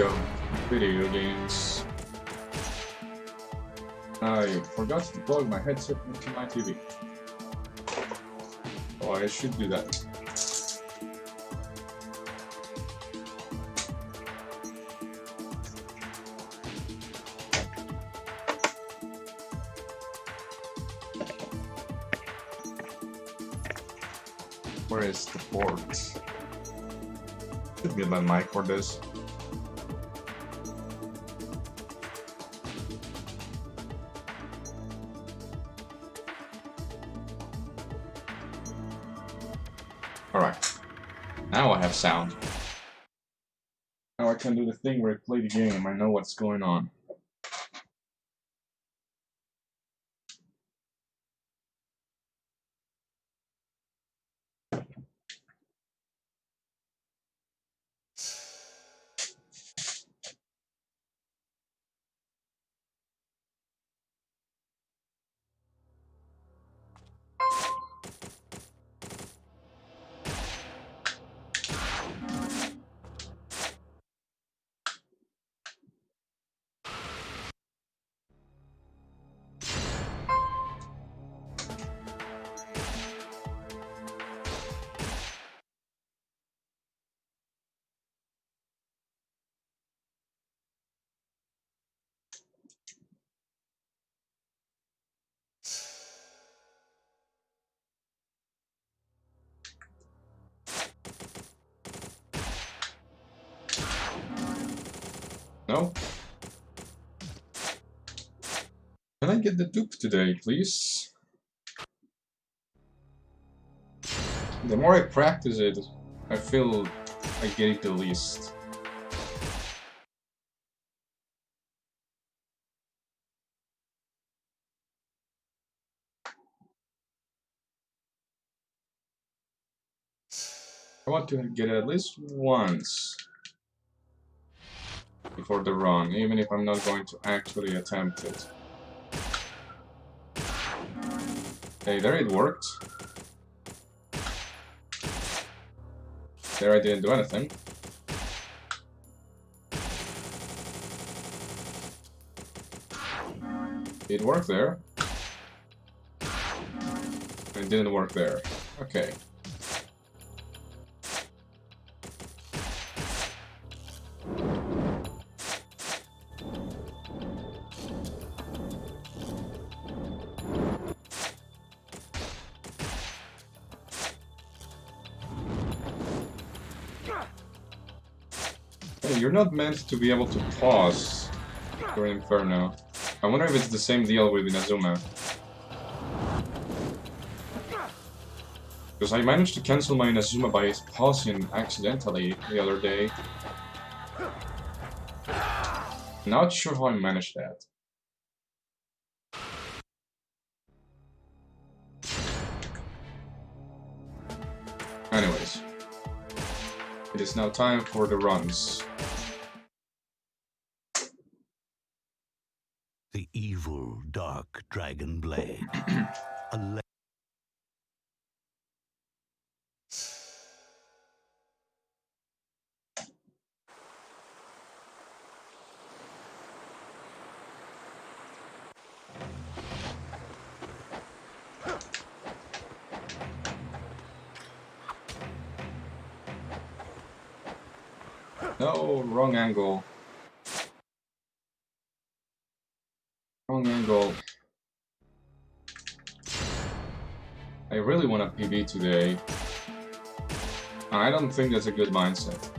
go. Video games. I forgot to plug my headset into my TV. Oh, I should do that. Where is the port? Should get my mic for this. Alright. Now I have sound. Now I can do the thing where I play the game. I know what's going on. No? Can I get the dupe today, please? The more I practice it, I feel I get it the least. I want to get it at least once before the run, even if I'm not going to actually attempt it. Hey, there it worked. There I didn't do anything. It worked there. It didn't work there. Okay. Hey, you're not meant to be able to pause during Inferno. I wonder if it's the same deal with Inazuma. Because I managed to cancel my Inazuma by pausing accidentally the other day. Not sure how I managed that. Anyways. It is now time for the runs. The evil dark dragon blade. No, wrong angle. Wrong angle. I really want a PB today. And I don't think that's a good mindset.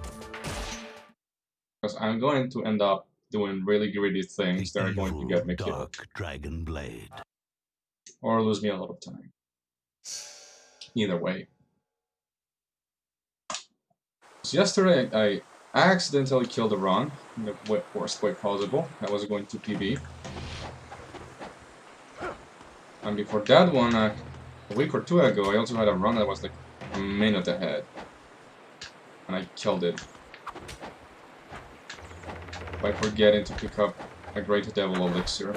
Because I'm going to end up doing really greedy things that are going to get me killed. Dragon blade. Or lose me a lot of time. Either way. So yesterday I accidentally killed a Ron in the worst way possible. I was going to PB. And before that one, a week or two ago, I also had a run that was like a minute ahead. And I killed it. By forgetting to pick up a Great Devil Elixir.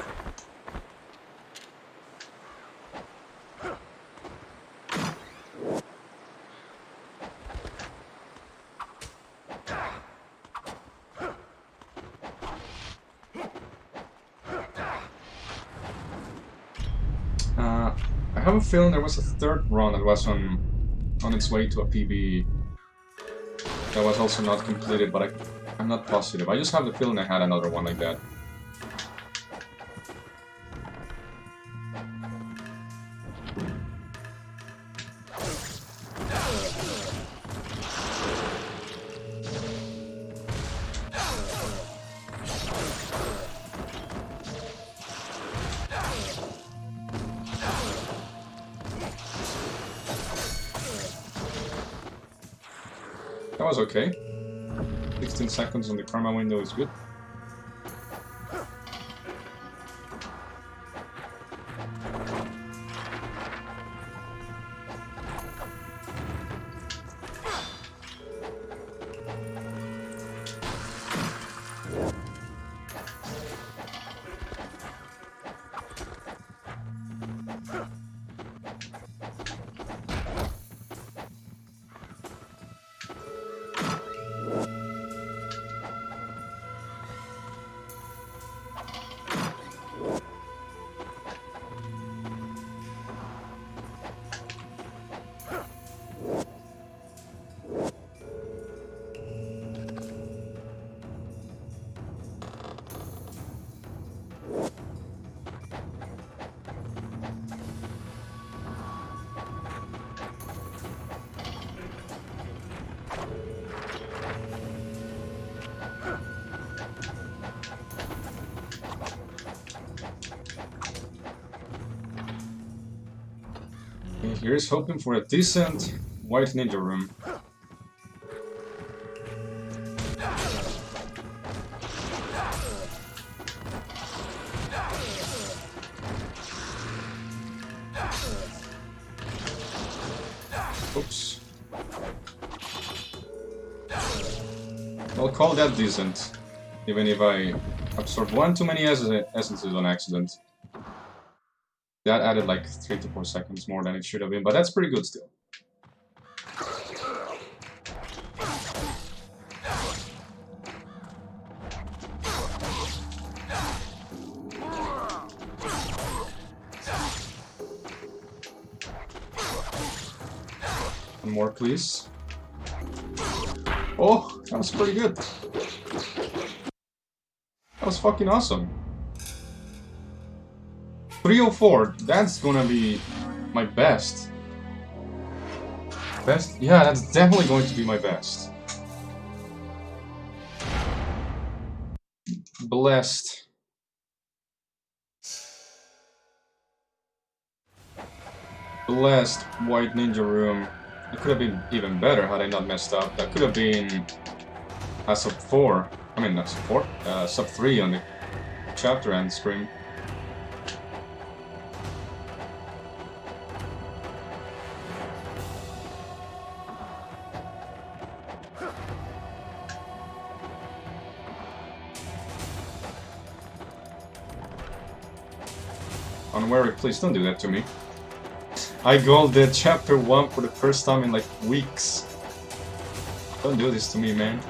have a feeling there was a third run that was on its way to a PB that was also not completed, but I'm not positive. I just have the feeling I had another one like that. That was okay. 16 seconds on the karma window is good. Here's hoping for a decent white ninja room. Oops. I'll call that decent, even if I absorbed one too many essences on accident. That added like 3 to 4 seconds more than it should have been, but that's pretty good still. One more, please. Oh, that was pretty good. That was fucking awesome. 304, that's gonna be my best. Best? Yeah, that's definitely going to be my best. Blessed. Blessed white ninja room. It could have been even better had I not messed up. That could have been a sub 4. I mean, not sub 4. Sub 3 on the chapter end screen. Unwary, please don't do that to me. I golded chapter 1 for the first time in like weeks. Don't do this to me, man.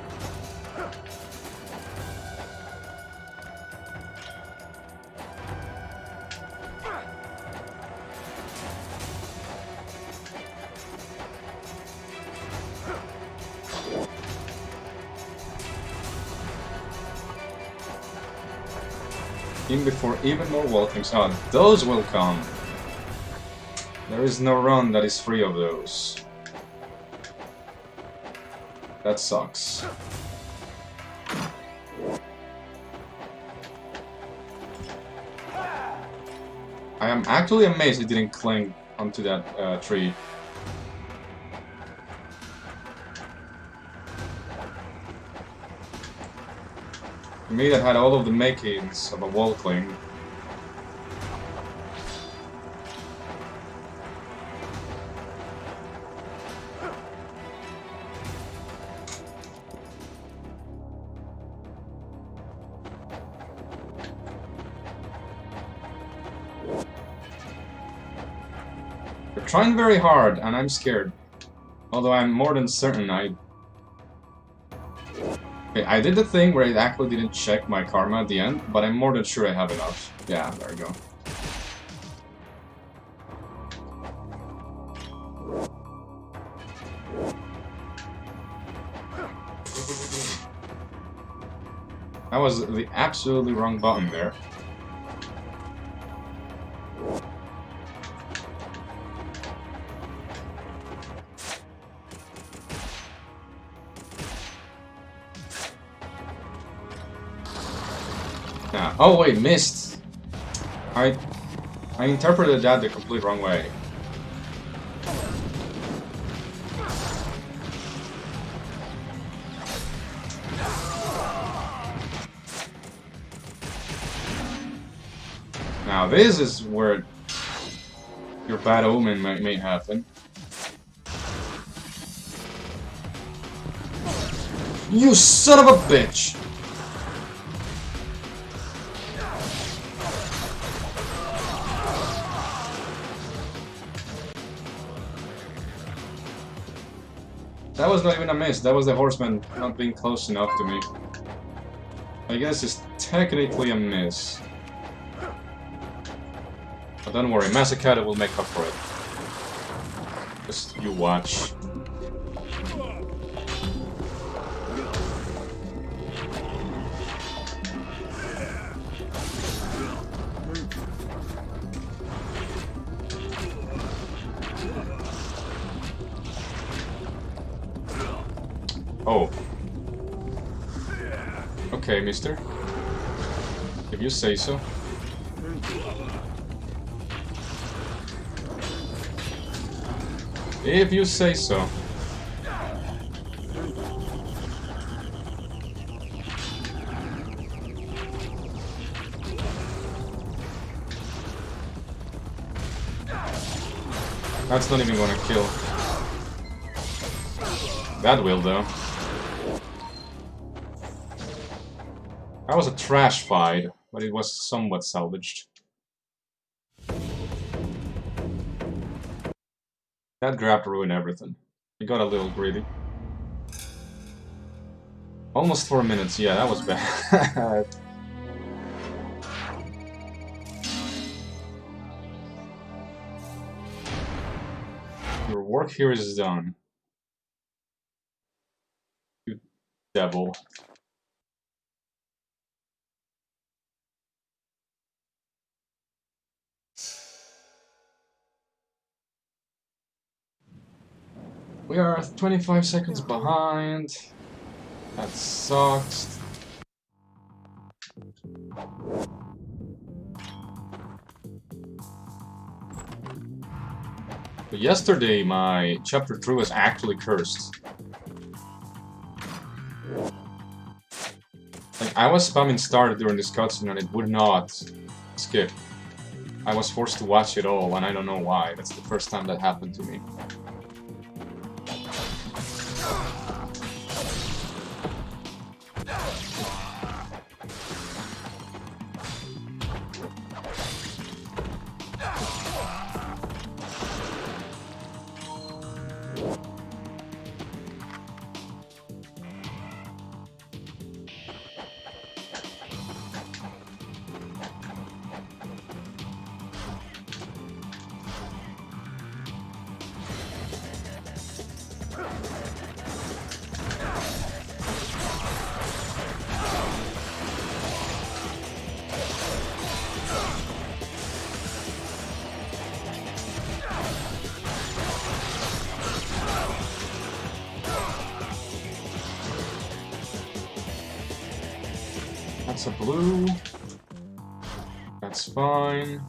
In before even more welcomes. Ah, those will come. There is no run that is free of those. That sucks. I am actually amazed it didn't cling onto that tree. To me, that had all of the makings of a wall cling. They're trying very hard, and I'm scared. Although I'm more than certain Okay, I did the thing where it actually didn't check my karma at the end, but I'm more than sure I have enough. Yeah, there we go. That was the absolutely wrong button there. Now, oh wait, missed. I interpreted that the complete wrong way. Now this is where your bad omen may happen. You son of a bitch! That was not even a miss, that was the horseman not being close enough to me. I guess it's technically a miss. But don't worry, Masakata will make up for it. Just you watch. Oh. Okay, mister. If you say so. If you say so. That's not even gonna kill. That will, though. That was a trash fight, but it was somewhat salvaged. That grab ruined everything. It got a little greedy. Almost 4 minutes, yeah, that was bad. Your work here is done. You devil. We are 25 seconds behind. That sucks. But yesterday, my chapter 3 was actually cursed. Like, I was spamming start during this cutscene and it would not skip. I was forced to watch it all, and I don't know why. That's the first time that happened to me. That's a blue. That's fine.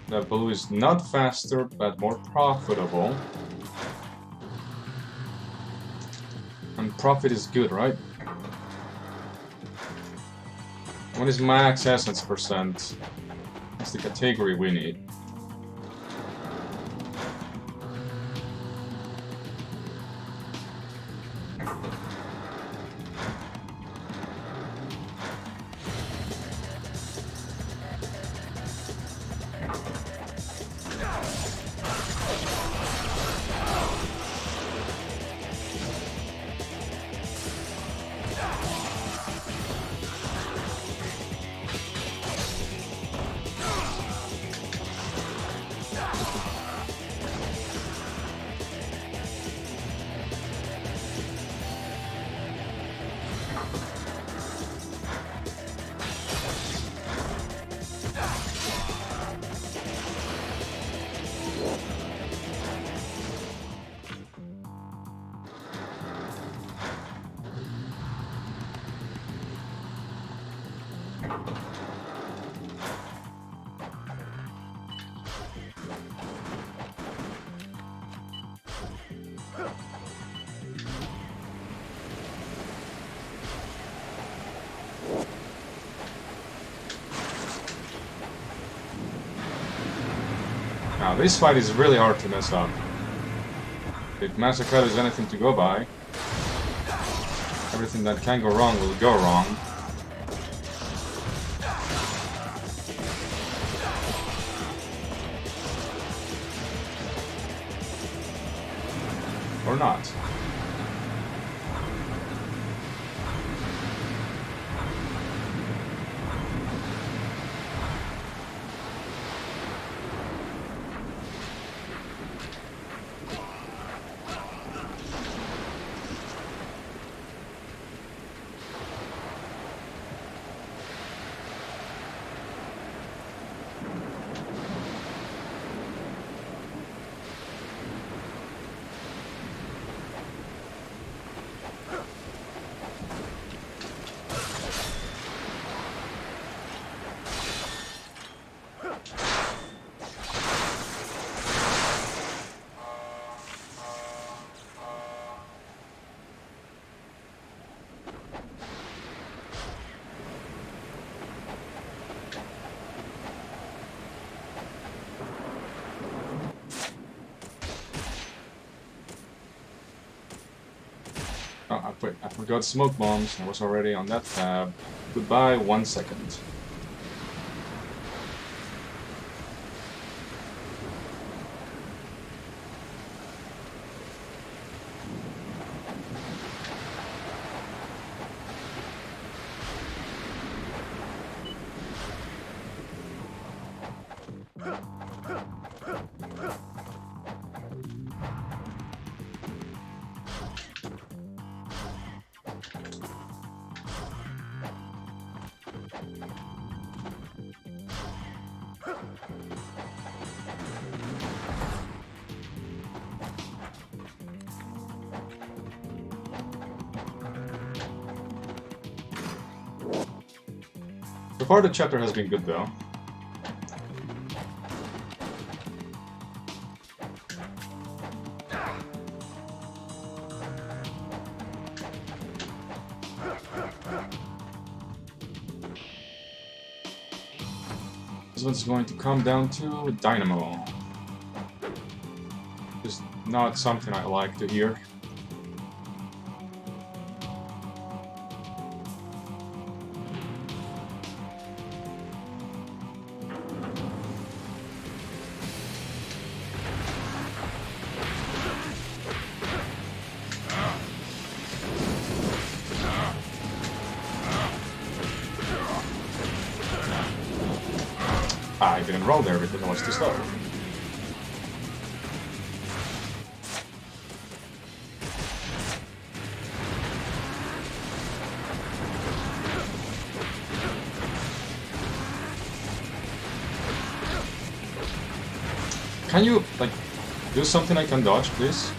That blue is not faster, but more profitable. And profit is good, right? What is max essence percent? That's the category we need. Now, this fight is really hard to mess up. If Massacre is anything to go by, everything that can go wrong will go wrong. Or not. Oh, I forgot smoke bombs. I was already on that tab. Goodbye, 1 second. So far the chapter has been good though. This one's going to come down to Dynamo. Just not something I like to hear. I didn't roll there because I was too slow. Can you, like, do something I can dodge, please?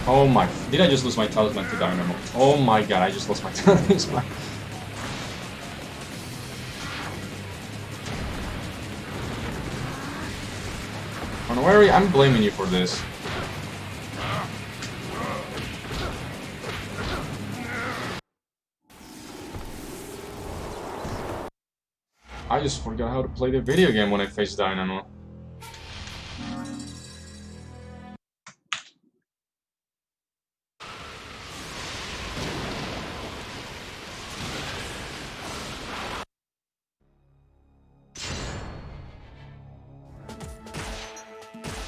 Oh my... Did I just lose my talisman to Dynamo? Oh my god, I just lost my talisman. Don't worry, I'm blaming you for this. I just forgot how to play the video game when I faced Dynamo.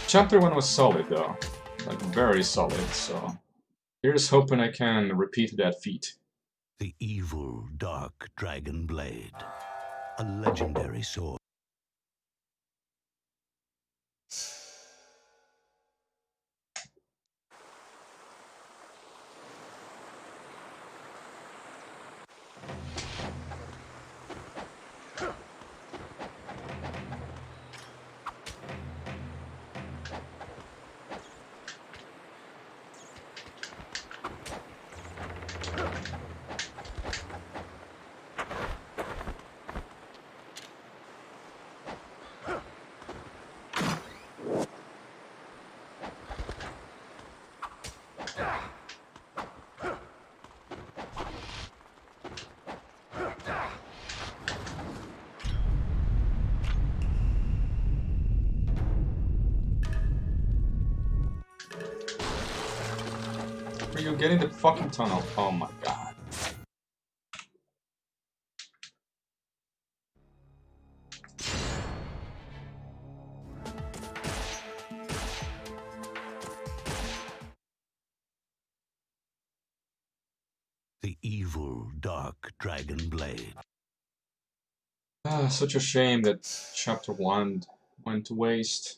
Chapter 1 was solid though. Like, very solid, so... Here's hoping I can repeat that feat. The evil dark dragon blade. A legendary sword. Are you getting the fucking tunnel? Oh my god. The evil, dark dragon blade. Ah, such a shame that chapter 1 went to waste.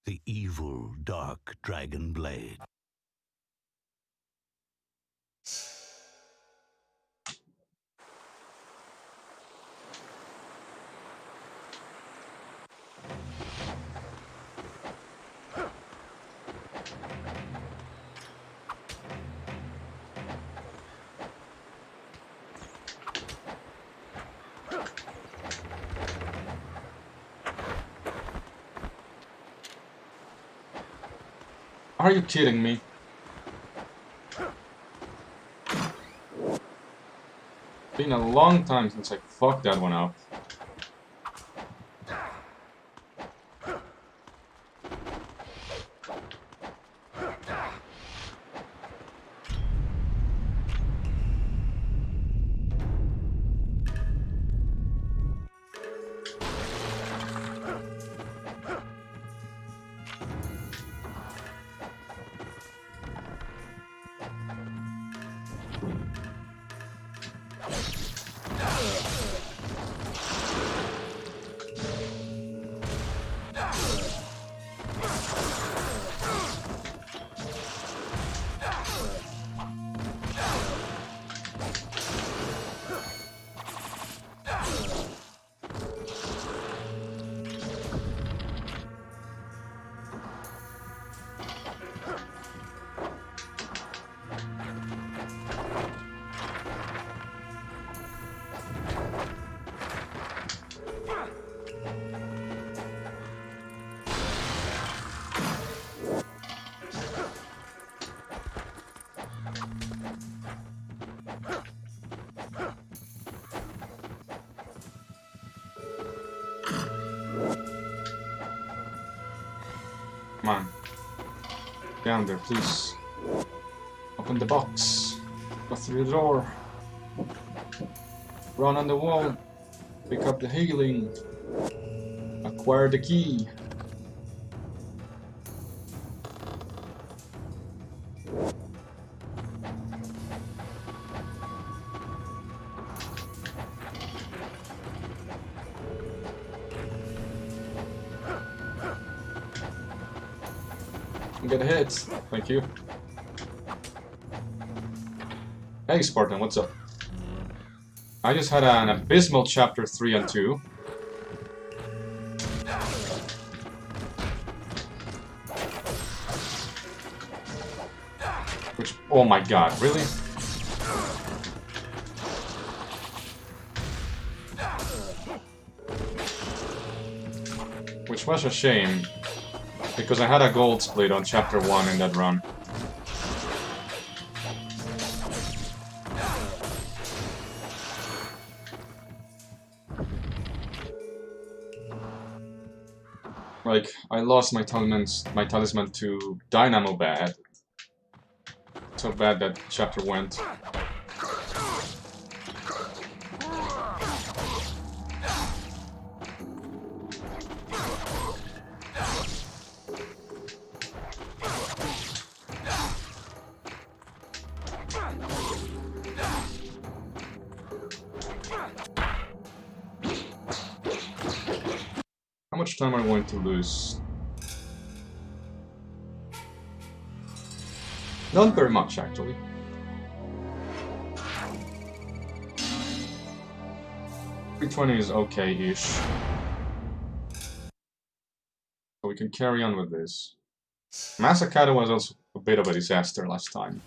The evil, dark dragon blade. Are you kidding me? Been a long time since I fucked that one up. Come on. Down there, please. Open the box. Go through the door. Run on the wall. Pick up the healing. Acquire the key. Get hit. Thank you. Hey Spartan, what's up? I just had an abysmal chapter 3 and 2. Which, oh my god, really? Which was a shame, because I had a gold split on chapter 1 in that run. Like, I lost my talisman to Dynamo bad. So bad that chapter went. How much time am I going to lose? Not very much, actually. $320 is okay-ish. So we can carry on with this. Masakado was also a bit of a disaster last time.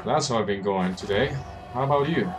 That's how I've been going today. How about you?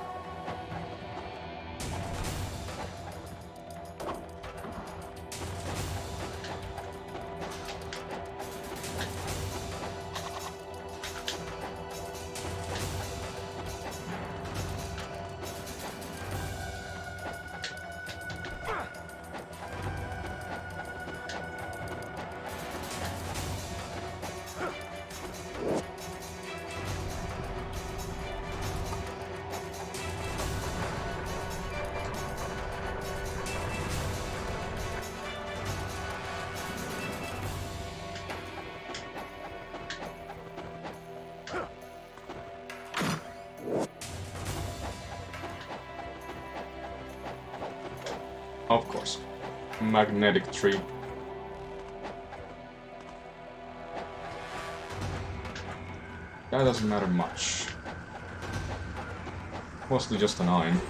Of course. Magnetic tree. That doesn't matter much. Mostly just a 9.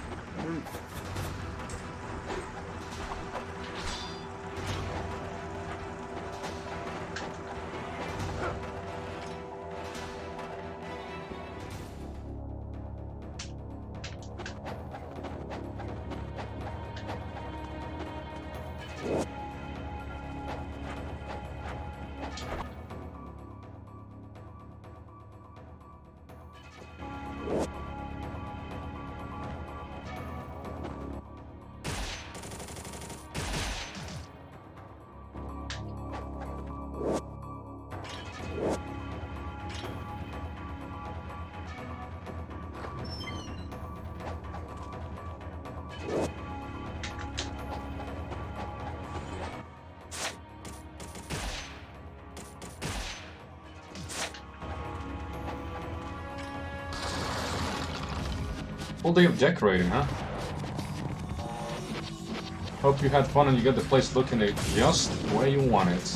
Full day of decorating, huh? Hope you had fun and you got the place looking just the way you want it.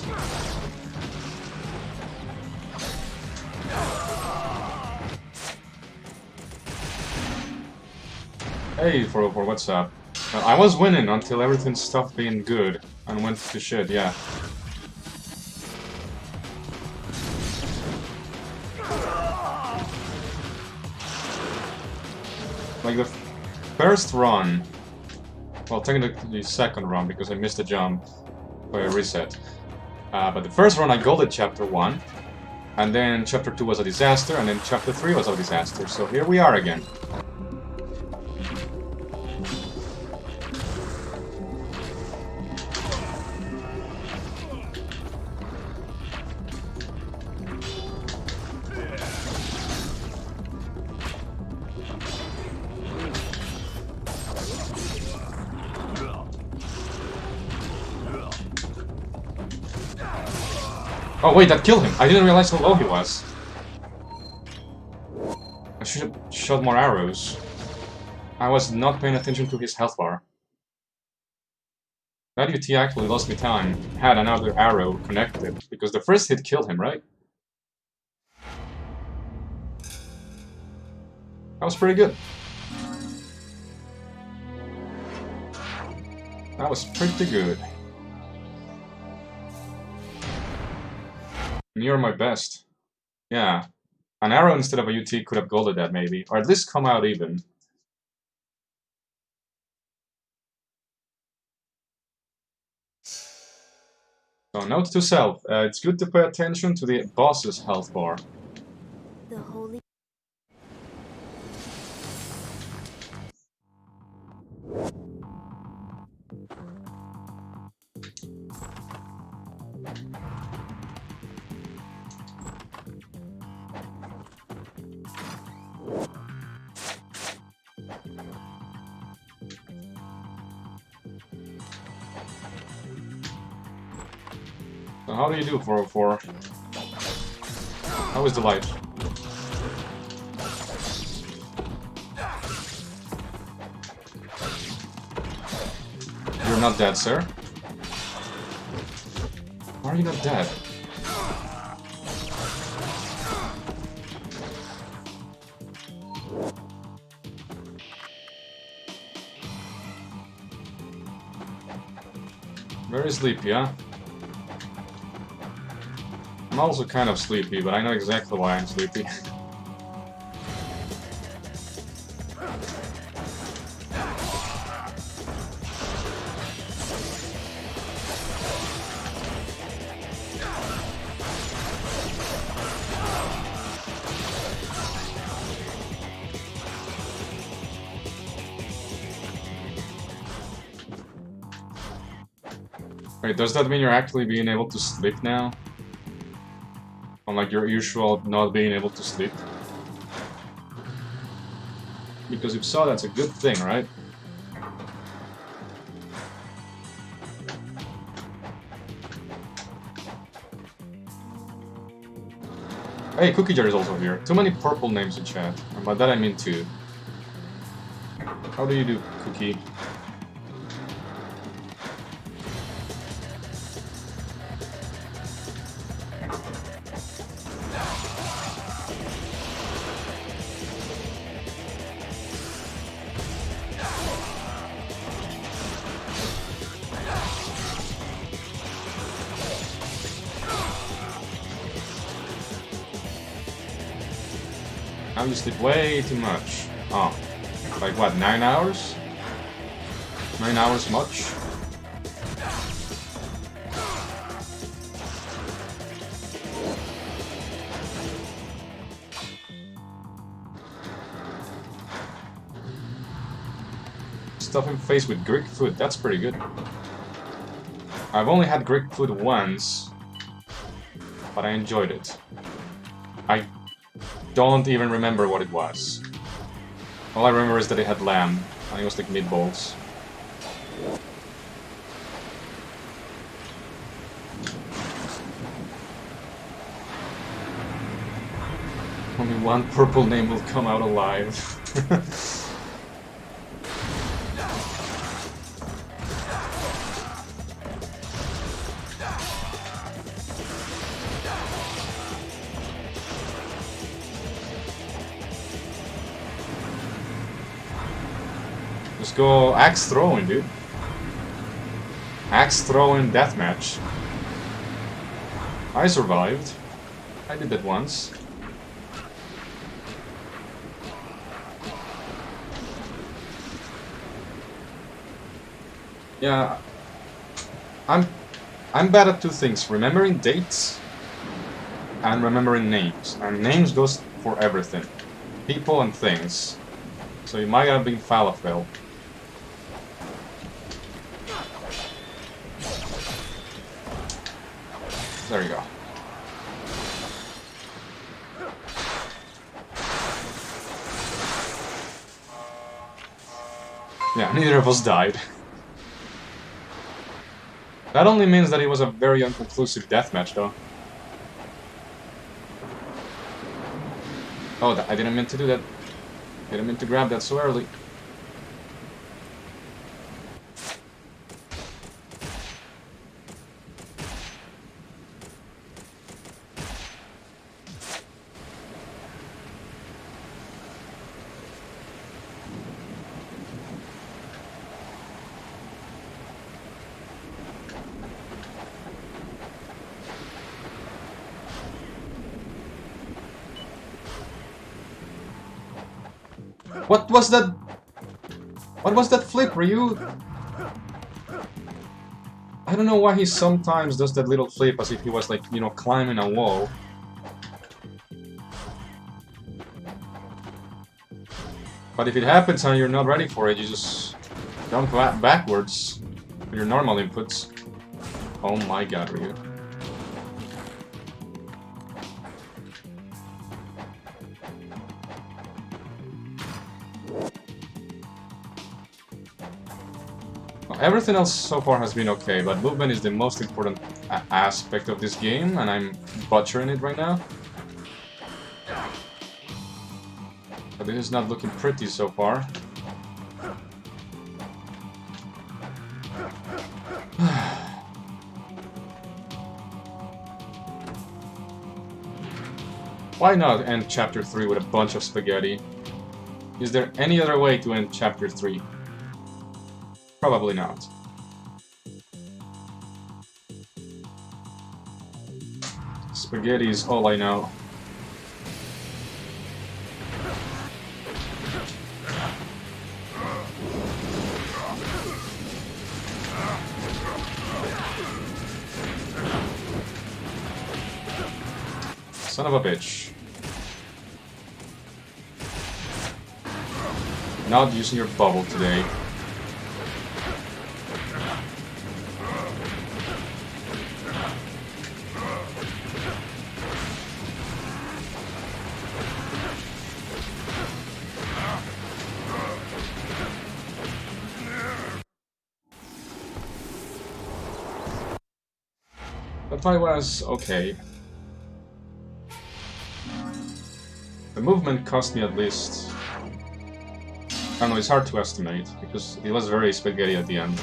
Hey, for what's up? I was winning until everything stopped being good and went to shit, yeah. Like the first run, well, technically the second run because I missed a jump by a reset. But the first run I golded chapter 1, and then chapter 2 was a disaster, and then chapter 3 was a disaster. So here we are again. Oh wait, that killed him! I didn't realize how low he was. I should have shot more arrows. I was not paying attention to his health bar. That UT actually lost me time. Had another arrow connected, because the first hit killed him, right? That was pretty good. That was pretty good. And you're my best. Yeah. An arrow instead of a UT could have golded that, maybe. Or at least come out even. So, note to self. It's good to pay attention to the boss's health bar. The holy... So how do you do 404? How is the light? You're not dead, sir. Why are you not dead? Very sleepy, huh? I'm also kind of sleepy, but I know exactly why I'm sleepy. Wait, does that mean you're actually being able to sleep now? Unlike your usual not being able to sleep? Because if so, that's a good thing, right? Hey, Cookie Jar is also here. Too many purple names in chat. And by that I mean two. How do you do, Cookie? Now you sleep way too much. Oh. Like what, 9 hours? 9 hours much? Stuffing face with Greek food, that's pretty good. I've only had Greek food once, but I enjoyed it. I don't even remember what it was. All I remember is that it had lamb, and it was like meatballs. Only one purple name will come out alive. Let's go axe throwing, dude. Axe throwing deathmatch. I survived. I did that once. Yeah, I'm bad at two things: remembering dates and remembering names. And names goes for everything, people and things. So you might have been falafel. There you go. Yeah, neither of us died. That only means that it was a very inconclusive deathmatch, though. Oh, I didn't mean to do that. Didn't mean to grab that so early. What was that? What was that flip, Ryu? I don't know why he sometimes does that little flip as if he was like, you know, climbing a wall. But if it happens and you're not ready for it, you just jump backwards with your normal inputs. Oh my god, Ryu. Everything else so far has been okay, but movement is the most important aspect of this game, and I'm butchering it right now. But this is not looking pretty so far. Why not end Chapter 3 with a bunch of spaghetti? Is there any other way to end Chapter 3? Probably not. Spaghetti is all I know. Son of a bitch. Not using your bubble today. That fight was okay. The movement cost me at least... I don't know, it's hard to estimate, because it was very spaghetti at the end.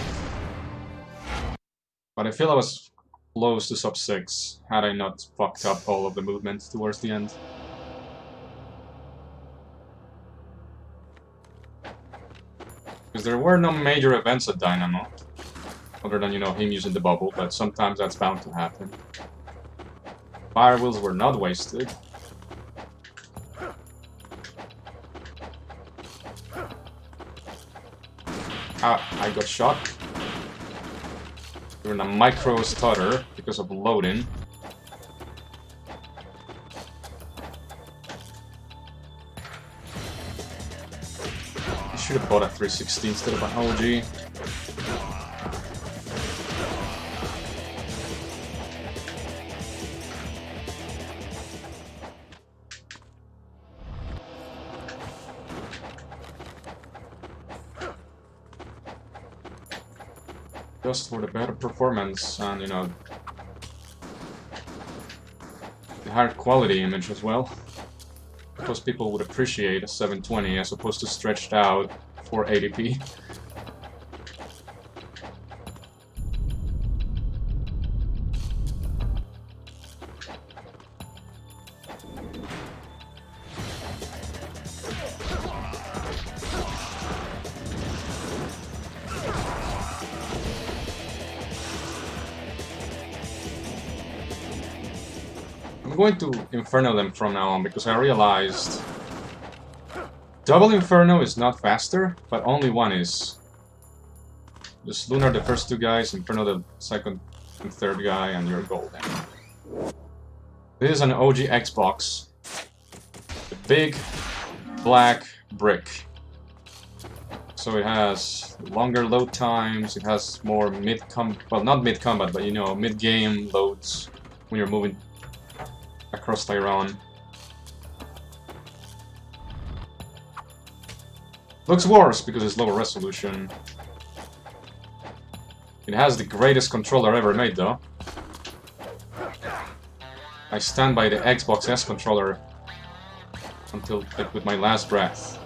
But I feel I was close to sub 6, had I not fucked up all of the movement towards the end. Because there were no major events at Dynamo. Other than, you know, him using the bubble, but sometimes that's bound to happen. Fire wheels were not wasted. Ah, I got shot. During a micro stutter because of loading. I should have bought a 360 instead of an OG. Just for the better performance and, you know, the higher quality image as well. Because people would appreciate a 720 as opposed to stretched out 480p. I'm going to Inferno them from now on because I realized double Inferno is not faster, but only one is. Just Lunar the first two guys, Inferno the second and third guy, and you're golden. This is an OG Xbox. The big black brick. So it has longer load times, it has more well, not mid-combat, but you know, mid-game loads when you're moving across Tyrone. Looks worse because it's lower resolution. It has the greatest controller ever made, though. I stand by the Xbox S controller until, like, with my last breath.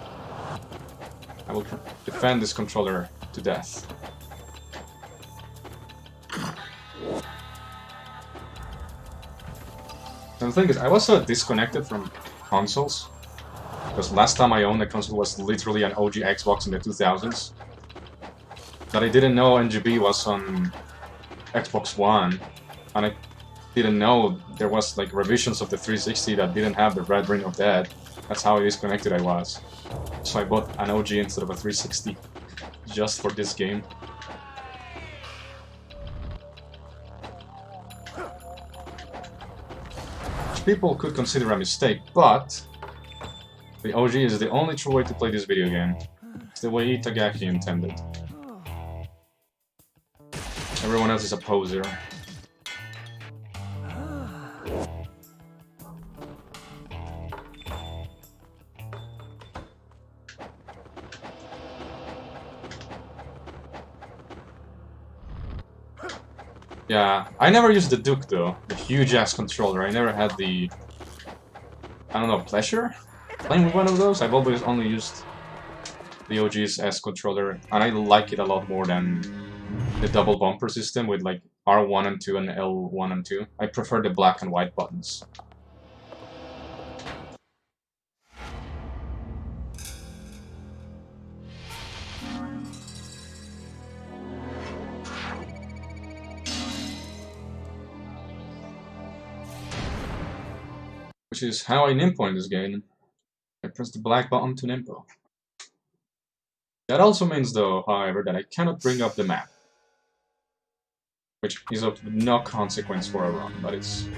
I will defend this controller to death. And the thing is, I was so disconnected from consoles, because last time I owned a console was literally an OG Xbox in the 2000s, that I didn't know NGB was on Xbox One, and I didn't know there was like revisions of the 360 that didn't have the Red Ring of Death. That's how disconnected I was. So I bought an OG instead of a 360, just for this game. Which people could consider a mistake, but the OG is the only true way to play this video game. It's the way Itagaki intended. Everyone else is a poser. Yeah, I never used the Duke though. The huge ass controller. I never had the, I don't know, pleasure playing with one of those. I've always only used the OG's S controller, and I like it a lot more than the double bumper system with like R1 and 2 and L1 and 2. I prefer the black and white buttons. Which is how I nimpo in this game. I press the black button to nimpo. That also means though, however, that I cannot bring up the map. Which is of no consequence for a run, but it's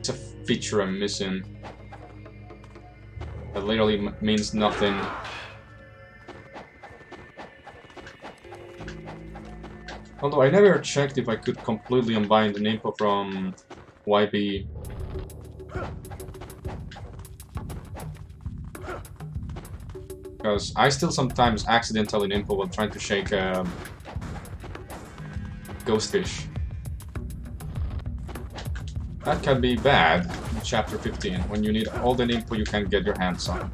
a feature I'm missing. That literally means nothing. Although I never checked if I could completely unbind the nimpo from YB. Because I still sometimes accidentally nimpo while trying to shake a ghost fish. That can be bad in chapter 15, when you need all the nimpo you can get your hands on.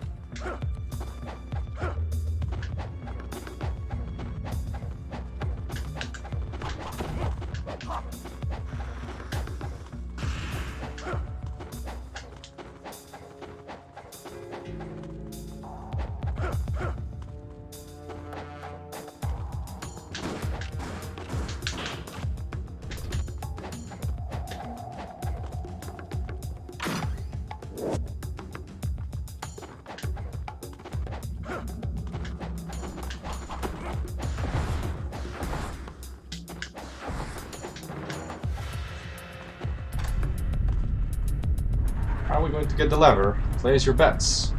How are we going to get the lever? Place your bets.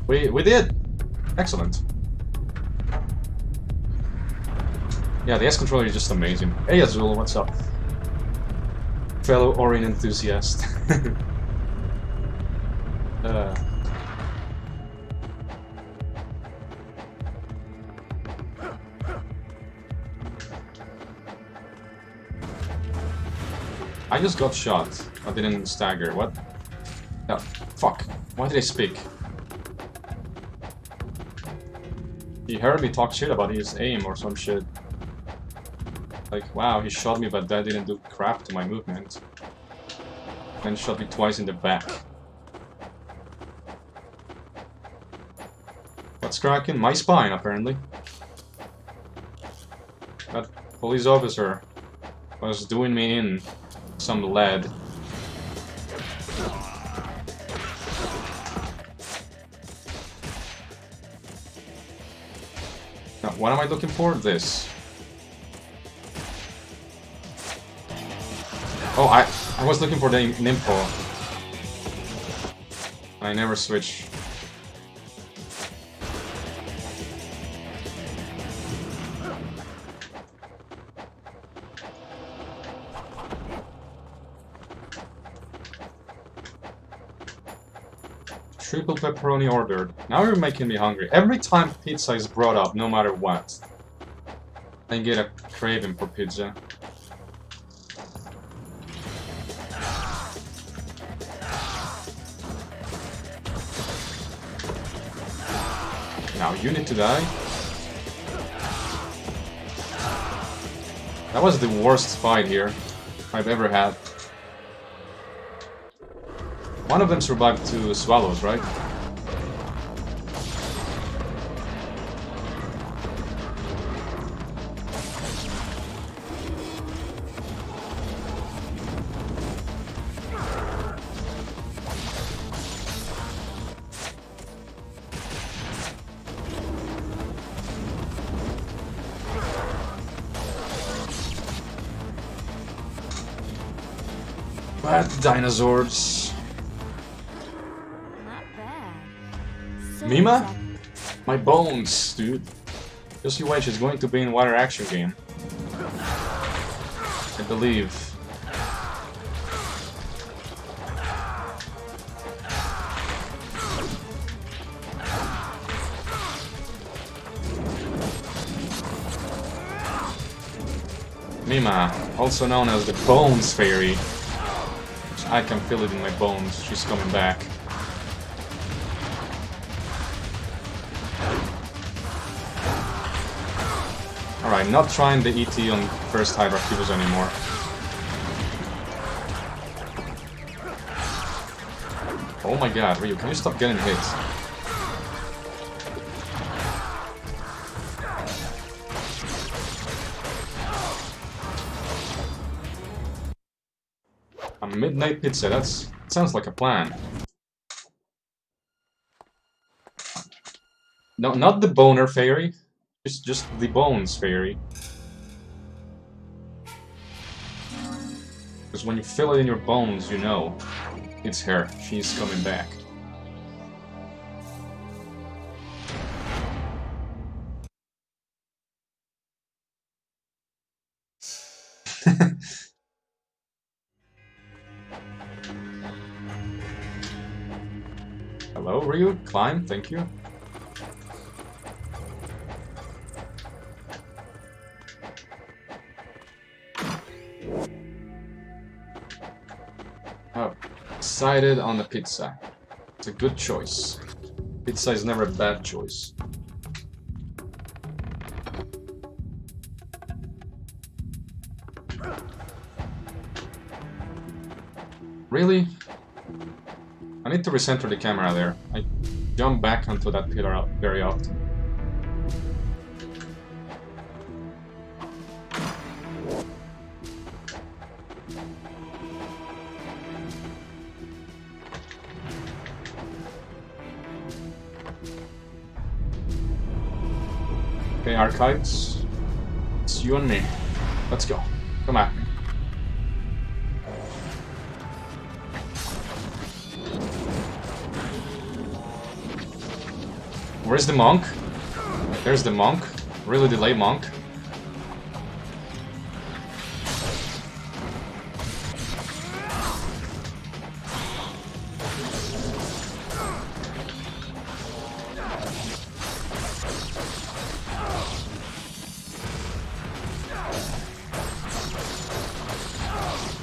We did! Excellent. Yeah, the S controller is just amazing. Hey Azul, what's up? Fellow Orin enthusiast. I just got shot. I didn't stagger. What? Oh, fuck. Why did I speak? He heard me talk shit about his aim or some shit. Like, wow, he shot me, but that didn't do crap to my movement. Then shot me twice in the back. What's cracking? My spine, apparently. That police officer was doing me in some lead. Now, what am I looking for? This. Oh, I was looking for the nimpo. I never switch. Triple pepperoni ordered. Now you're making me hungry. Every time pizza is brought up, no matter what, I get a craving for pizza. Now you need to die. That was the worst fight here I've ever had. One of them survived 2 swallows, right? Bad dinosaurs. Not bad. So Mima? exact- My bones, dude. Just you wait, she's going to be in Water Action Game. I believe. Mima, also known as the Bones Fairy. Which I can feel it in my bones. She's coming back. Alright, not trying the ET on first Hydra Cubes anymore. Oh my god, Ryu, can you stop getting hit? A midnight pizza, that sounds like a plan. No, not the Boner Fairy. It's just the Bones Fairy. Because when you feel it in your bones, you know. It's her. She's coming back. Hello, Ryu? Climb, thank you. Oh, decided on the pizza. It's a good choice. Pizza is never a bad choice. Really? I need to recenter the camera there. I jump back onto that pillar very often. Okay, archives. It's you and me. Let's go. Come at me. Where's the monk? There's the monk. Really delayed monk.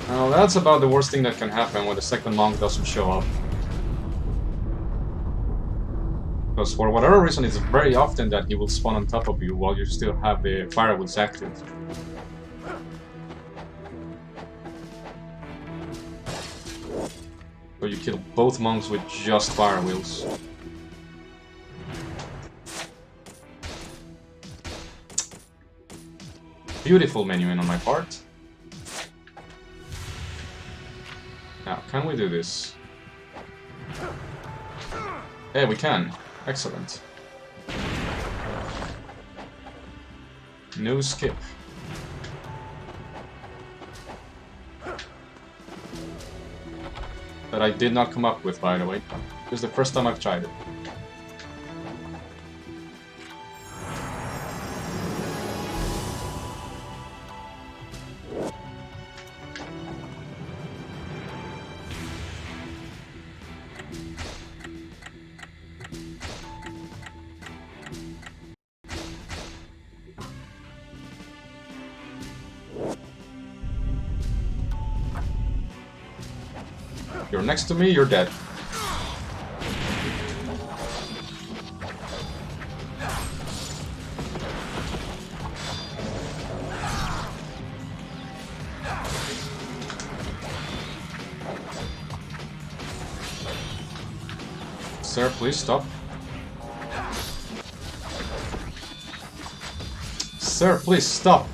Well, that's about the worst thing that can happen when the second monk doesn't show up. Because for whatever reason, it's very often that he will spawn on top of you while you still have the firewoods active. So you kill both monks with just fire wheels. Beautiful menuing on my part. Now, can we do this? Yeah, we can. Excellent. No skip. That I did not come up with, by the way. This is the first time I've tried it. You're next to me, you're dead. Sir, please stop. Sir, please stop.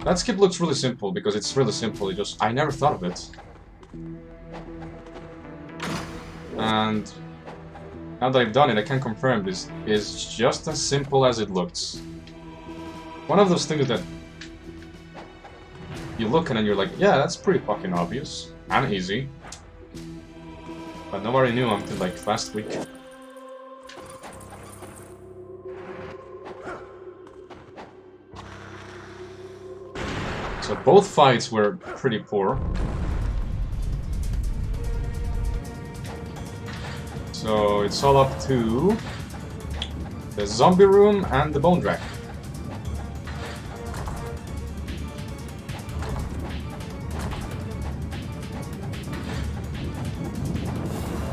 That skip looks really simple because it's really simple. I never thought of it. And now that I've done it, I can confirm this is just as simple as it looks. One of those things that you look at and you're like, yeah, that's pretty fucking obvious and easy. But nobody knew until like last week. So both fights were pretty poor. So it's all up to the zombie room and the bone dragon.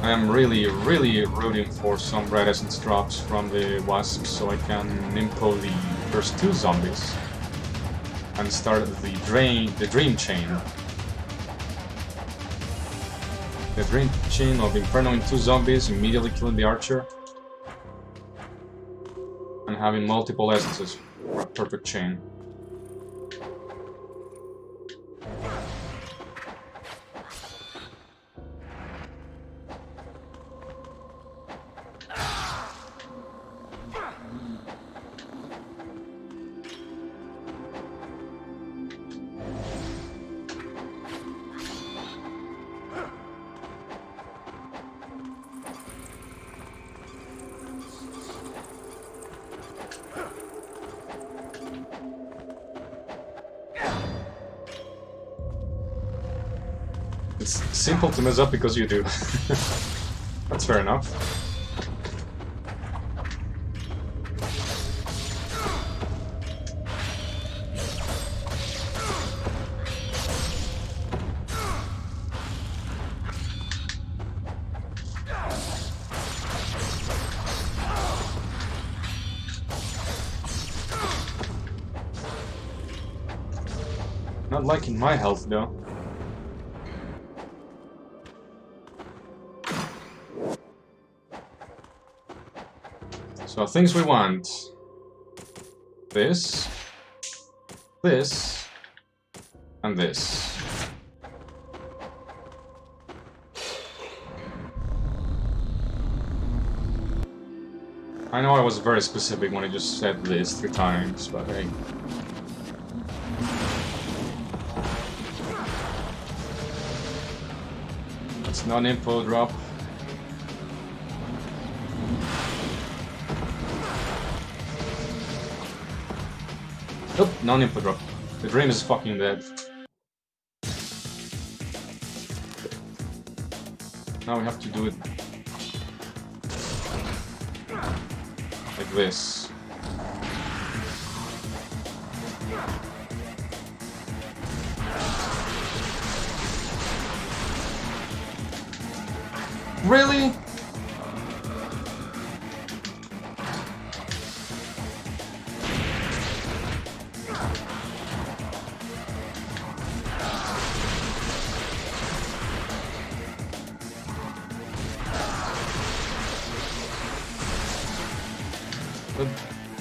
I am really rooting for some red essence drops from the wasps so I can nimpo the first two zombies and start the dream chain. The dream chain of infernoing two zombies, immediately killing the archer, and having multiple essences for a perfect chain. It's simple to mess up because you do. That's fair enough. Not liking my health though. So things we want. This, and this. I know I was very specific when I just said this 3 times, but hey. That's not an info drop. Nope, non-input drop. The dream is fucking dead. Now we have to do it like this. Really?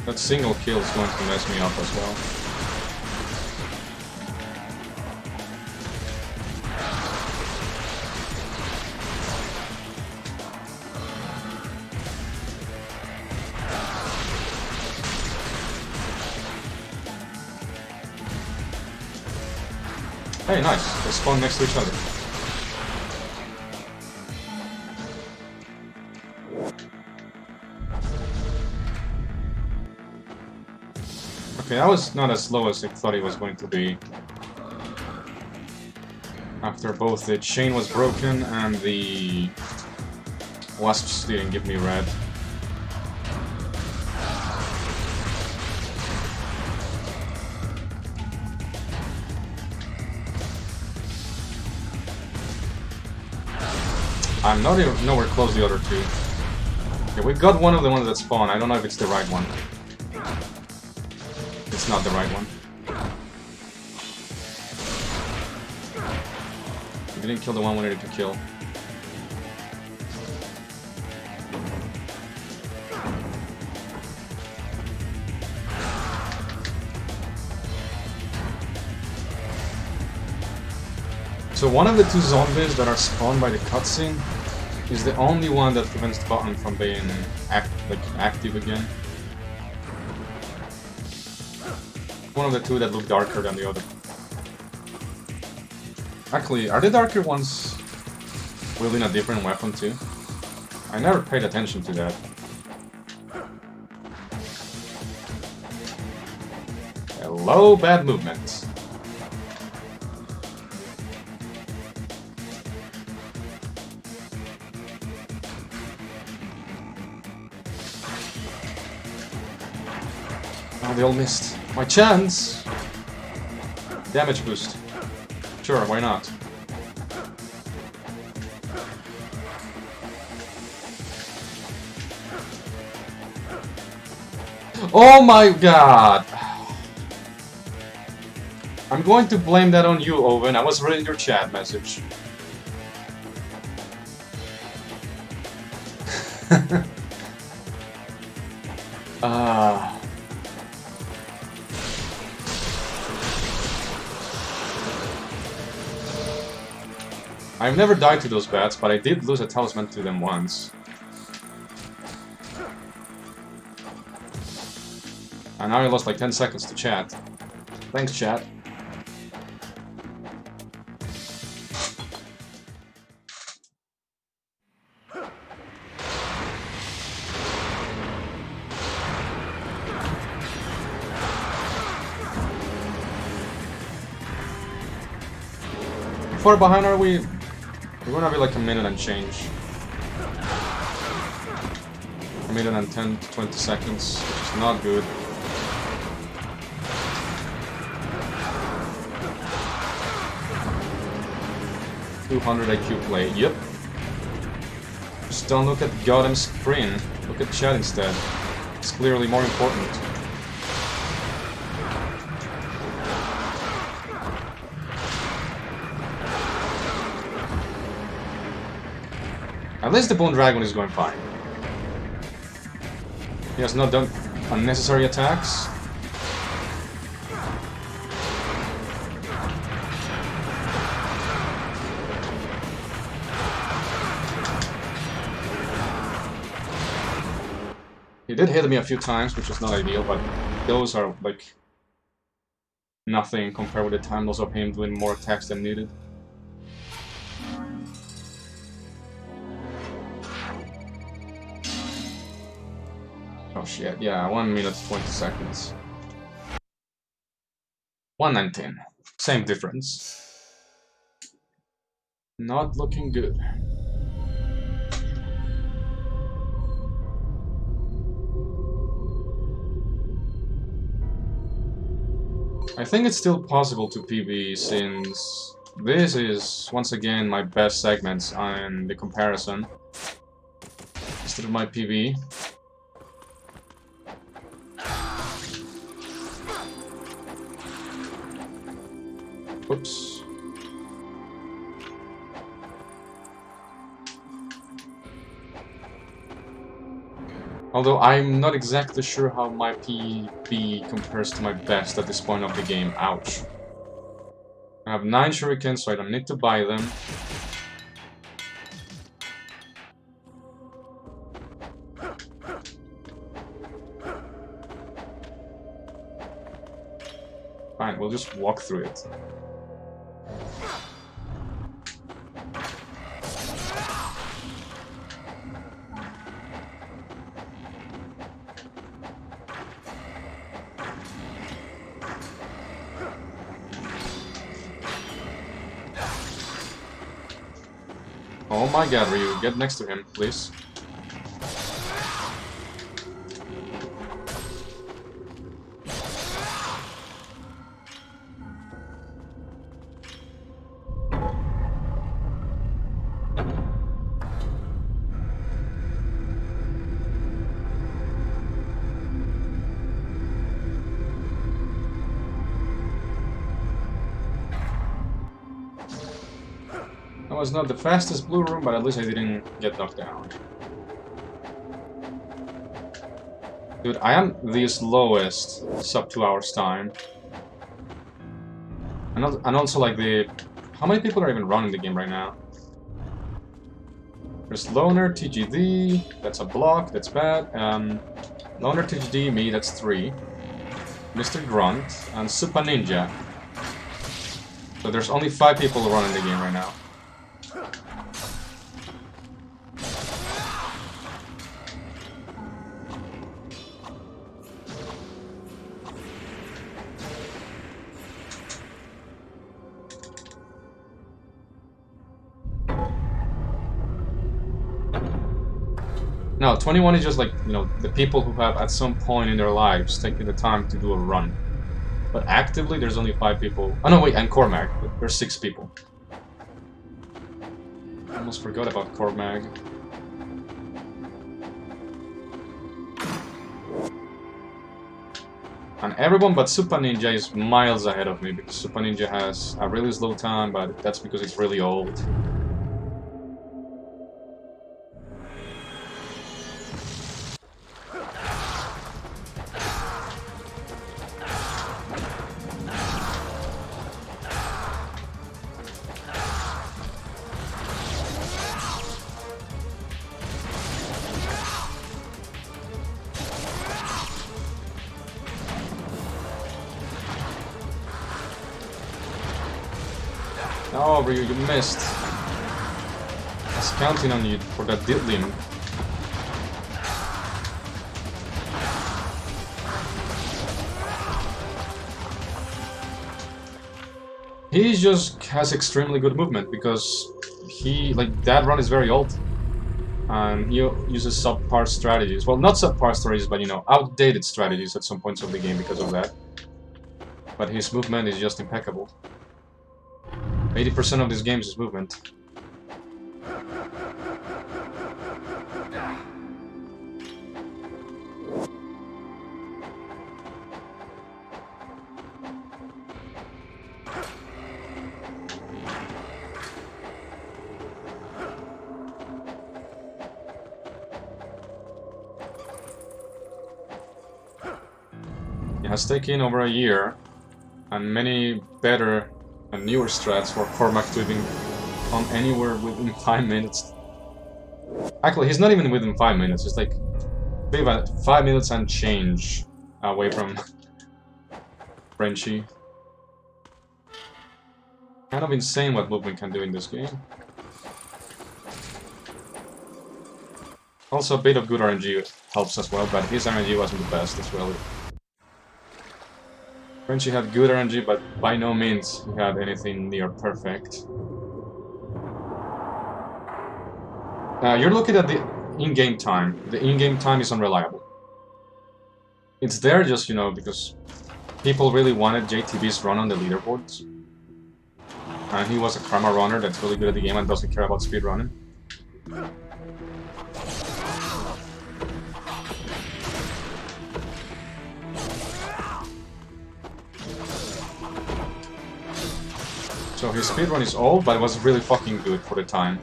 That single kill is going to mess me up as well. Hey, nice. They spawn next to each other. Okay, that was not as slow as I thought it was going to be. After both the chain was broken and the wasps didn't give me red. I'm not even nowhere close to the other two. Okay, we got one of the ones that spawn. I don't know if it's the right one. It's not the right one. We didn't kill the one we needed to kill. So one of the two zombies that are spawned by the cutscene is the only one that prevents the button from being active again. One of the two that look darker than the other. Actually, are the darker ones wielding a different weapon too? I never paid attention to that. Hello, bad movement. Oh, they all missed. My chance! Damage boost. Sure, why not? Oh my god! I'm going to blame that on you, Owen. I was reading your chat message. I've never died to those bats, but I did lose a talisman to them once. And now I lost like 10 seconds to chat. Thanks, chat. How far behind are we? We're gonna be like a minute and change. A minute and 10 to 20 seconds, which is not good. $200 IQ play, yep. Just don't look at goddamn screen. Look at chat instead. It's clearly more important. At least the Bone Dragon is going fine. He has not done unnecessary attacks. He did hit me a few times, which is not ideal, but those are like nothing compared with the time loss of him doing more attacks than needed. Oh shit, yeah, 1 minute 20 seconds. 1:19. Same difference. Not looking good. I think it's still possible to PB since this is once again my best segments on the comparison instead of my PB. Oops. Although I'm not exactly sure how my PB compares to my best at this point of the game. Ouch. I have 9 shurikens, so I don't need to buy them. Fine, we'll just walk through it. Oh my god, Ryu, get next to him, please. That was not the fastest blue room, but at least I didn't get knocked down. Dude, I am the slowest sub 2 hours time. And also like the... How many people are even running the game right now? There's Loner, TGD, that's a block, that's bad. Loner, TGD, me, that's 3. Mr. Grunt, and Super Ninja. So there's only 5 people running the game right now. No, 21 is just like, you know, the people who have at some point in their lives taken the time to do a run. But actively, there's only 5 people. Oh no, wait, and Cormag. There's 6 people. I almost forgot about Cormag. And everyone but Super Ninja is miles ahead of me, because Super Ninja has a really slow time, but that's because it's really old. Oh, Ryu, you missed. I was counting on you for that diddling. He just has extremely good movement because that run is very old. And he uses subpar strategies. Well, not subpar strategies, but, you know, outdated strategies at some points of the game because of that. But his movement is just impeccable. 80% of this game is movement. It has taken over a year, and many better and newer strats for Cormac to even come anywhere within 5 minutes. Actually, he's not even within 5 minutes, it's like 5 minutes and change away from Frenchie. Kind of insane what movement can do in this game. Also, a bit of good RNG helps as well, but his RNG wasn't the best as well. Frenchie had good RNG, but by no means he had anything near perfect. You're looking at the in-game time. The in-game time is unreliable. It's there just, you know, because people really wanted JTB's run on the leaderboards. And he was a karma runner that's really good at the game and doesn't care about speedrunning. So his speedrun is old, but it was really fucking good for the time.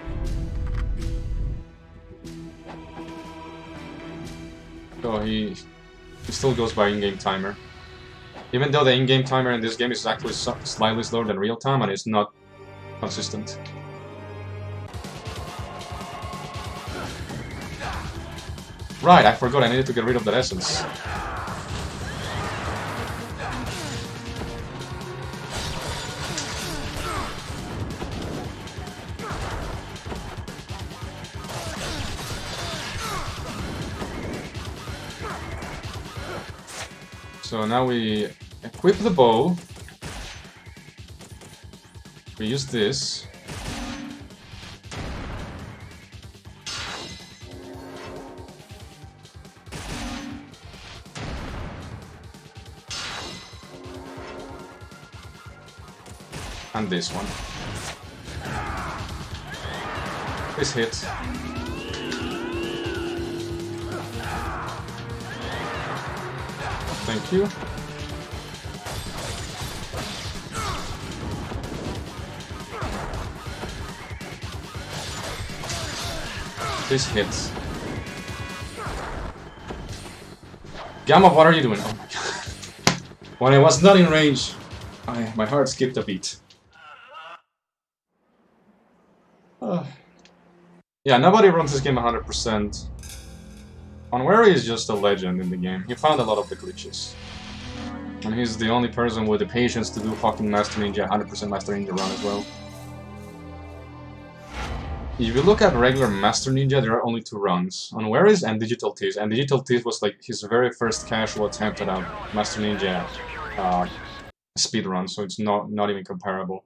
So he still goes by in-game timer. Even though the in-game timer in this game is actually slightly slower than real time and it's not consistent. Right, I forgot I needed to get rid of that essence. So now we equip the bow. We use this. And this one. This hit. Thank you. This hits. GAMOV, what are you doing? Oh my god. When I was not in range, my heart skipped a beat. Yeah, nobody runs this game 100%. Onwary is just a legend in the game. He found a lot of the glitches. And he's the only person with the patience to do fucking Master Ninja, 100% Master Ninja run as well. If you look at regular Master Ninja, there are only 2 runs. Onwary's and Digital Teeth. And Digital Teeth was like his very first casual attempt at a Master Ninja speedrun, so it's not even comparable.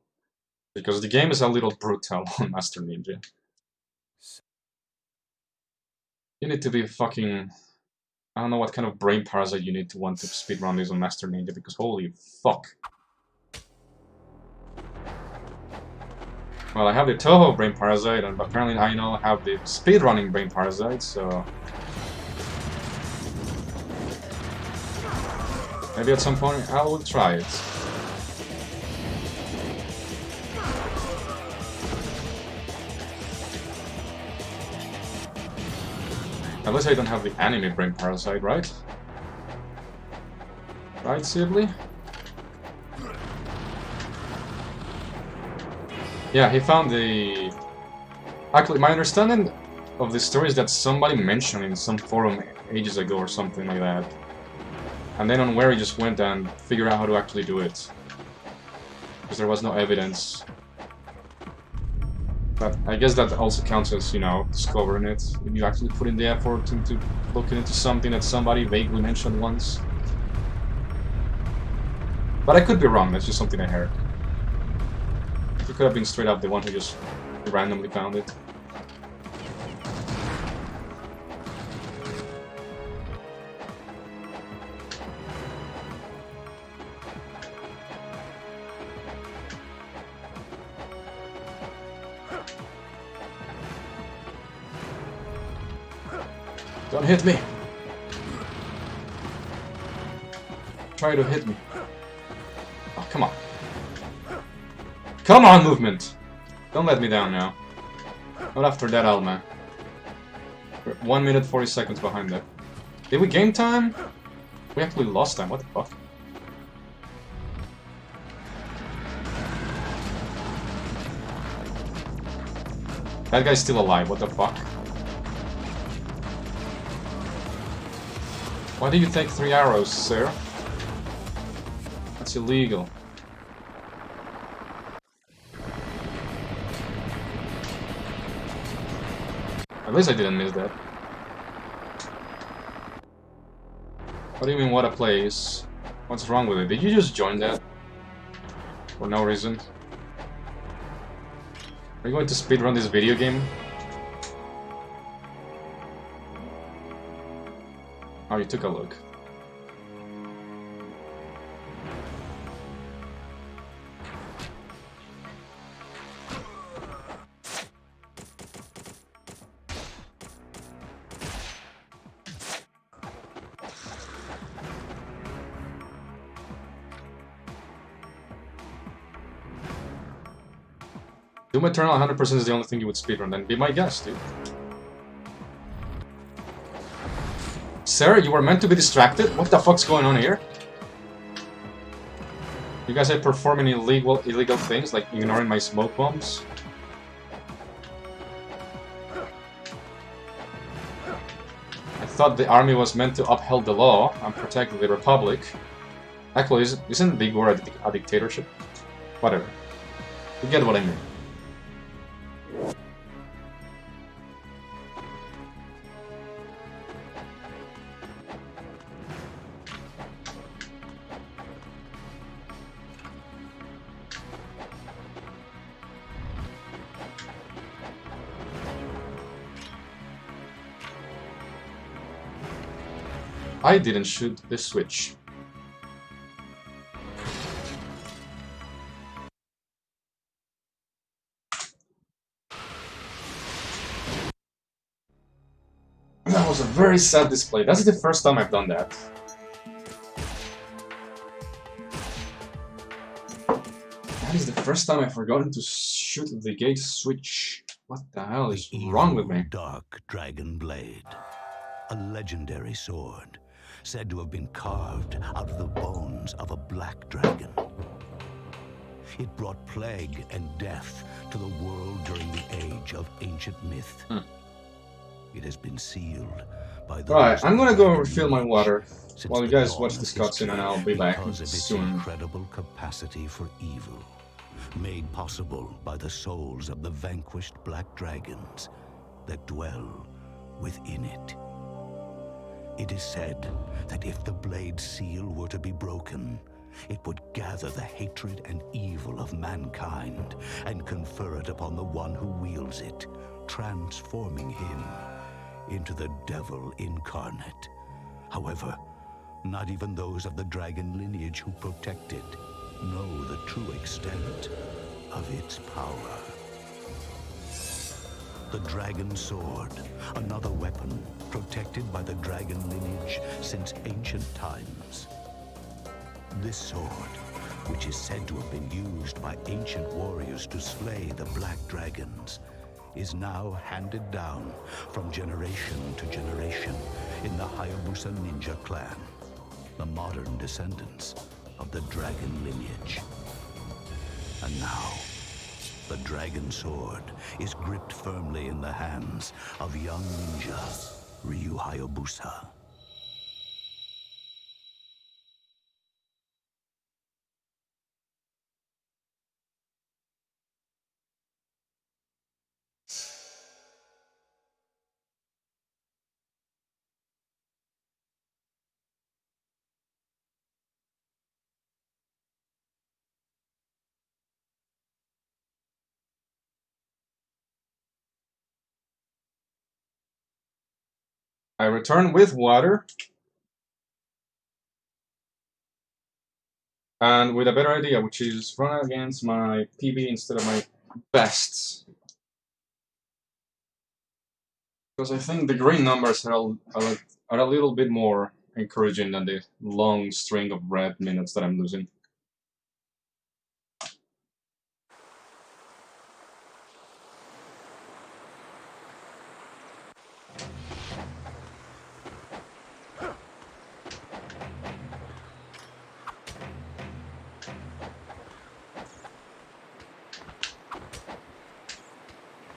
Because the game is a little brutal on Master Ninja. You need to be fucking... I don't know what kind of brain parasite you need to want to speedrun this on Master Ninja, because holy fuck. Well, I have the Toho brain parasite, and apparently I now have the speedrunning brain parasite, so... Maybe at some point I will try it. At least I don't have the anime brain parasite, right? Right, Sibley? Yeah, he found the... Actually, my understanding of the story is that somebody mentioned in some forum ages ago or something like that. And then on where he just went and figured out how to actually do it. Because there was no evidence. But I guess that also counts as, you know, discovering it. If you actually put in the effort into looking into something that somebody vaguely mentioned once. But I could be wrong, that's just something I heard. It could have been straight up the one who just randomly found it. Don't hit me! Try to hit me. Oh, come on. Come on, movement! Don't let me down now. Not after that, Alma. We're 1 minute 40 seconds behind that. Did we game time? We actually lost time, what the fuck? That guy's still alive, what the fuck? Why do you take 3 arrows, sir? That's illegal. At least I didn't miss that. What do you mean, what a place? What's wrong with it? Did you just join that? For no reason? Are you going to speedrun this video game? Oh, you took a look. Doom Eternal 100% is the only thing you would speedrun, then be my guest, dude. Sarah, you were meant to be distracted? What the fuck's going on here? You guys are performing illegal things, like ignoring my smoke bombs? I thought the army was meant to uphold the law and protect the Republic. Actually, isn't the big war a dictatorship? Whatever. You get what I mean. I didn't shoot the switch. That was a very sad display. That's the first time I've done that. That is the first time I've forgotten to shoot the gate switch. What the hell is wrong with me? Dark dragon blade. A legendary sword, said to have been carved out of the bones of a black dragon. It brought plague and death to the world during the age of ancient myth. It has been sealed by the... Right, I'm gonna go refill my water while you guys watch this cutscene, and I'll be back because of its soon. incredible capacity for evil, made possible by the souls of the vanquished black dragons that dwell within it. It is said that if the blade seal were to be broken, it would gather the hatred and evil of mankind and confer it upon the one who wields it, transforming him into the devil incarnate. However, not even those of the dragon lineage who protect it know the true extent of its power. The dragon sword, another weapon protected by the dragon lineage since ancient times. This sword, which is said to have been used by ancient warriors to slay the black dragons, is now handed down from generation to generation in the Hayabusa ninja clan, the modern descendants of the dragon lineage. And now, the dragon sword is gripped firmly in the hands of young ninja Ryu Hayabusa. I return with water. And with a better idea, which is run against my PB instead of my bests. Because I think the green numbers are a little bit more encouraging than the long string of red minutes that I'm losing.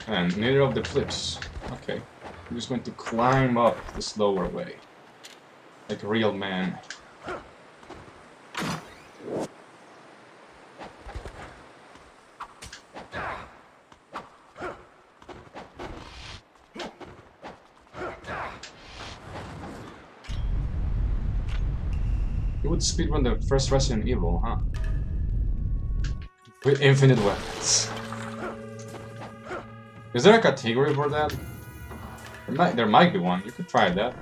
And neither of the cliffs. Okay. I'm just going to climb up the slower way. Like a real man. You would speedrun the first Resident Evil, huh? With infinite weapons. Is there a category for that? There might be one. You could try that.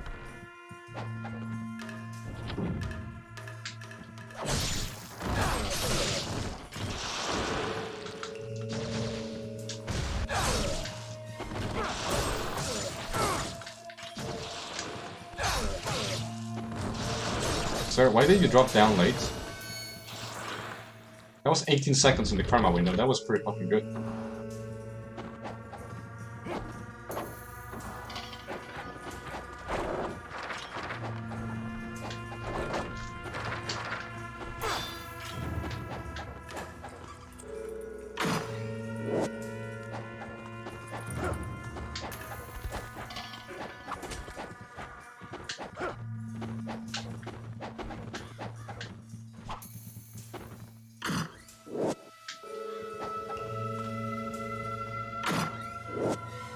Sir, why did you drop down late? That was 18 seconds in the karma window. That was pretty fucking good.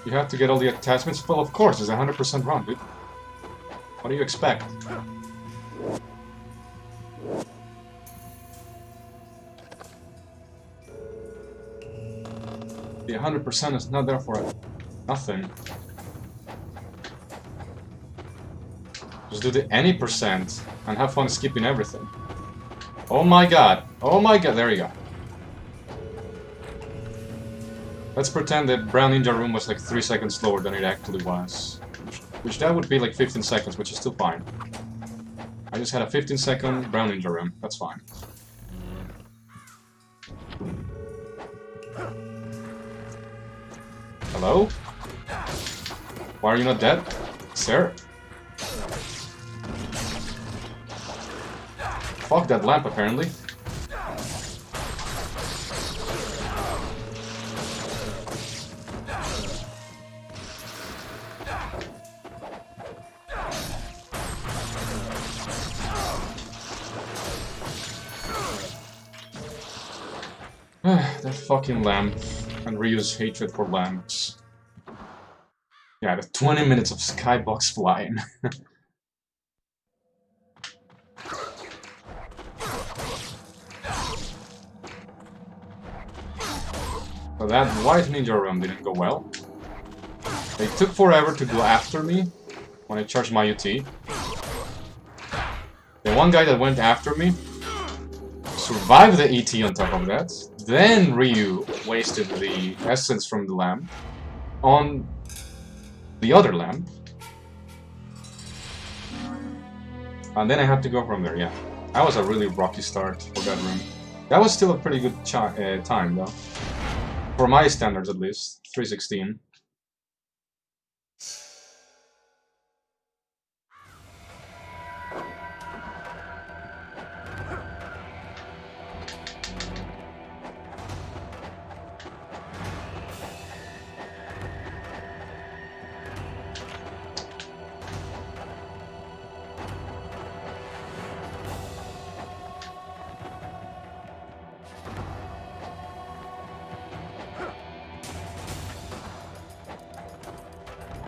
You have to get all the attachments? Well, of course, it's 100% run, dude. What do you expect? The 100% is not there for nothing. Just do the any percent and have fun skipping everything. Oh my god. Oh my god. There you go. Let's pretend that Brown Ninja Room was like 3 seconds slower than it actually was. Which that would be like 15 seconds, which is still fine. I just had a 15-second Brown Ninja Room. That's fine. Hello? Why are you not dead? Sir? Fuck that lamp, apparently. That fucking lamp. And Ryu's hatred for lamps. Yeah, the 20 minutes of skybox flying. So that white ninja room didn't go well. They took forever to go after me when I charged my UT. The one guy that went after me survived the ET on top of that. Then Ryu wasted the essence from the lamp on the other lamp. And then I had to go from there, yeah. That was a really rocky start for that room. That was still a pretty good time, though. For my standards, at least. 3:16.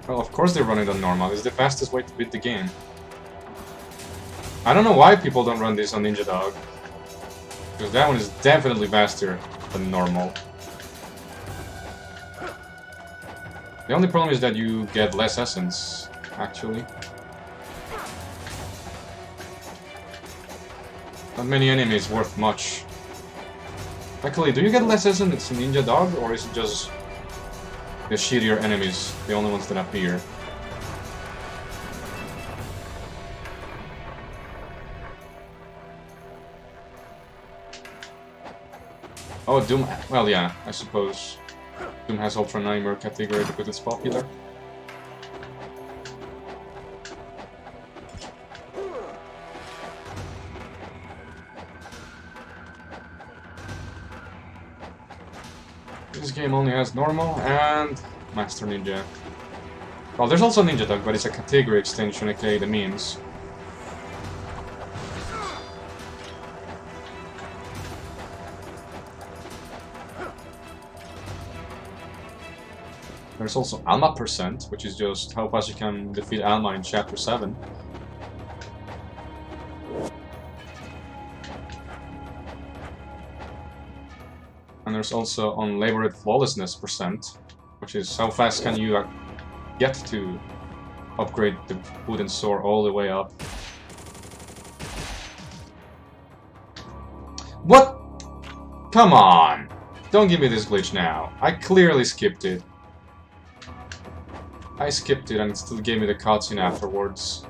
Well, of course they run it on normal. It's the fastest way to beat the game. I don't know why people don't run this on Ninja Dog. Because that one is definitely faster than normal. The only problem is that you get less essence, actually. Not many enemies worth much. Actually, do you get less essence in Ninja Dog, or is it just the shittier enemies, the only ones that appear? Oh, Doom... well, yeah, I suppose. Doom has Ultra Nightmare category because it's popular. This game only has normal and Master Ninja. Well, there's also Ninja Dog, but it's a category extension, aka the memes. There's also Alma Percent, which is just how fast you can defeat Alma in Chapter 7. And there's also Unlaboured Flawlessness Percent, which is how fast can you get to upgrade the wooden sword all the way up. What? Come on! Don't give me this glitch now. I clearly skipped it. I skipped it and it still gave me the cutscene afterwards.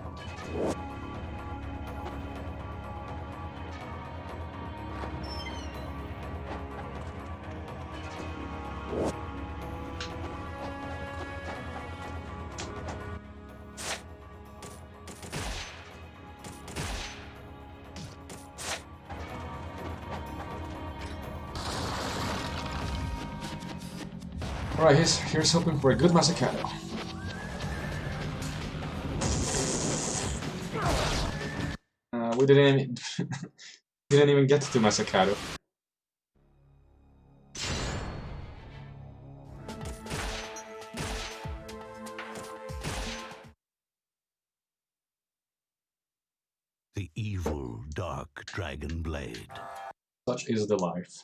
Alright, here's hoping for a good Masakado. We didn't even get to Masakado. The evil, dark dragon blade. Such is the life.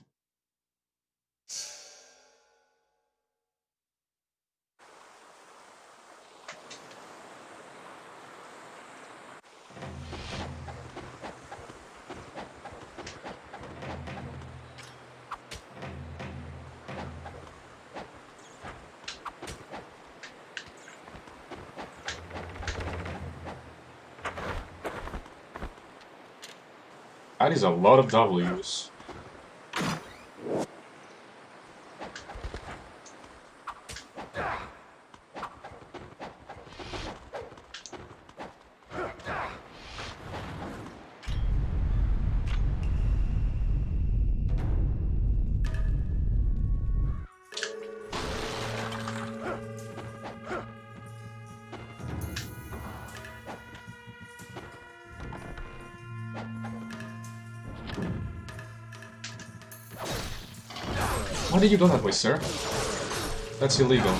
That is a lot of W's. Why did you go that way, sir? That's illegal.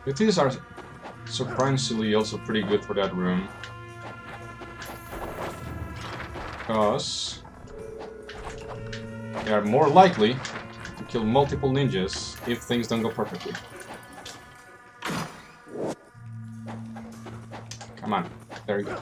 Utilities are surprisingly also pretty good for that room. Because they are more likely to kill multiple ninjas if things don't go perfectly. Come on, there you go.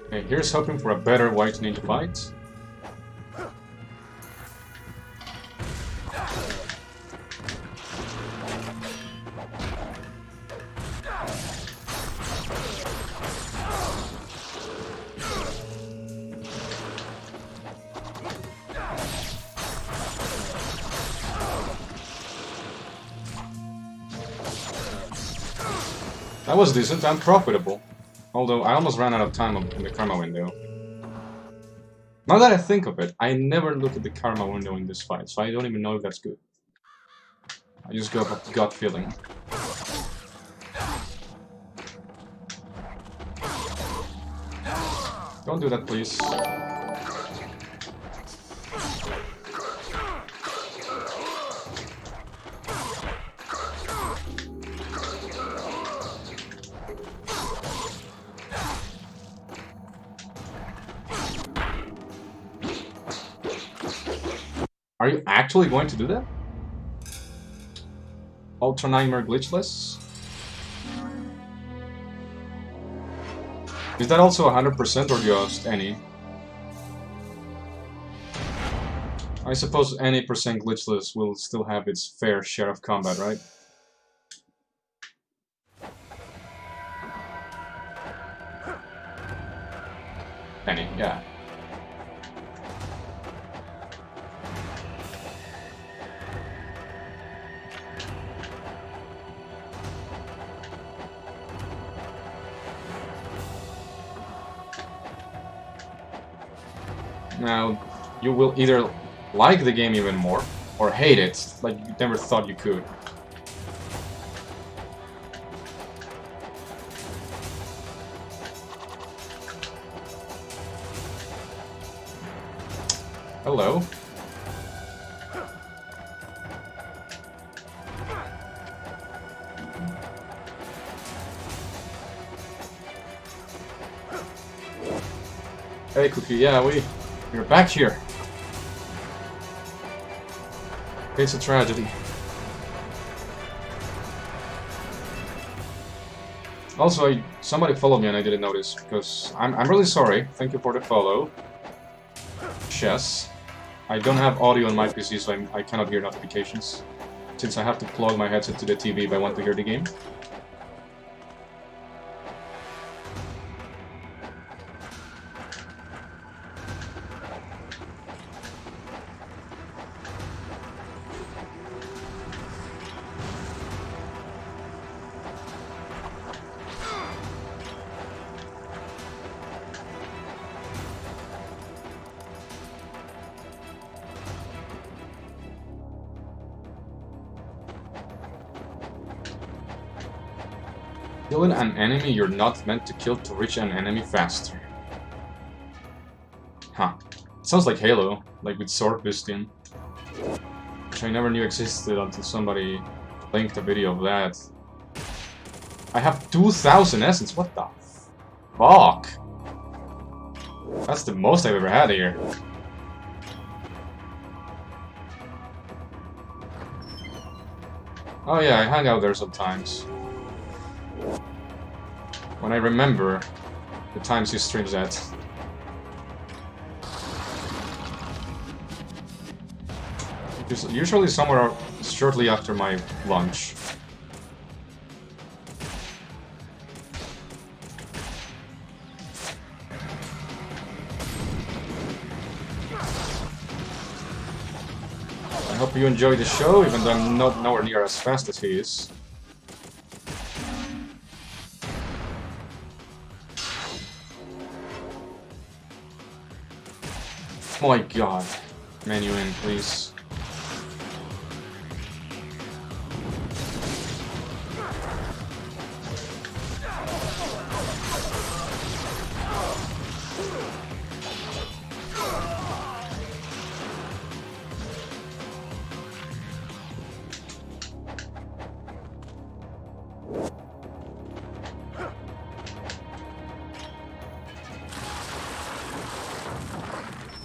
Okay, here's hoping for a better white ninja fight. That was decent and profitable. Although I almost ran out of time in the karma window. Now that I think of it, I never look at the karma window in this fight, so I don't even know if that's good. I just go off gut feeling. Don't do that, please. Are you actually going to do that? Ultra Nightmare glitchless? Is that also 100% or just any? I suppose any percent glitchless will still have its fair share of combat, right? Any, yeah. Now, you will either like the game even more, or hate it, like you never thought you could. Hello. Hey, Cookie, yeah, we're back here. It's a tragedy. Also, somebody followed me and I didn't notice, because I'm really sorry. Thank you for the follow. Chess. I don't have audio on my PC, so I cannot hear notifications, since I have to plug my headset to the TV if I want to hear the game. Killing an enemy you're not meant to kill to reach an enemy faster. Huh. Sounds like Halo, like with sword boosting. Which I never knew existed until somebody linked a video of that. I have 2,000 essence, what the fuck? That's the most I've ever had here. Oh yeah, I hang out there sometimes. When I remember the times he streams at. Usually somewhere shortly after my lunch. I hope you enjoy the show, even though I'm not nowhere near as fast as he is. My god. Menu in, please.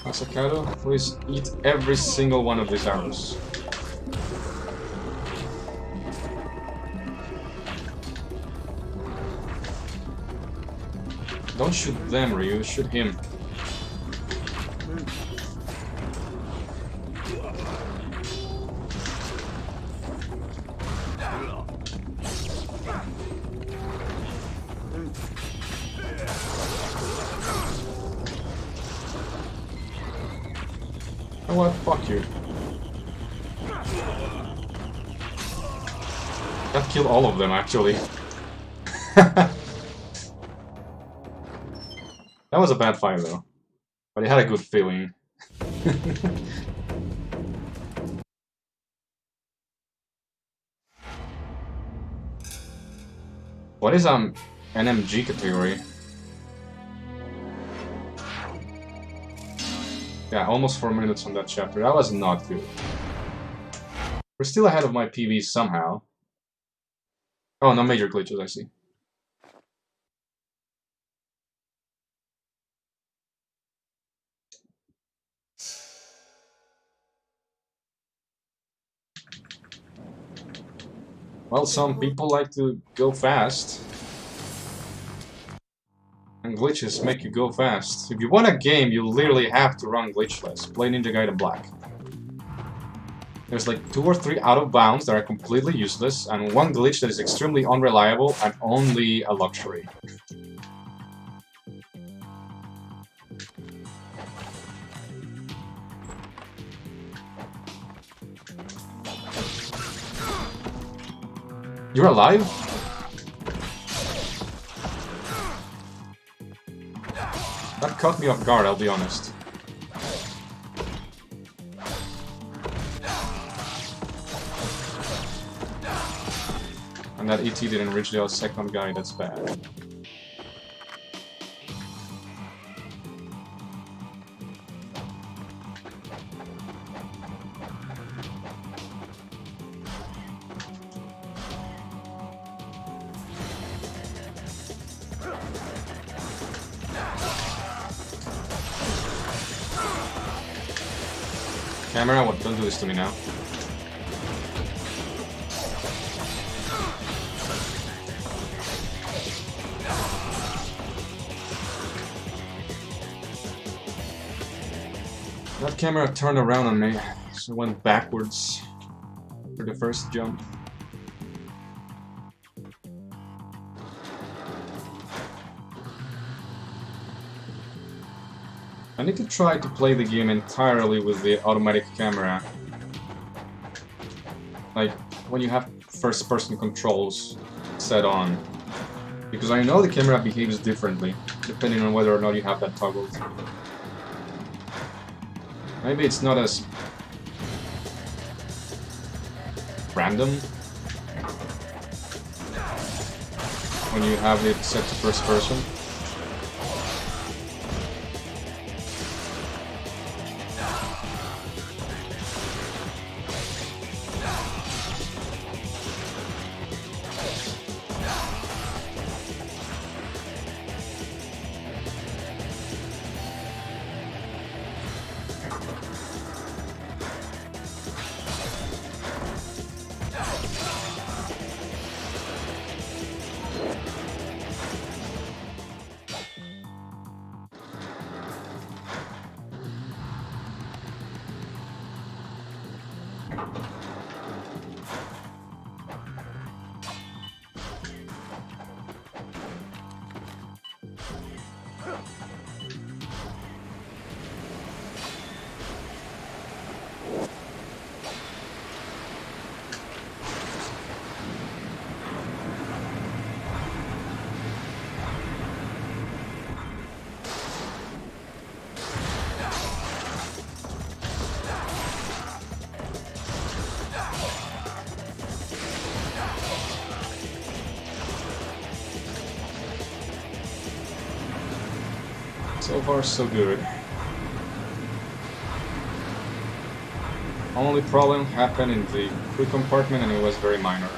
Masakado, please eat every single one of these arrows. Don't shoot them, Ryu, shoot him. You know what? Fuck you. That killed all of them, actually. That was a bad fight, though. But it had a good feeling. What is NMG category? Yeah, almost 4 minutes on that chapter. That was not good. We're still ahead of my PB somehow. Oh, no major glitches, I see. Well, some people like to go fast. And glitches make you go fast. If you want a game, you literally have to run glitchless. Play Ninja Gaiden Black. There's like 2 or 3 out of bounds that are completely useless, and 1 glitch that is extremely unreliable and only a luxury. You're alive? That caught me off guard, I'll be honest. And that ET didn't reach the second guy, that's bad. Camera, what? Don't do this to me now. That camera turned around on me, so I went backwards for the first jump. I need to try to play the game entirely with the automatic camera. Like, when you have first-person controls set on. Because I know the camera behaves differently, depending on whether or not you have that toggled. Maybe it's not as random when you have it set to first person. So far, so good. Only problem happened in the crew compartment, and it was very minor.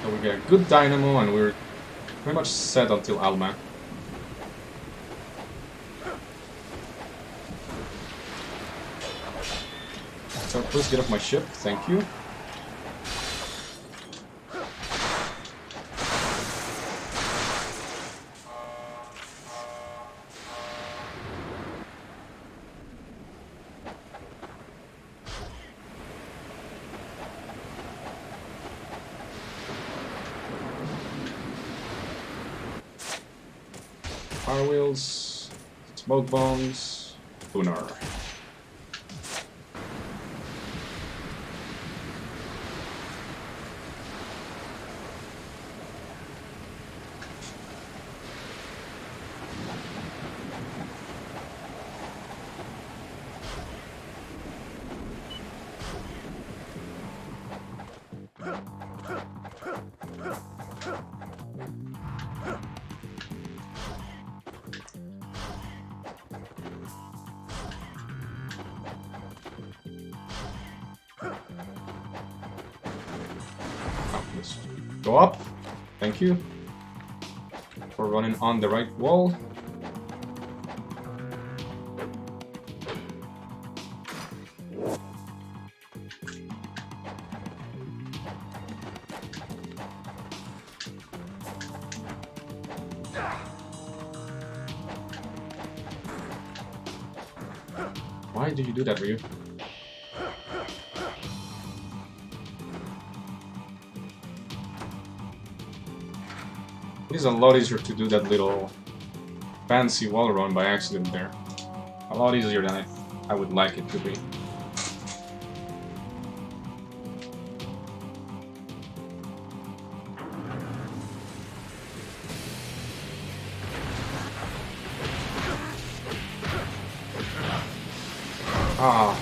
So we get a good dynamo, and we're pretty much set until Alma. So please get off my ship, thank you. Fire wheels, smoke bombs, lunar. Let's go up. Thank you for running on the right wall. Why did you do that, Ryu? It is a lot easier to do that little fancy wall run by accident there. A lot easier than I would like it to be. Ah.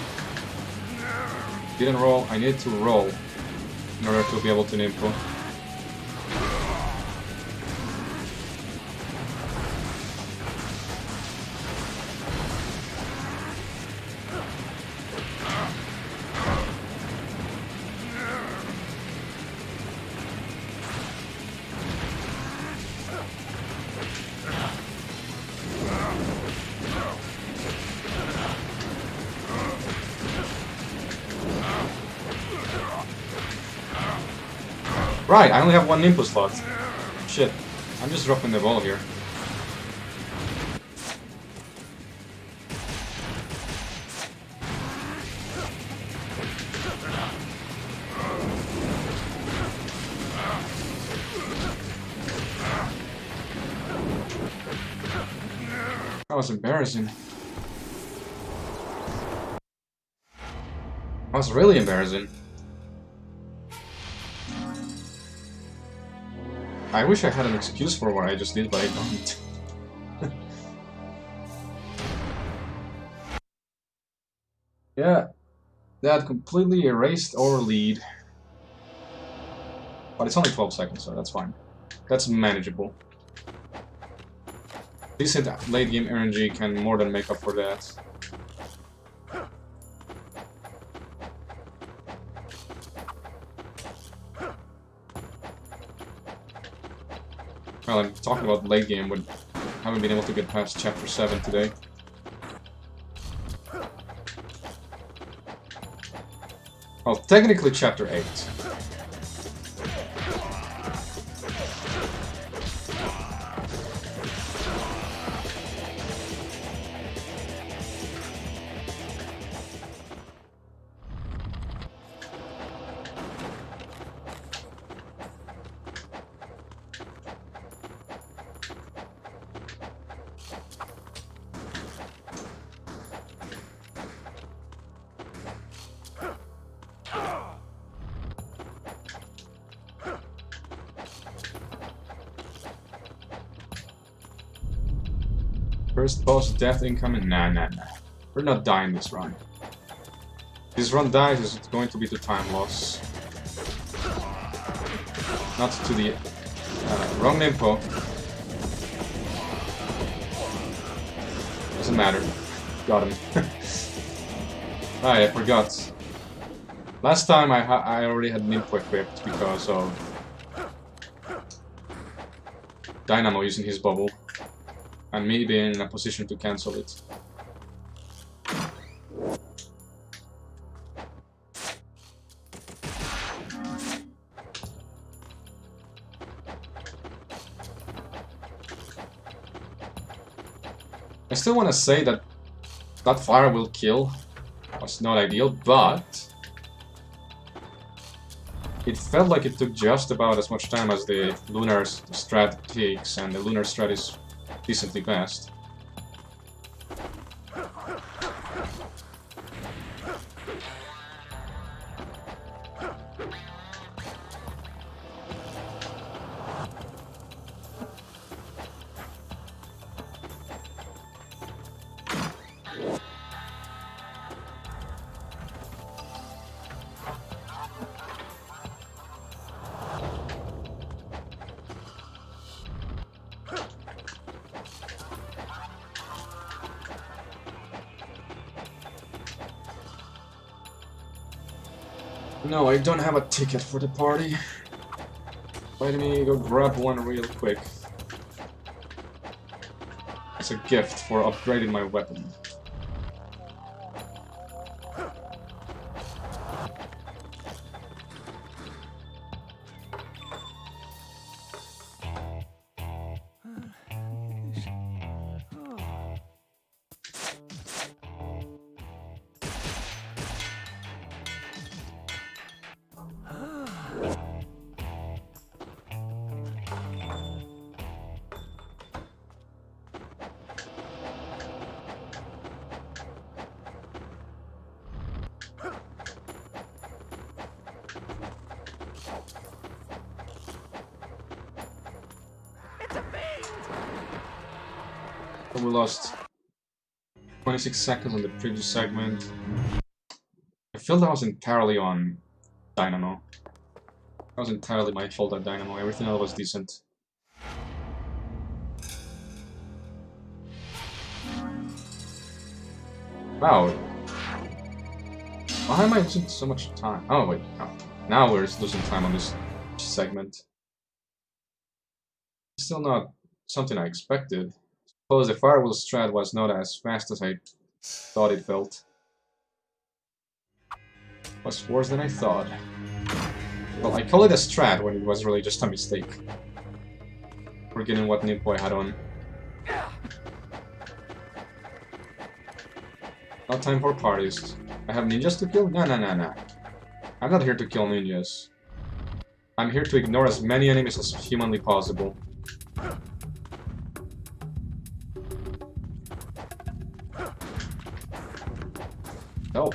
Didn't roll. I need to roll in order to be able to nimble. Right, I only have one input slot. Shit, I'm just dropping the ball here. That was embarrassing. That was really embarrassing. I wish I had an excuse for what I just did, but I don't. Yeah, that completely erased our lead. But it's only 12 seconds, so that's fine. That's manageable. Decent late game energy can more than make up for that. Well, I'm talking about late game, but haven't been able to get past chapter 7 today. Well, technically chapter 8. First boss death incoming? Nah. We're not dying this run. If this run dies, it's going to be to time loss. Not to the wrong info. Doesn't matter. Got him. I forgot. Last time I already had Nimpo equipped because of Dynamo using his bubble. And me being in a position to cancel it. I still want to say that that fire will kill was not ideal, but it felt like it took just about as much time as the lunar strat takes, and the lunar strat is decently fast. No, I don't have a ticket for the party. Let me go grab one real quick. It's a gift for upgrading my weapon. We lost 26 seconds on the previous segment. I feel that was entirely on Dynamo. That was entirely my fault at Dynamo. Everything else was decent. Wow. Why am I losing so much time? Oh wait, no. Now we're losing time on this segment. Still not something I expected. Suppose the firewall strat was not as fast as I thought it felt. It was worse than I thought. Well, I call it a strat when it was really just a mistake. Forgetting what Nimpo I had on. Not time for parties. I have ninjas to kill? Nah. I'm not here to kill ninjas. I'm here to ignore as many enemies as humanly possible. Oh.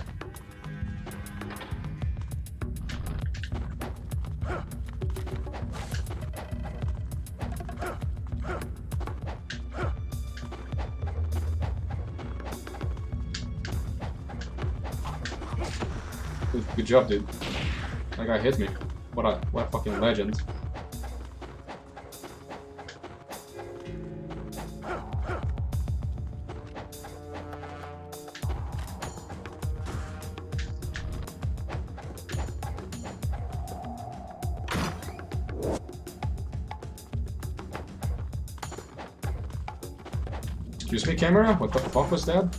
Good job, dude. That guy hit me. What a fucking legend. Excuse me, camera? What the fuck was that?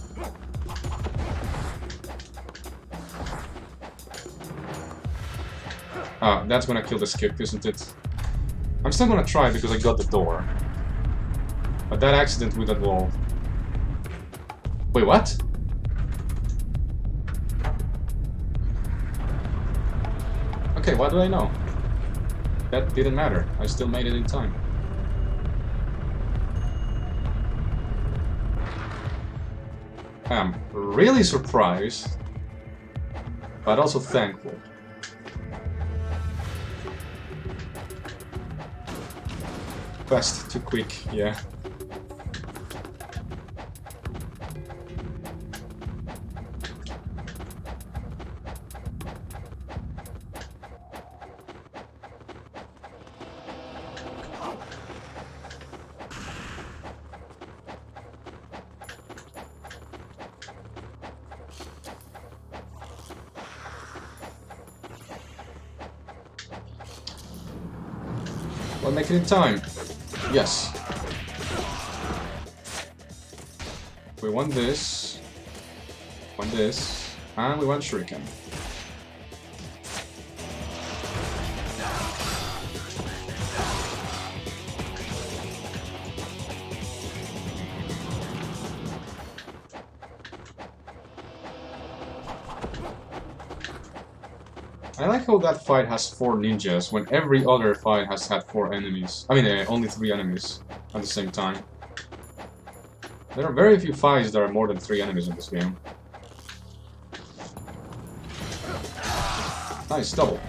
Ah, that's gonna kill the skip, isn't it? I'm still gonna try because I got the door. But that accident with that wall... Wait, what? Okay, what do I know? That didn't matter. I still made it in time. I'm really surprised, but also thankful. Fast, too quick, yeah. We'll make it in time. Yes. We want this. Want this. And we want Shuriken. I like how that fight has 4 ninjas, when every other fight has had 4 enemies. I mean, only 3 enemies at the same time. There are very few fights that are more than 3 enemies in this game. Nice, double.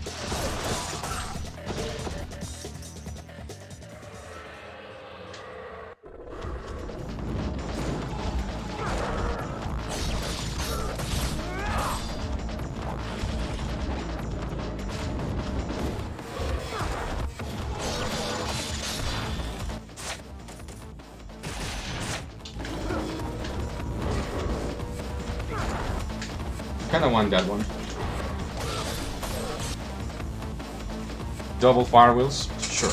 Kinda want that one. Double fire wheels? Sure.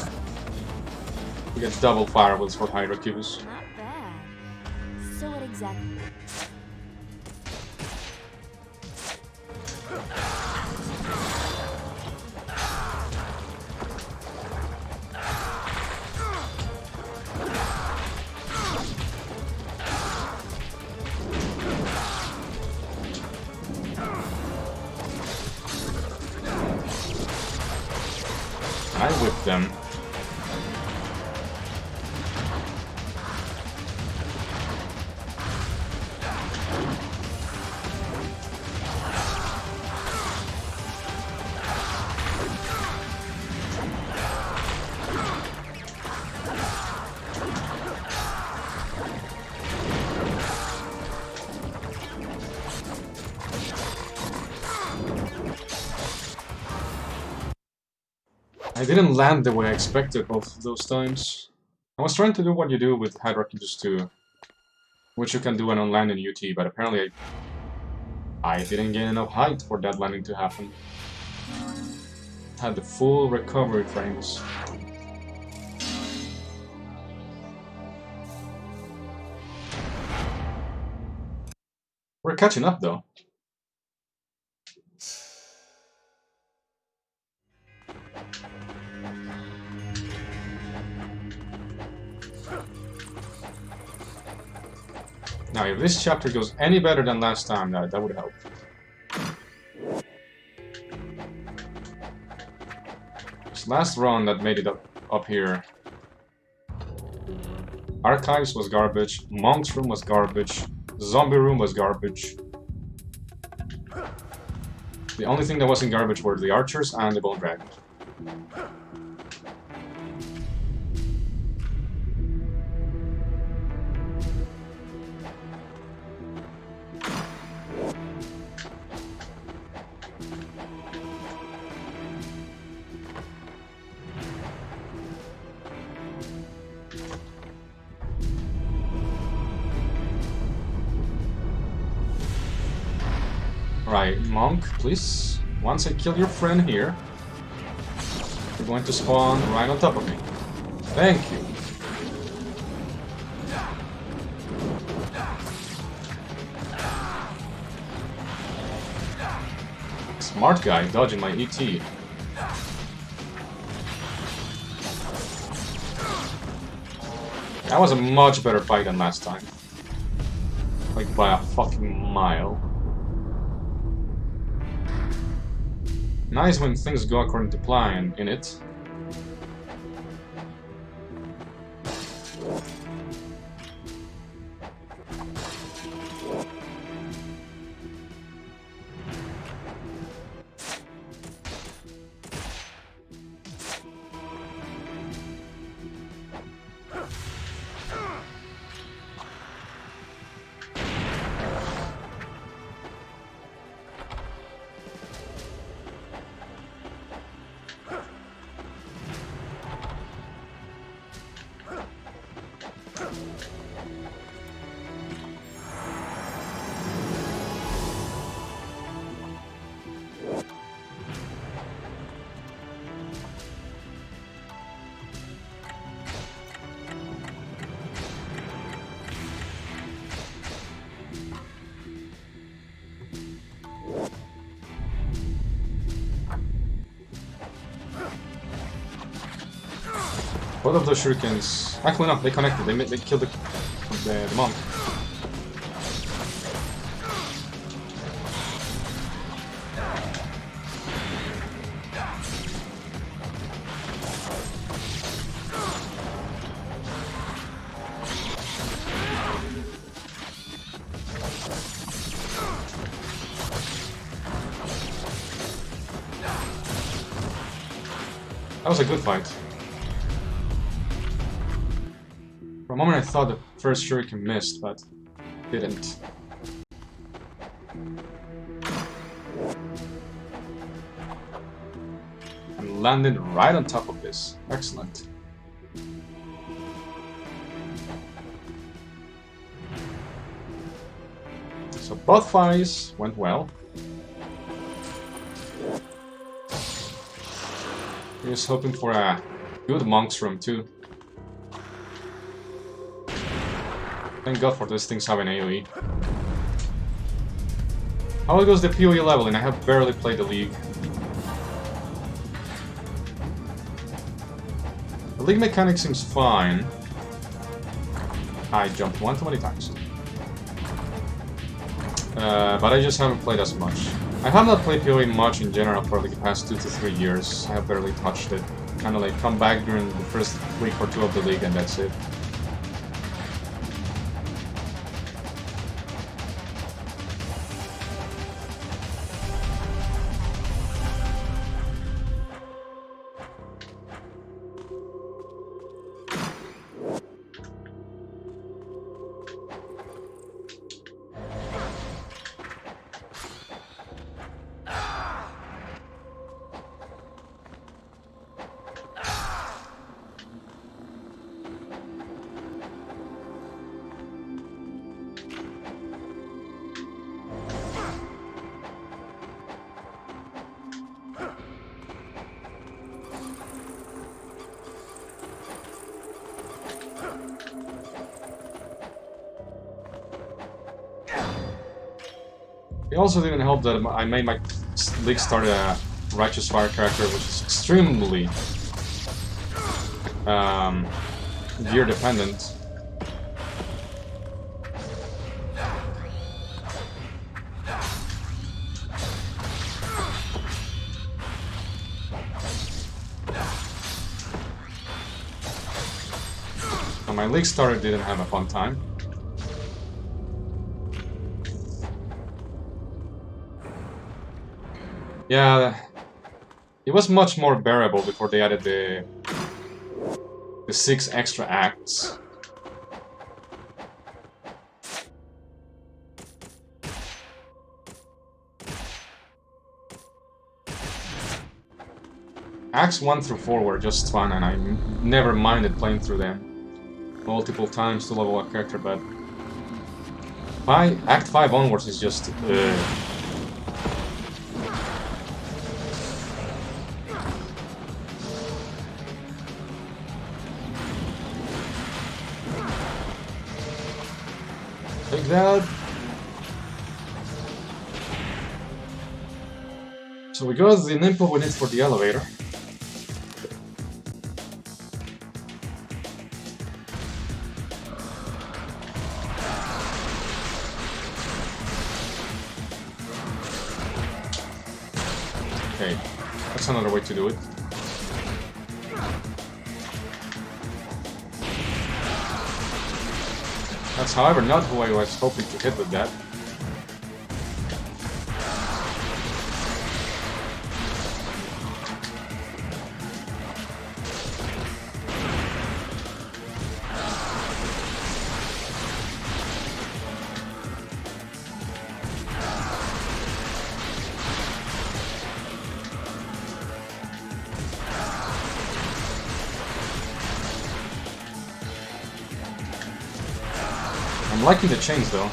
We get double fire wheels for Hydra Cubes. Not bad. So what exactly? I whipped them. I didn't land the way I expected both of those times. I was trying to do what you do with Hydroculus 2, which you can do on land in UT, but apparently I didn't get enough height for that landing to happen. Had the full recovery frames. We're catching up though. Now, if this chapter goes any better than last time, that would help. This last run that made it up here. Archives was garbage, Monk's room was garbage, Zombie room was garbage. The only thing that wasn't garbage were the archers and the bone dragon. Right, Monk, please. Once I kill your friend here, you're going to spawn right on top of me. Thank you. Smart guy dodging my ET. That was a much better fight than last time. Like by a fucking mile. Nice when things go according to plan in it. Both of those shurikens... Actually no, they connected. They killed the monk. That was a good fight. For a moment I thought the first shuriken missed, but didn't. And landed right on top of this. Excellent. So both fights went well. Just hoping for a good monk's room too. Thank God for these things having AoE. How goes the PoE leveling? I have barely played the league. The league mechanic seems fine. I jumped one too many times. But I just haven't played as much. I have not played PoE much in general for like the past 2 to 3 years. I have barely touched it. Kinda like come back during the first week or two of the league and that's it. It also didn't help that I made my league start a Righteous Fire character, which is extremely gear dependent. When my league starter didn't have a fun time. Yeah, it was much more bearable before they added the 6 extra acts. Acts 1 through 4 were just fun, and I never minded playing through them multiple times to level a character, but Act 5 onwards is just Take that. So we got the nympho we need for the elevator. Okay, that's another way to do it. That's, however, not who I was hoping to hit with that. I'm liking the chains though.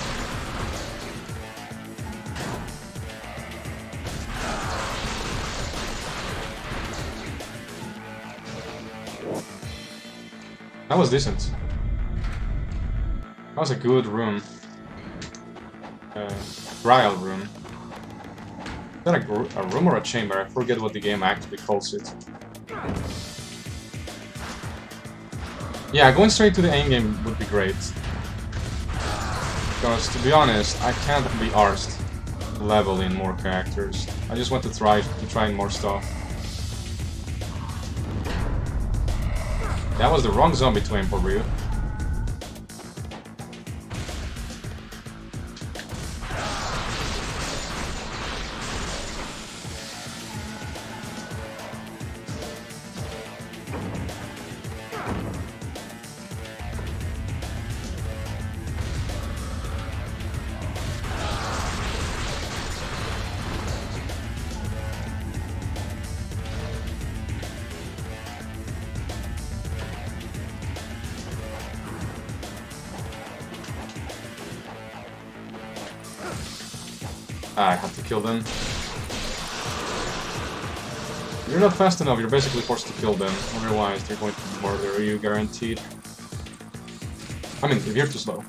That was decent. That was a good room. Trial room. Is that a room or a chamber? I forget what the game actually calls it. Yeah, going straight to the endgame would be great. Because, to be honest, I can't be arsed leveling more characters. I just want to try more stuff. That was the wrong zombie to aim for real. I have to kill them. You're not fast enough, you're basically forced to kill them, otherwise they're going to murder you, guaranteed. I mean, if you're too slow.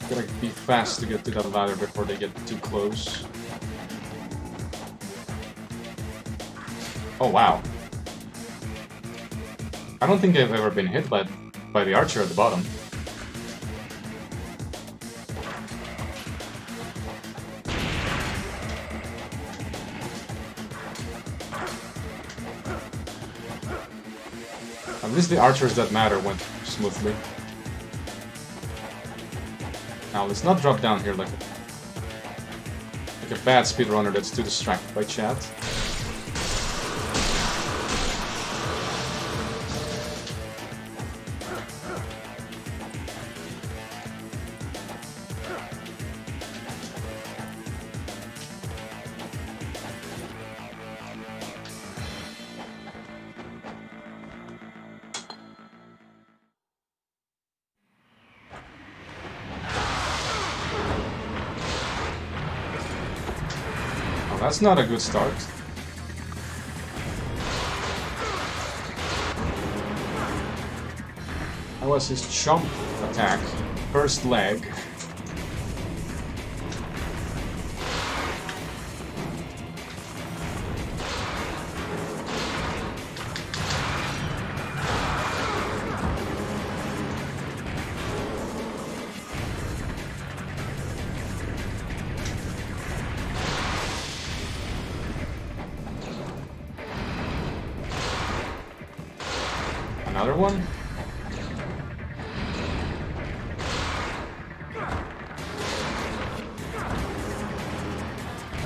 You gotta be fast to get to that ladder before they get too close. Oh wow. I don't think I've ever been hit by the archer at the bottom. At least the archers that matter went smoothly. Now let's not drop down here like a bad speedrunner that's too distracted by chat. That's not a good start. That was his chomp attack. First leg. Another one?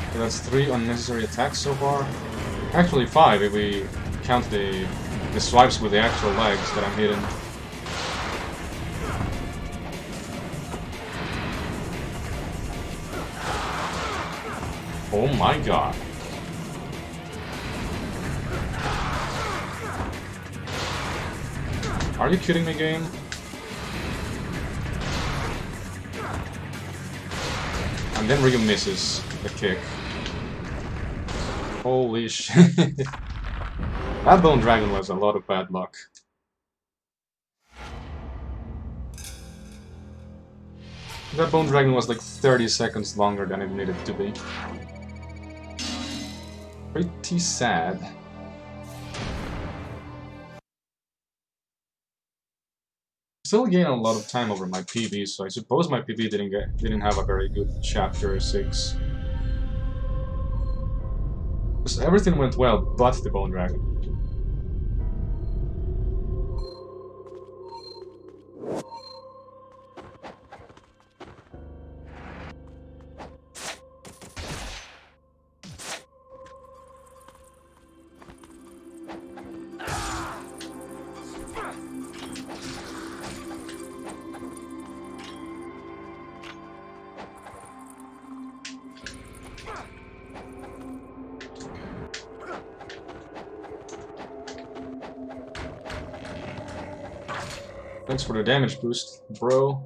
Okay, that's 3 unnecessary attacks so far. Actually 5 if we count the swipes with the actual legs that I'm hitting. Oh my god. Are you kidding me, game? And then Ryu misses the kick. Holy shit. That Bone Dragon was a lot of bad luck. That Bone Dragon was like 30 seconds longer than it needed to be. Pretty sad. Still gain a lot of time over my PB, so I suppose my PB didn't have a very good chapter 6. Because everything went well, but the bone dragon. Thanks for the damage boost, bro.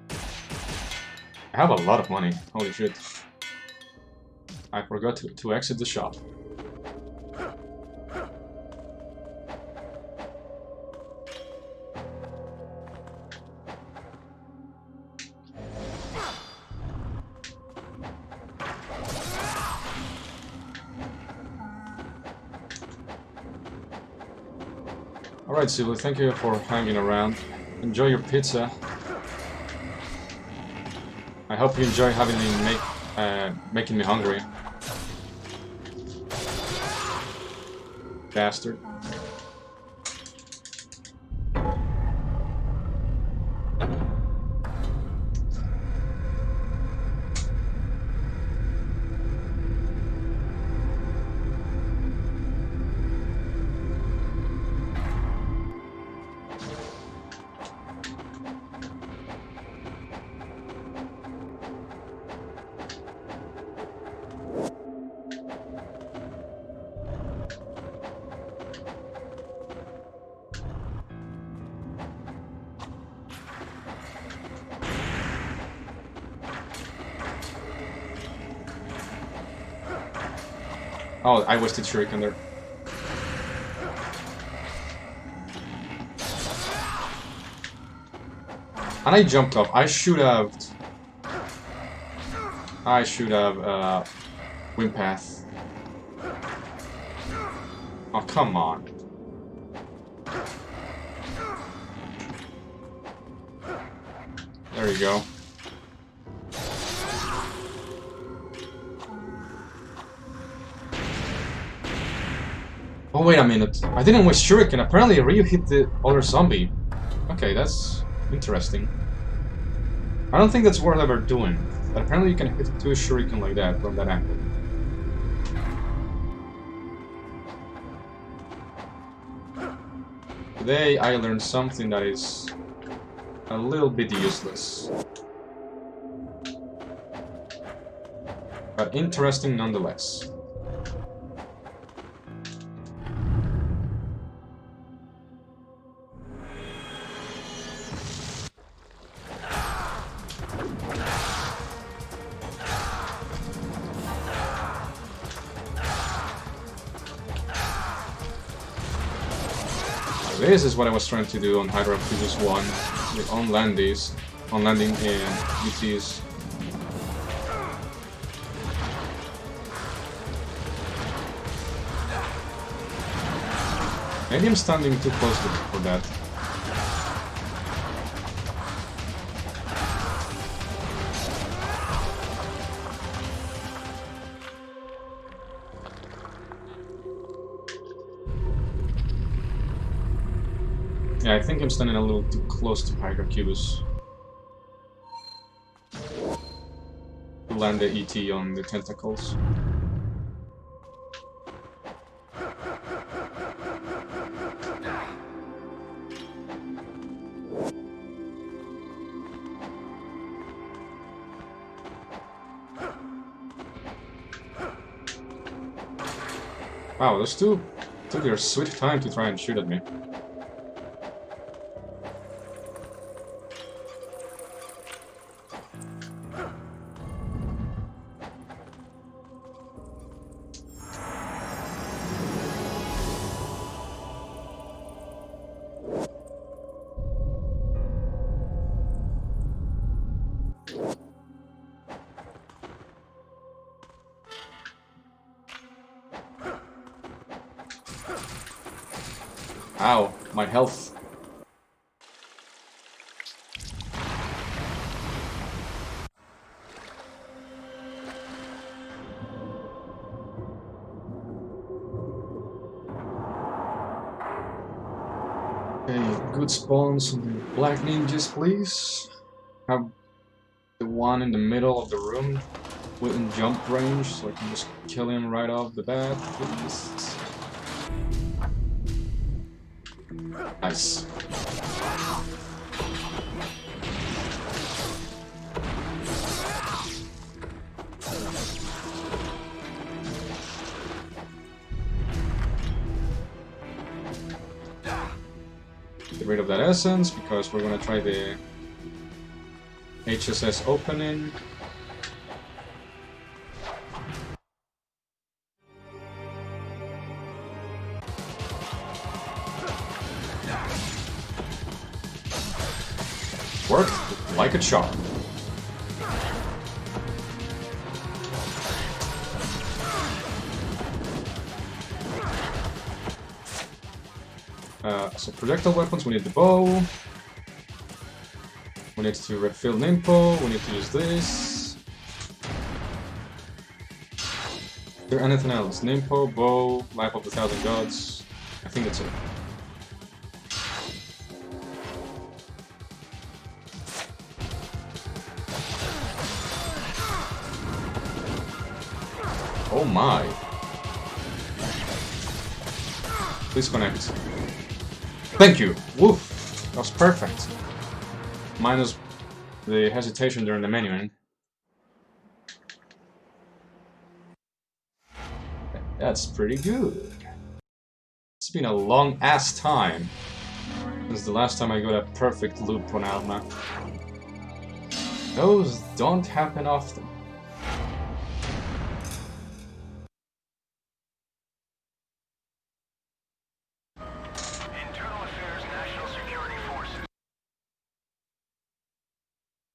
I have a lot of money. Holy shit. I forgot to exit the shop. Alright, Sibyl, thank you for hanging around. Enjoy your pizza. I hope you enjoy having me making me hungry. Bastard. Oh, I wasted shuriken there. And I jumped off. I should have wind path. Oh, come on. There you go. Oh, wait a minute. I didn't waste shuriken. Apparently Ryu hit the other zombie. Okay, that's interesting. I don't think that's worth ever doing. But apparently you can hit 2 shuriken like that from that angle. Today I learned something that is a little bit useless. But interesting nonetheless. This is what I was trying to do on Hydra Previous 1 with on landing and UTs. Maybe I'm standing too close for that. Yeah, I think I'm standing a little too close to Hydra Cubus to land the ET on the tentacles. Wow, those two took their sweet time to try and shoot at me. Ow, my health. Okay, good spawns on the black ninjas, please. Have the one in the middle of the room within jump range, so I can just kill him right off the bat, please. Nice. Get rid of that essence, because we're gonna try the HSS opening. Worked like a charm. So projectile weapons, we need the bow. We need to refill Nimpo, we need to use this. Is there anything else? Nimpo, bow, Life of the Thousand Gods. I think that's it. Oh my. Please connect. Thank you! Woof! That was perfect. Minus the hesitation during the menuing. That's pretty good. It's been a long ass time since the last time I got a perfect loop on Alma. Those don't happen often.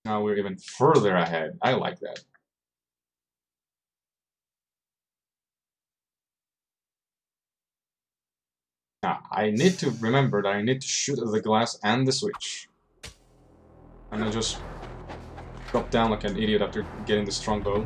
Now we're even further ahead. I like that. Now, I need to remember that I need to shoot at the glass and the switch. And I just drop down like an idiot after getting the strongbow.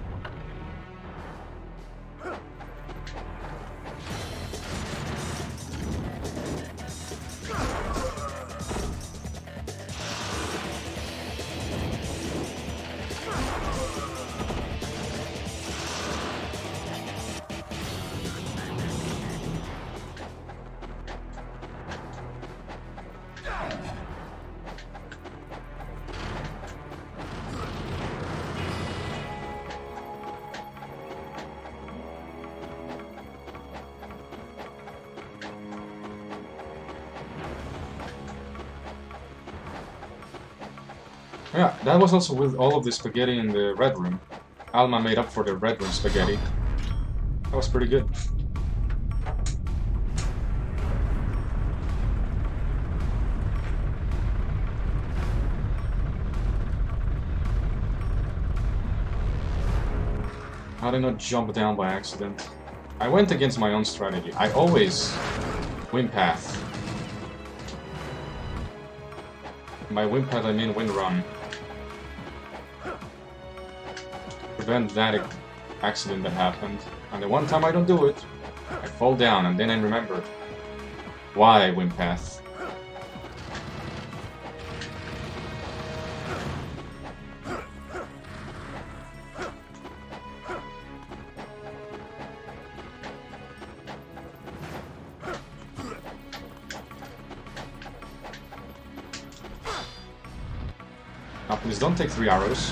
Yeah, that was also with all of the spaghetti in the red room. Alma made up for the red room spaghetti. That was pretty good. How did I not jump down by accident? I went against my own strategy. I always win path. By win path I mean win run. Prevent that accident that happened. And the one time I don't do it, I fall down and then I remember why I win path. Now please don't take 3 arrows.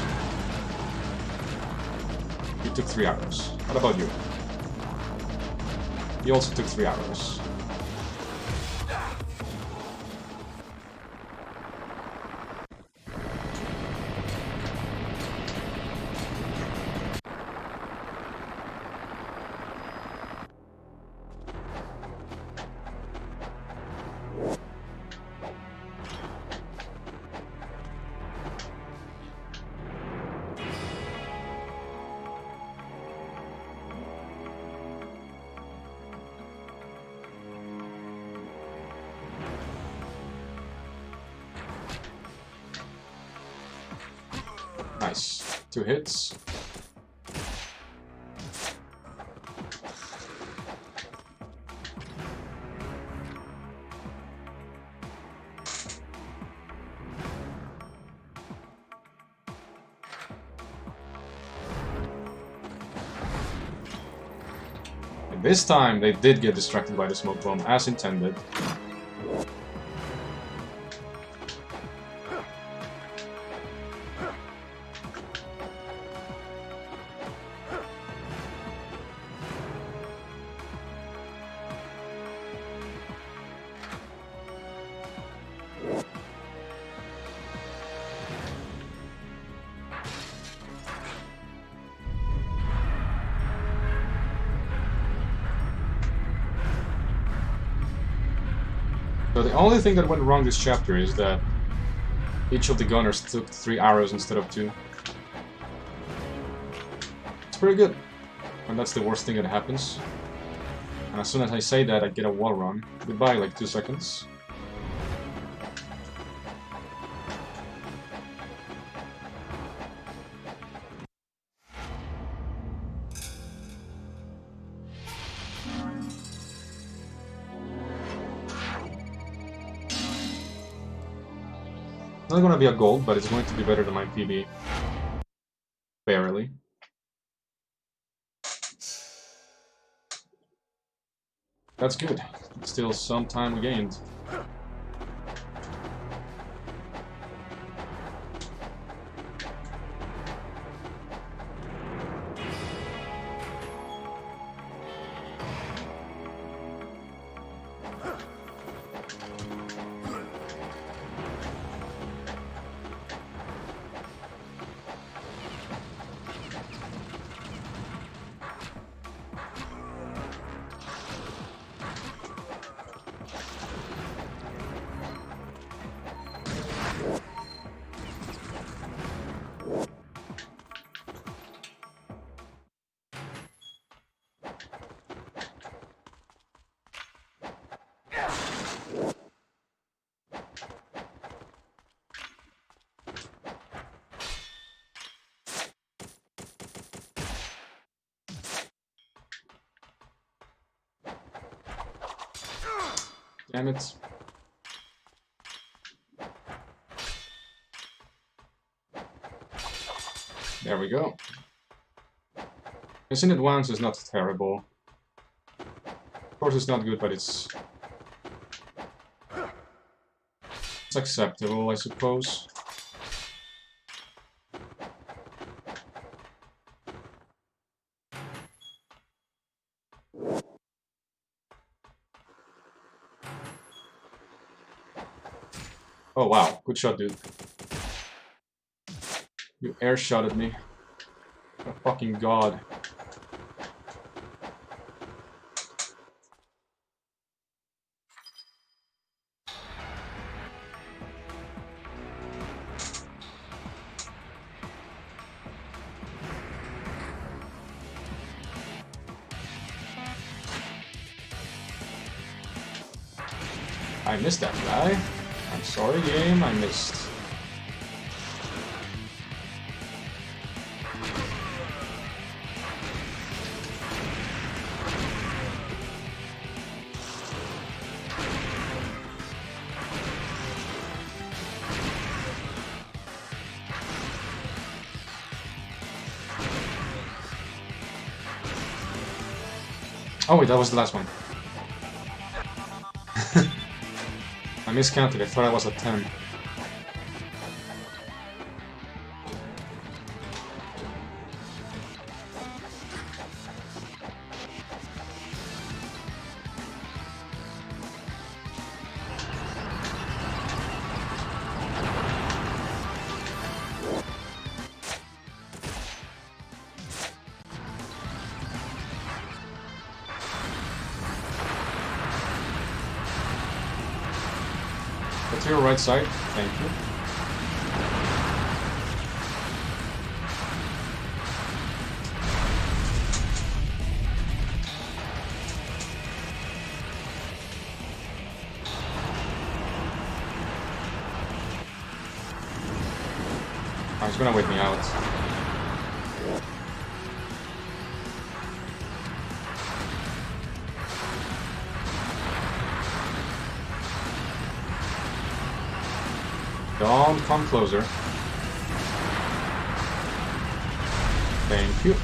You took 3 arrows. What about you? You also took 3 arrows. Nice. 2 hits. And this time, they did get distracted by the smoke bomb, as intended. So the only thing that went wrong this chapter is that each of the gunners took 3 arrows instead of 2. It's pretty good. And that's the worst thing that happens. And as soon as I say that, I get a wall run. Goodbye, like 2 seconds. It's not gonna be a gold, but it's going to be better than my PB. Barely. That's good. Still some time gained. Damn it. There we go. Missing it once is not terrible. Of course it's not good, but it's acceptable, I suppose. Oh wow, good shot, dude. You air shot at me. Oh, fucking god. I missed that guy. I'm sorry, game, I missed. Oh wait, that was the last one. I miscounted, I thought I was at 10. Go to your right side, thank you. Oh, he's gonna wait me out. Don't come closer. Thank you.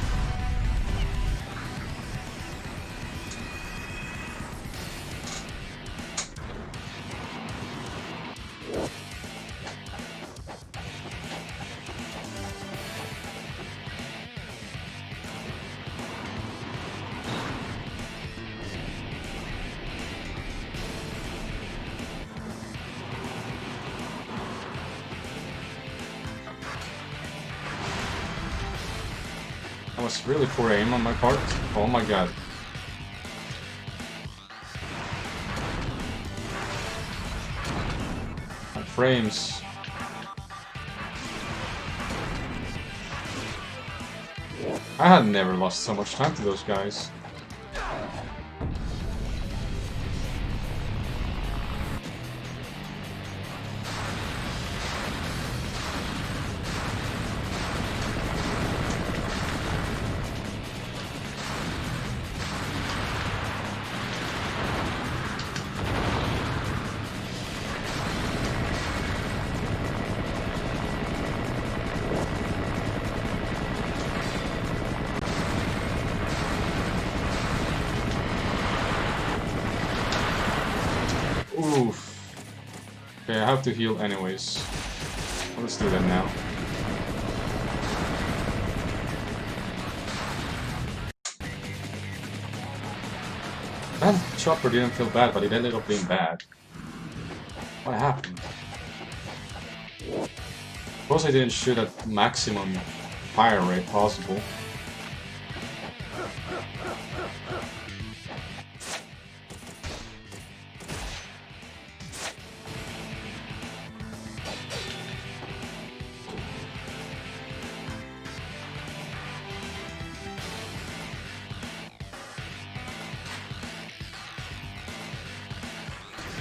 was really poor aim on my part. Oh my god. My frames. I had never lost so much time to those guys. Oof. Okay, I have to heal anyways. Let's do that now. That chopper didn't feel bad, but it ended up being bad. What happened? Suppose I didn't shoot at maximum fire rate possible.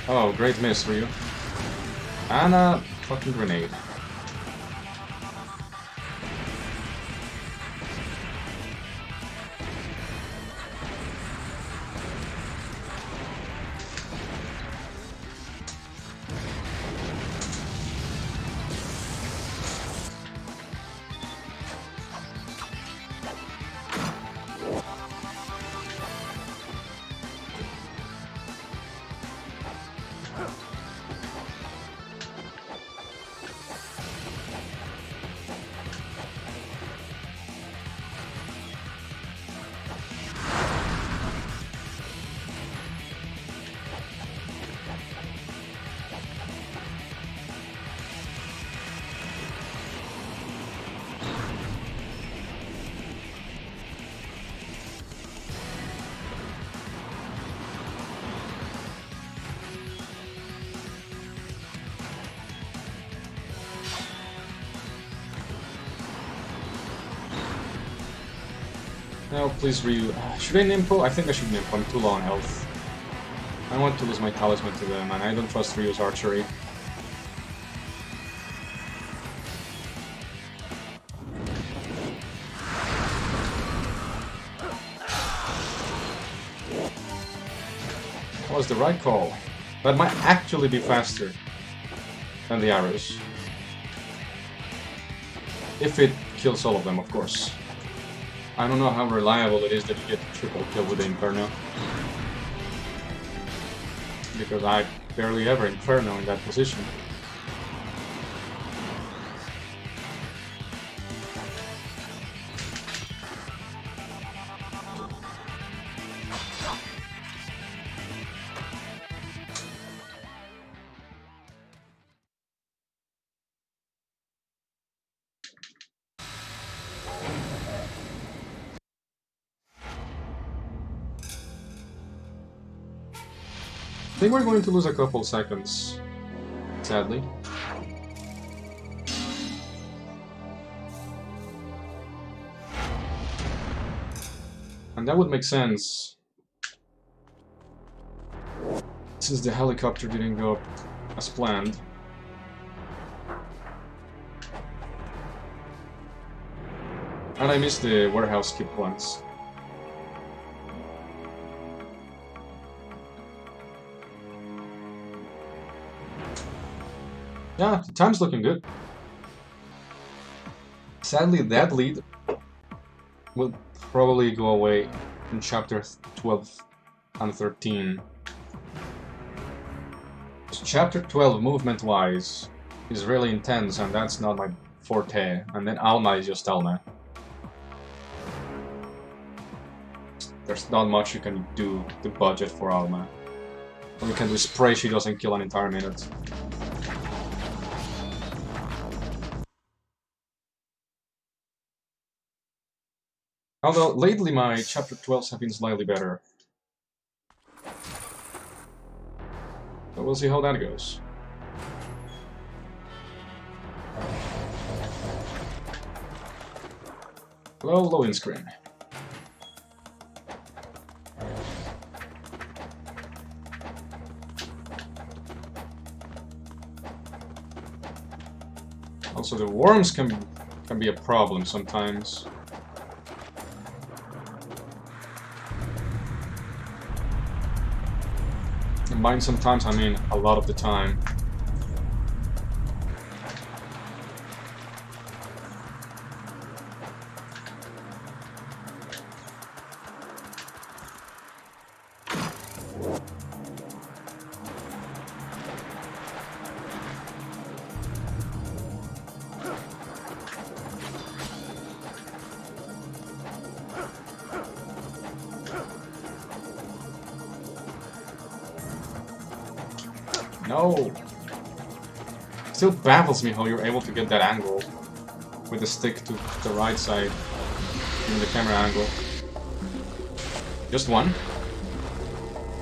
Oh, great miss, Ryu. And a fucking grenade. No, please Ryu. Should I Nimpo? I think I should Nimpo. I'm too low on health. I want to lose my talisman to them, and I don't trust Ryu's archery. That was the right call. That might actually be faster than the arrows. If it kills all of them, of course. I don't know how reliable it is that you get a triple kill with the Inferno. Because I barely ever Inferno in that position. I think we're going to lose a couple seconds, sadly. And that would make sense, since the helicopter didn't go up as planned. And I missed the warehouse skip once. Yeah, the time's looking good. Sadly, that lead will probably go away in chapter 12 and 13. Chapter 12, movement-wise, is really intense, and that's not my forte. And then Alma is just Alma. There's not much you can do to budget for Alma. All you can do is pray she doesn't kill an entire minute. Although lately my chapter 12s have been slightly better. So we'll see how that goes. Hello, loading screen. Also, the worms can be a problem sometimes. And mine sometimes, I mean a lot of the time. No! Still baffles me how you're able to get that angle with the stick to the right side in the camera angle. Just one?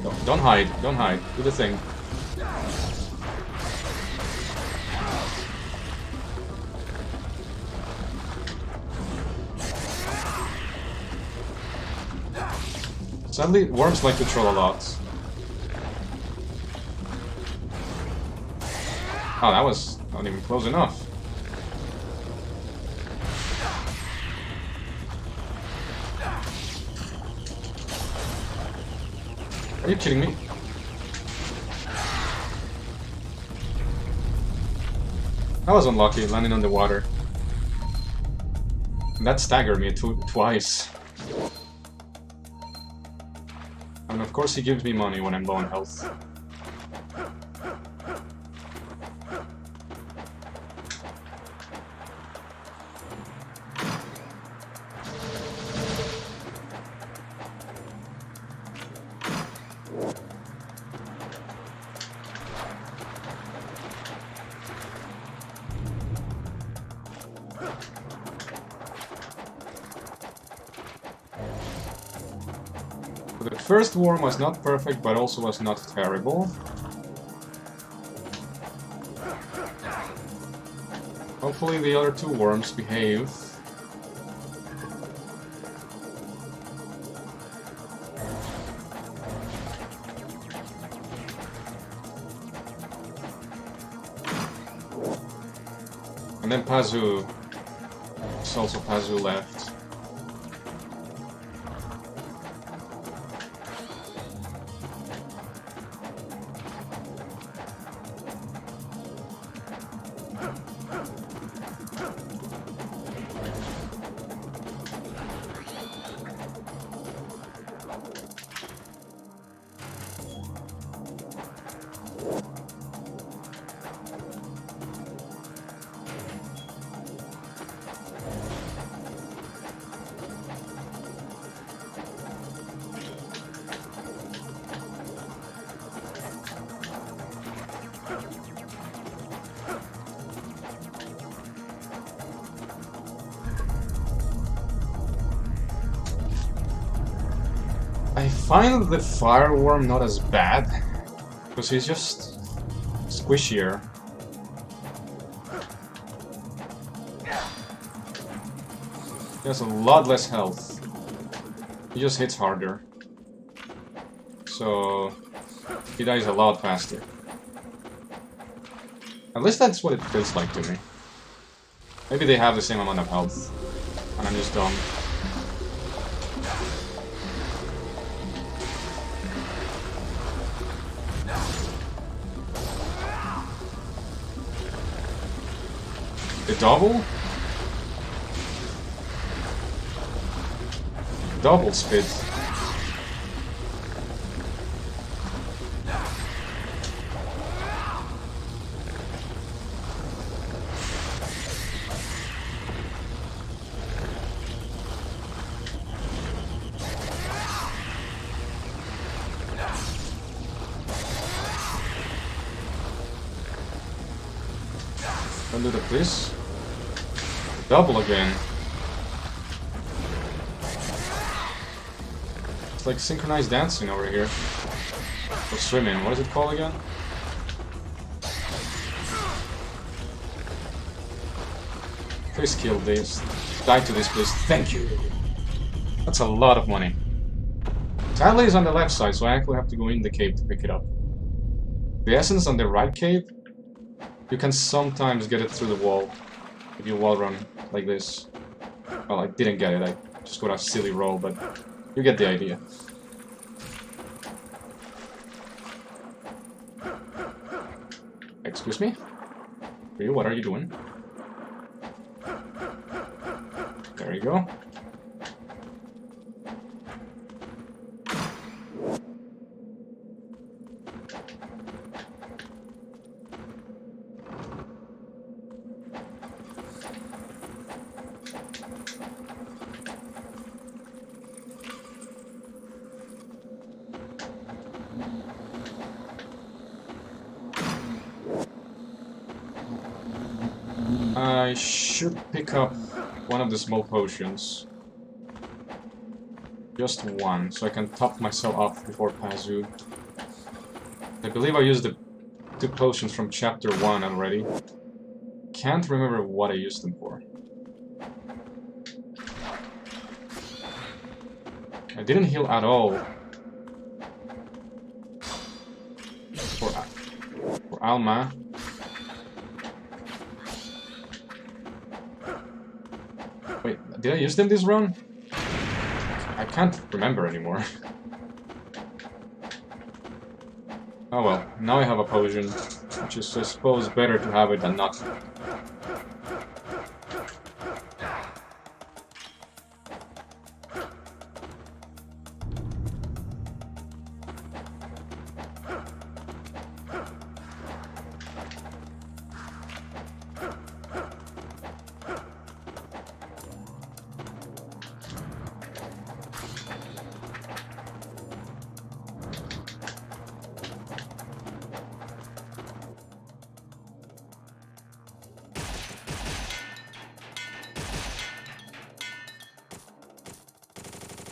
No, don't hide, don't hide. Do the thing. Sadly, worms like to troll a lot. Oh, that was not even close enough. Are you kidding me? I was unlucky, landing on the water. And that staggered me twice. And of course he gives me money when I'm low on health. The first worm was not perfect, but also was not terrible. Hopefully the other two worms behave. And then Pazu. It's also Pazu left. I find the fireworm not as bad, because he's just squishier. He has a lot less health. He just hits harder. So he dies a lot faster. At least that's what it feels like to me. Maybe they have the same amount of health, and I'm just dumb. The double? Double spit. Don't do this. Double again. It's like synchronized dancing over here. Or swimming, what is it called again? Please kill this. Die to this, please. Thank you! That's a lot of money. Sadly, it's on the left side, so I actually have to go in the cave to pick it up. The essence on the right cave, you can sometimes get it through the wall. If you wall run like this. Well, I didn't get it, I just got a silly roll, but you get the idea. Excuse me? You, what are you doing? There you go. I should pick up one of the small potions. Just one, so I can top myself up before Pazu. I believe I used the 2 potions from chapter 1 already. Can't remember what I used them for. I didn't heal at all. For Alma. Wait, did I use them this run? I can't remember anymore. Oh well, now I have a potion, which is I suppose better to have it than not.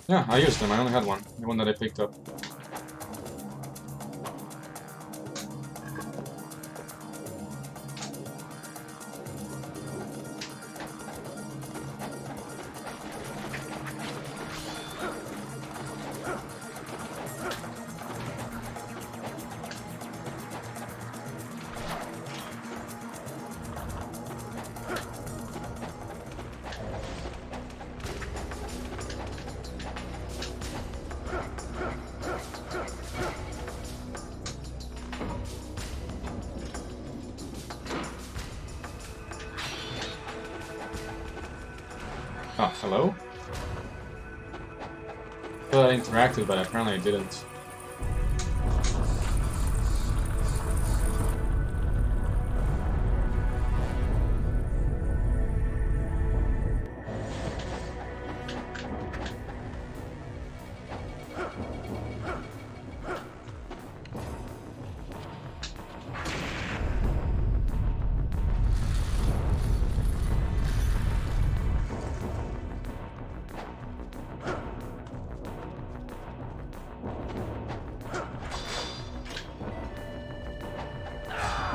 Yeah, I used them. I only had one. The one that I picked up. Ah, hello? I thought I interacted, but apparently I didn't.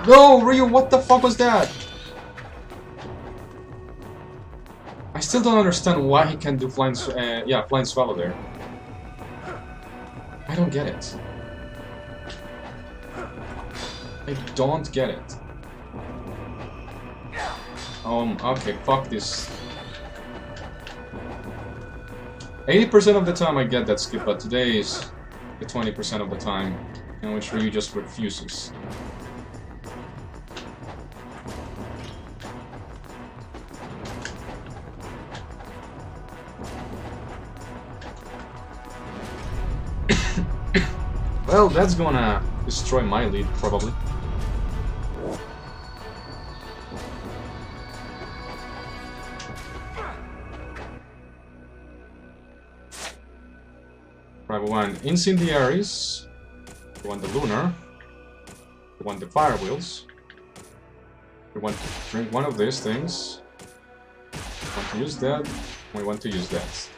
No, Ryu, what the fuck was that? I still don't understand why he can do flying swallow there. I don't get it. I don't get it. Okay, fuck this. 80% of the time I get that skip, but today is the 20% of the time in which Ryu just refuses. Well, that's gonna destroy my lead, probably. Right, we want incendiaries, we want the lunar, we want the fire wheels, we want to drink one of these things, we want to use that, we want to use that.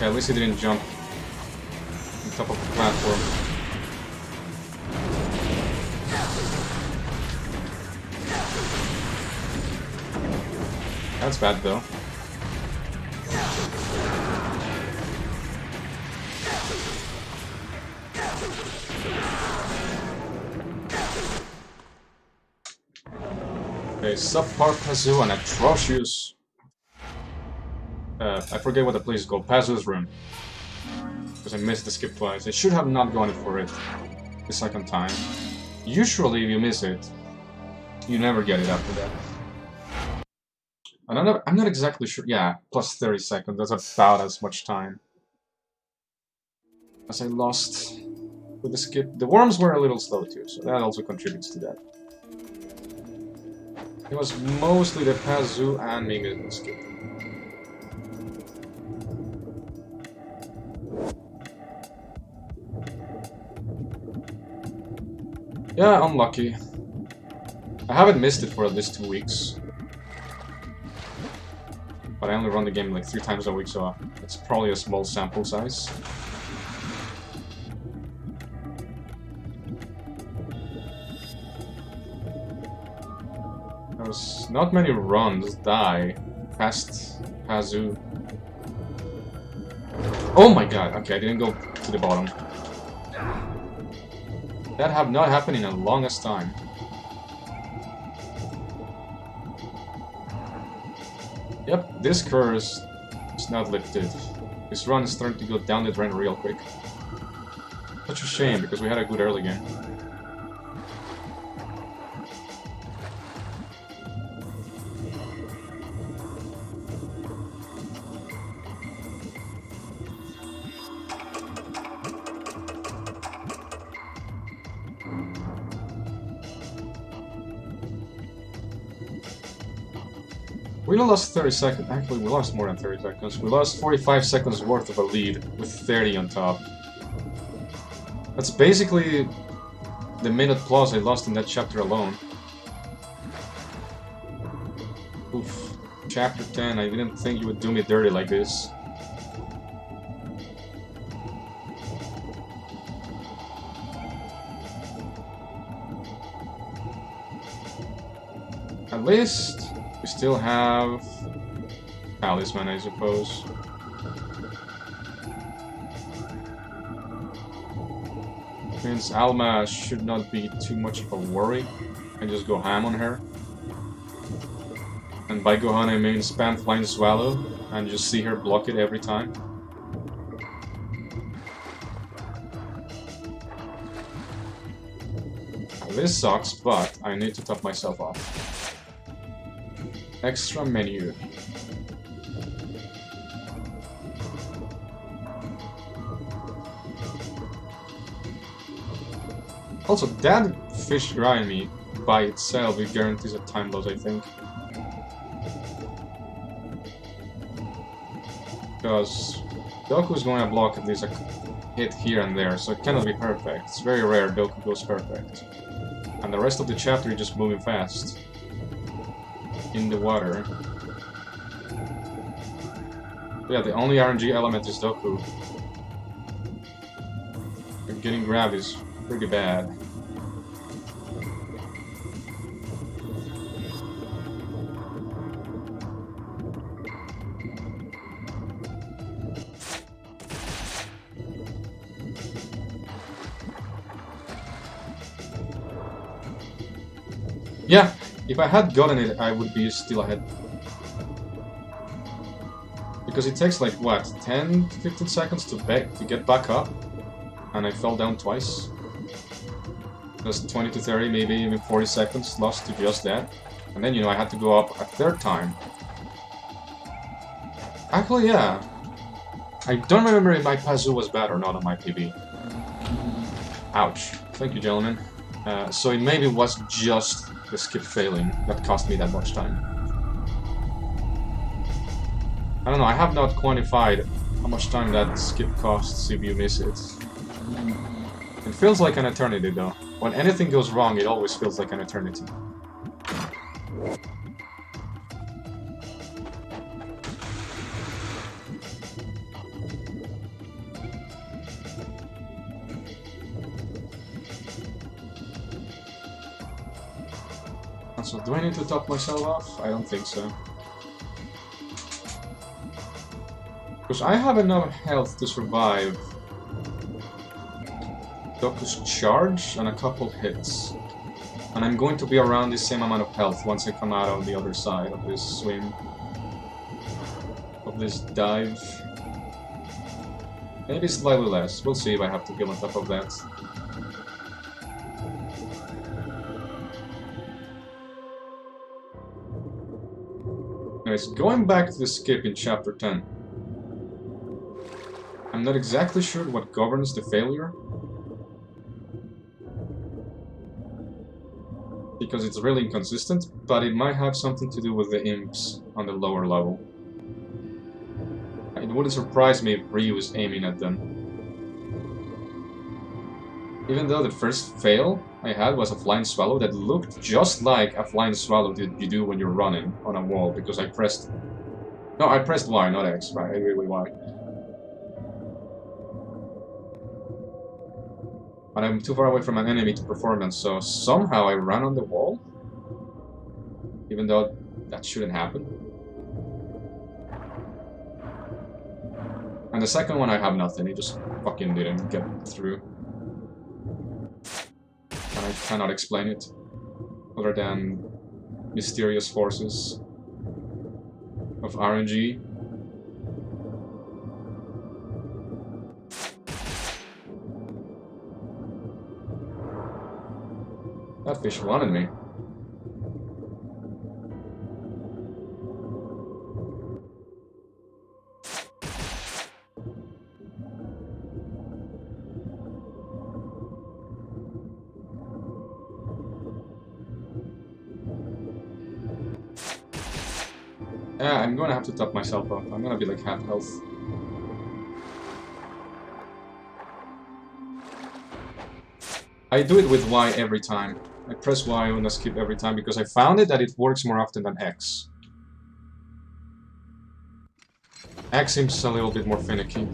Okay, at least he didn't jump on top of the platform. That's bad though. Okay, subpar Pazu and atrocious. I forget what the place is called. Pazu's room. Because I missed the skip twice. I should have not gone for it the second time. Usually, if you miss it, you never get it after that. And I'm not exactly sure. Yeah, plus 30 seconds. That's about as much time as I lost with the skip. The worms were a little slow too, so that also contributes to that. It was mostly the Pazu and maybe the skip. Yeah, unlucky. I haven't missed it for at least 2 weeks. But I only run the game like 3 times a week, so it's probably a small sample size. There was not many runs die past Pazu. Oh my god, okay, I didn't go to the bottom. That have not happened in the longest time. Yep, this curse is not lifted. This run is starting to go down the drain real quick. Such a shame, because we had a good early game. We lost 30 seconds. Actually, we lost more than 30 seconds. We lost 45 seconds worth of a lead with 30 on top. That's basically the minute plus I lost in that chapter alone. Oof. Chapter 10, I didn't think you would do me dirty like this. At least we still have Talisman, I suppose. Means Alma should not be too much of a worry. I just go ham on her. And by go ham I mean spam Flying Swallow and just see her block it every time. This sucks, but I need to top myself off. Extra menu. Also, that fish grind me by itself, it guarantees a time loss, I think. Because Doku's going to block at least a hit here and there, so it cannot be perfect. It's very rare Doku goes perfect. And the rest of the chapter is just moving fast. In the water. Yeah, the only RNG element is Doku. And getting grabbed is pretty bad. Yeah, if I had gotten it, I would be still ahead. Because it takes like, what, 10 to 15 seconds to get back up? And I fell down twice. Just 20 to 30, maybe even 40 seconds lost to just that. And then, you know, I had to go up a third time. Actually, yeah. I don't remember if my Pazu was bad or not on my PB. Ouch. Thank you, gentlemen. So it maybe was just the skip failing that cost me that much time. I don't know, I have not quantified how much time that skip costs if you miss it. It feels like an eternity though. When anything goes wrong, it always feels like an eternity. So do I need to top myself off? I don't think so. Because I have enough health to survive Doku's charge and a couple hits. And I'm going to be around the same amount of health once I come out on the other side of this swim. Of this dive. Maybe slightly less. We'll see if I have to heal on top of that. Anyways, going back to the skip in Chapter 10. I'm not exactly sure what governs the failure. Because it's really inconsistent, but it might have something to do with the imps on the lower level. It wouldn't surprise me if Ryu is aiming at them. Even though the first fail I had was a flying swallow that looked just like a flying swallow that you do when you're running on a wall, because I pressed... No, I pressed Y, not X, right? Wait, Y. But I'm too far away from an enemy to performance, so somehow I ran on the wall? Even though that shouldn't happen. And the second one I have nothing, it just fucking didn't get through. And I cannot explain it. Other than mysterious forces of RNG. That fish wanted me. Yeah, I'm gonna have to top myself up. I'm gonna be like half health. I do it with Y every time. I press Y on the skip every time because I found it that it works more often than X. X seems a little bit more finicky.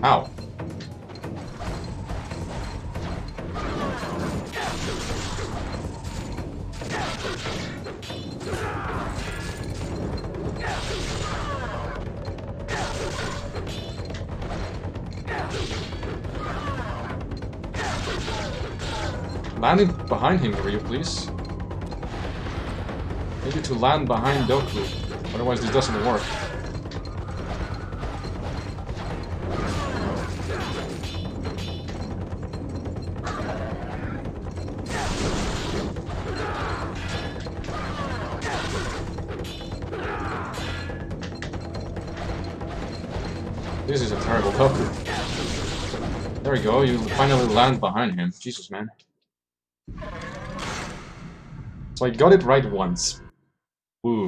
Ow. Land it behind him, will you please? I need you to land behind Doku, otherwise this doesn't work. This is a terrible Doku. There we go, you finally land behind him. Jesus, man. So I got it right once. Woo.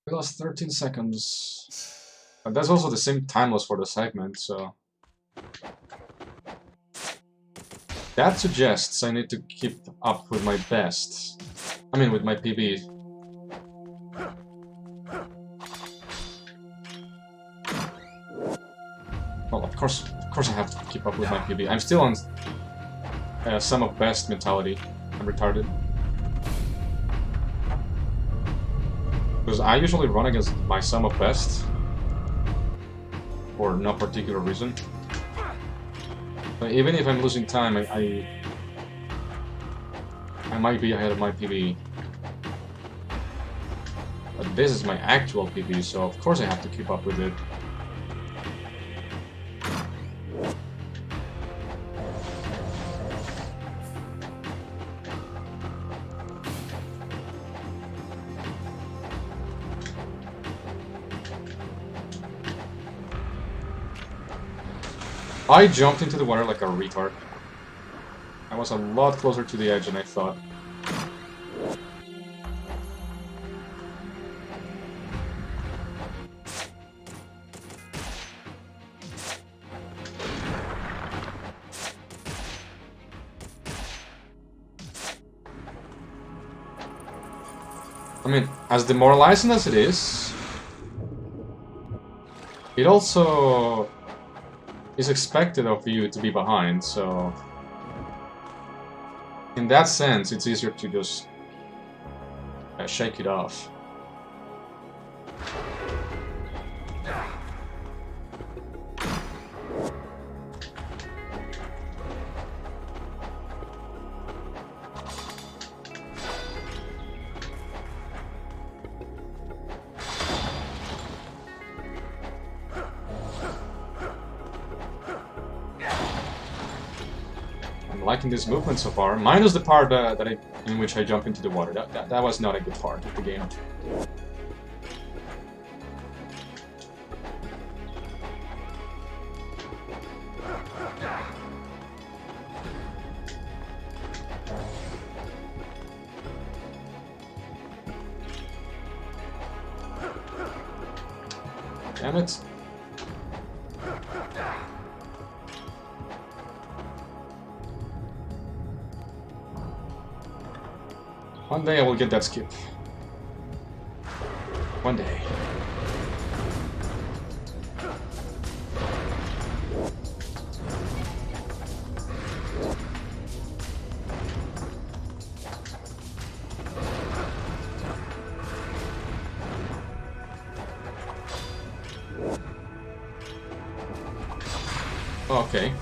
We lost 13 seconds. But that's also the same time loss for the segment, so... That suggests I need to keep up with my best. I mean, with my PB. Well, of course I have to keep up with my PB. I'm still on sum of best mentality. I'm retarded. Because I usually run against my sum of best. For no particular reason. But even if I'm losing time, I might be ahead of my PB. But this is my actual PB, so of course I have to keep up with it. I jumped into the water like a retard. I was a lot closer to the edge than I thought. I mean, as demoralizing as it is, it also is expected of you to be behind, so... In that sense, it's easier to just shake it off. Liking this movement so far, minus the part in which I jump into the water. That was not a good part of the game. Damn it. One day I will get that skip. One day. Okay.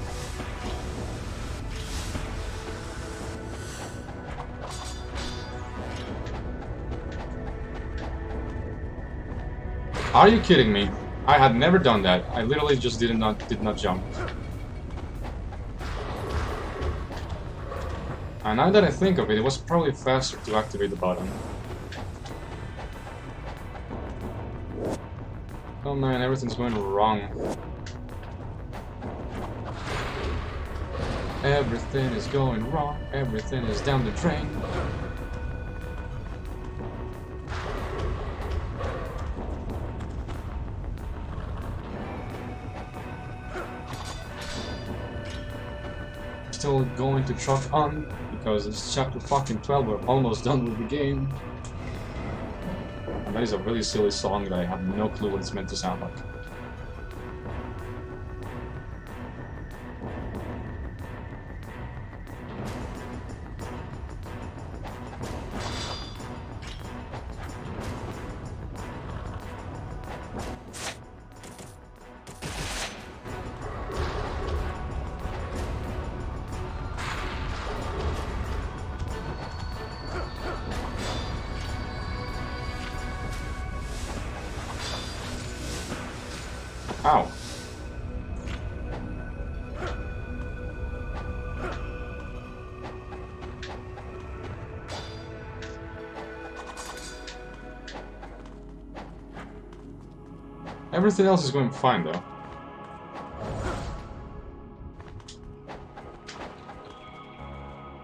Are you kidding me? I had never done that. I literally just did not jump. And now that I think of it, it was probably faster to activate the button. Oh man, everything's going wrong. Everything is going wrong. Everything is down the drain. Still going to truck on because it's chapter fucking 12. We're almost done with the game. And that is a really silly song that I have no clue what it's meant to sound like. Ow. Everything else is going fine though.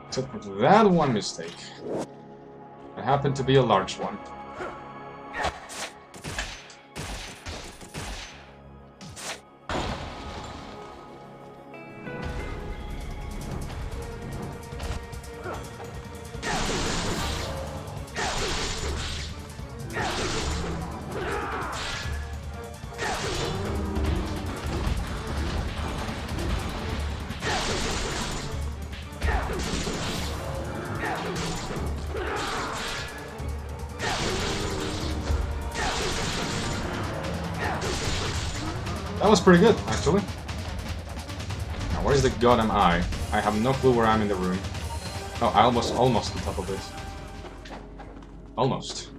Except for that one mistake. It happened to be a large one. That was pretty good, actually. Now, where's the goddamn eye? I have no clue where I'm in the room. Oh, I almost on top of it. Almost.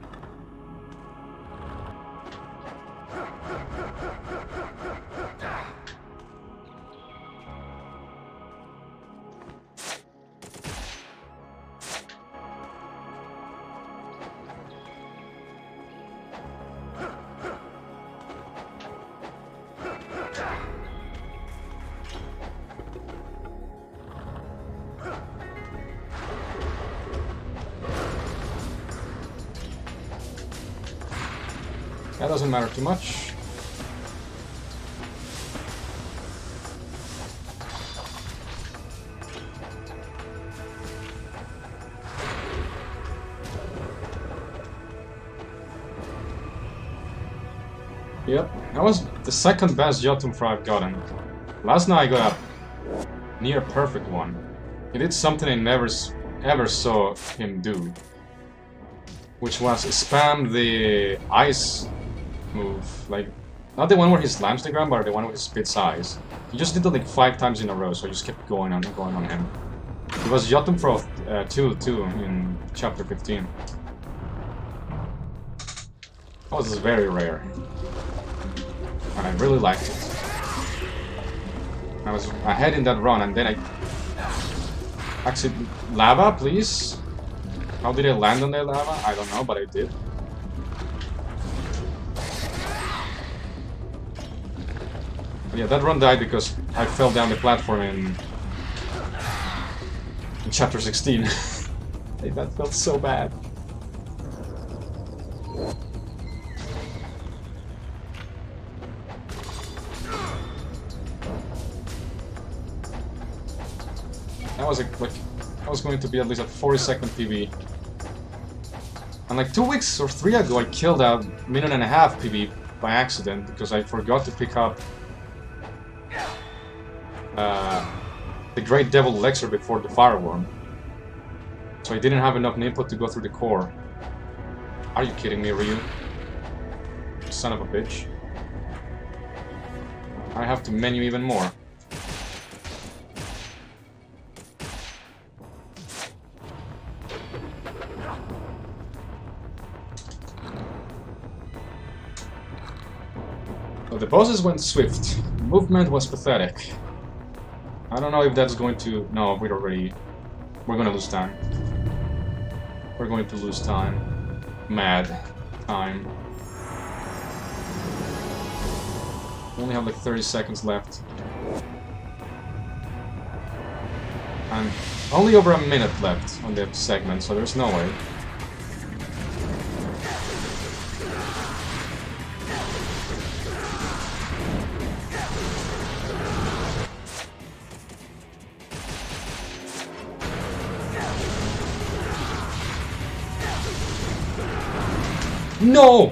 That doesn't matter too much. Yep, that was the second best Jotunfra I've gotten. Last night I got a near perfect one. He did something I never ever saw him do, which was spam the ice move, like, not the one where he slams the ground, but the one where he spits ice. He just did it like 5 times in a row, so I just kept going on him. It was Jotunfra 2 too in chapter 15. That was very rare. And I really liked it. I was ahead in that run, and then I... Actually, lava, please? How did I land on that lava? I don't know, but I did. But yeah, that run died because I fell down the platform in chapter 16. Hey, that felt so bad. That was that was going to be at least a 40-second PB. And like 2 weeks or 3 ago, I killed a minute-and-a-half PB by accident because I forgot to pick up the Great Devil Elixir before the Fireworm. So I didn't have enough input to go through the core. Are you kidding me, Ryu? Son of a bitch. I have to menu even more. So the bosses went swift. Movement was pathetic. I don't know if that's going to... No, we're gonna lose time. We're going to lose time. Mad time. We only have like 30 seconds left. And only over a minute left on the segment, so there's no way. No!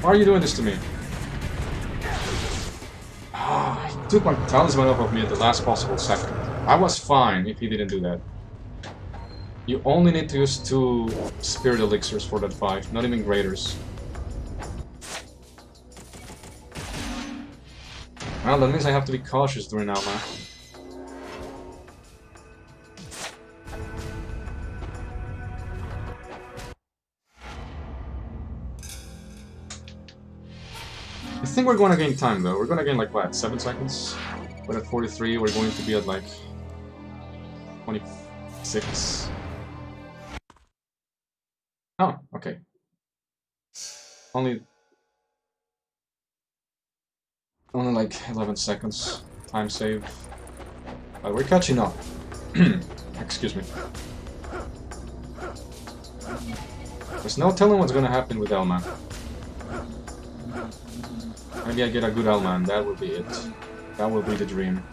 Why are you doing this to me? Ah, he took my talisman off of me at the last possible second. I was fine if he didn't do that. You only need to use 2 spirit elixirs for that fight, not even graders. Well, that means I have to be cautious during Alma. I think we're going to gain time, though. We're going to gain, like, what, 7 seconds? We're at 43, we're going to be at, like, 26. Oh, okay. Only like 11 seconds. Time save. But we're catching up. Excuse me. There's no telling what's gonna happen with Elman. Maybe I get a good Elman, that will be it. That will be the dream.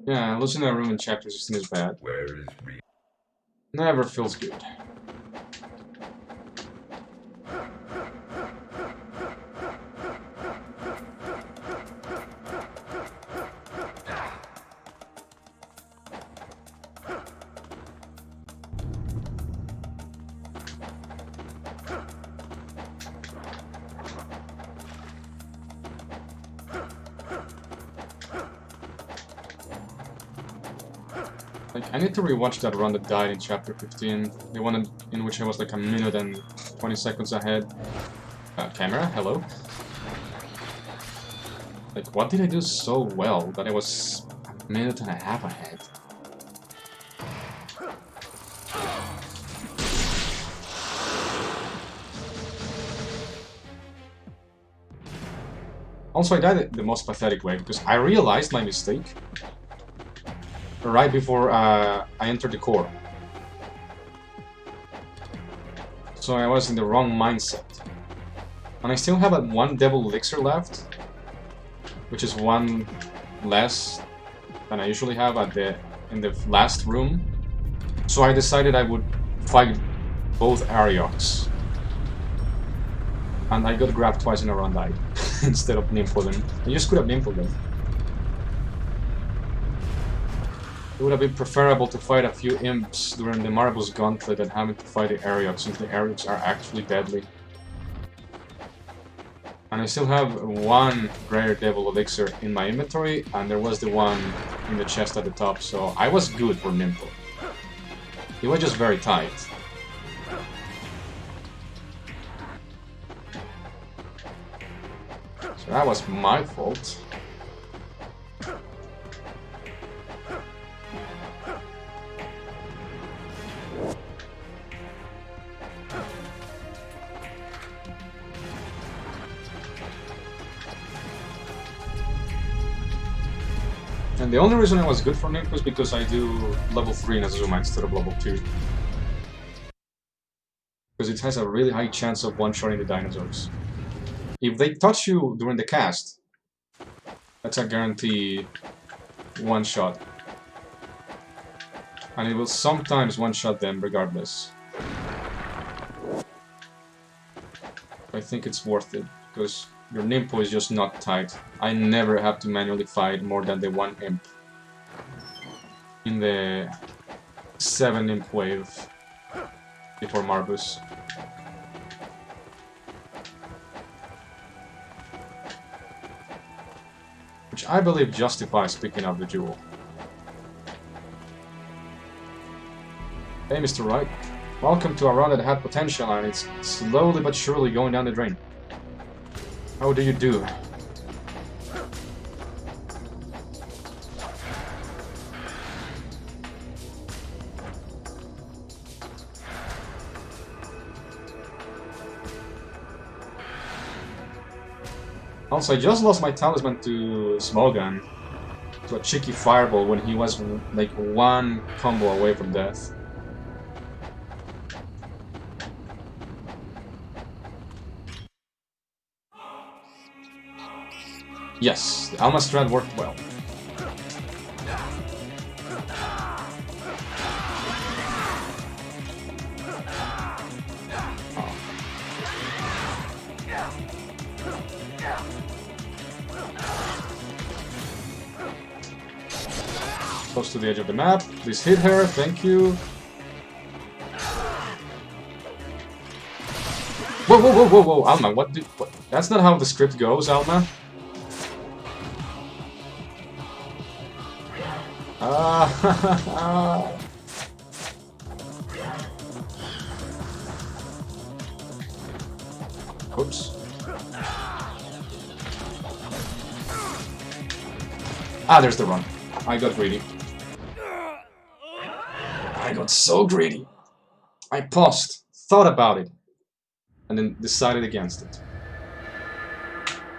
Yeah, losing that room in chapter 16 is bad. Where is Ryu? Never feels good. Like, I need to rewatch that run that died in chapter 15. The one in which I was like a minute and 20 seconds ahead. Camera, hello? Like, what did I do so well that I was Minute and a half ahead. Also, I died the most pathetic way, because I realized my mistake right before I entered the core. So I was in the wrong mindset. And I still have one devil elixir left, which is one less than I usually have in the last room. So I decided I would fight both Ariochs. And I got grabbed twice in a row and died, instead of Nymphodon. I just could have Nymphodon. It would have been preferable to fight a few imps during the Marbles Gauntlet than having to fight the Ariochs, since the Ariochs are actually deadly. And I still have one rare devil elixir in my inventory, and there was the one in the chest at the top, so I was good for Nympho. It was just very tight. So that was my fault. And the only reason I was good for Nymph was because I do level 3 in Azuma instead of level 2. Because it has a really high chance of one-shotting the dinosaurs. If they touch you during the cast, that's a guaranteed one-shot. And it will sometimes one-shot them regardless. I think it's worth it, because your Nympho is just not tight. I never have to manually fight more than the one imp in the 7 imp wave before Marbus. Which I believe justifies picking up the jewel. Hey Mr. Wright, welcome to a run that had potential and it's slowly but surely going down the drain. How do you do? Also, I just lost my talisman to Smogan, to a cheeky fireball when he was like one combo away from death. Yes, the Alma strat worked well. Close to the edge of the map. Please hit her, thank you. Whoa, whoa, whoa, whoa, whoa, Alma, what? That's not how the script goes, Alma. Oops. Ah, there's the run. I got greedy. I got so greedy. I paused, thought about it, and then decided against it.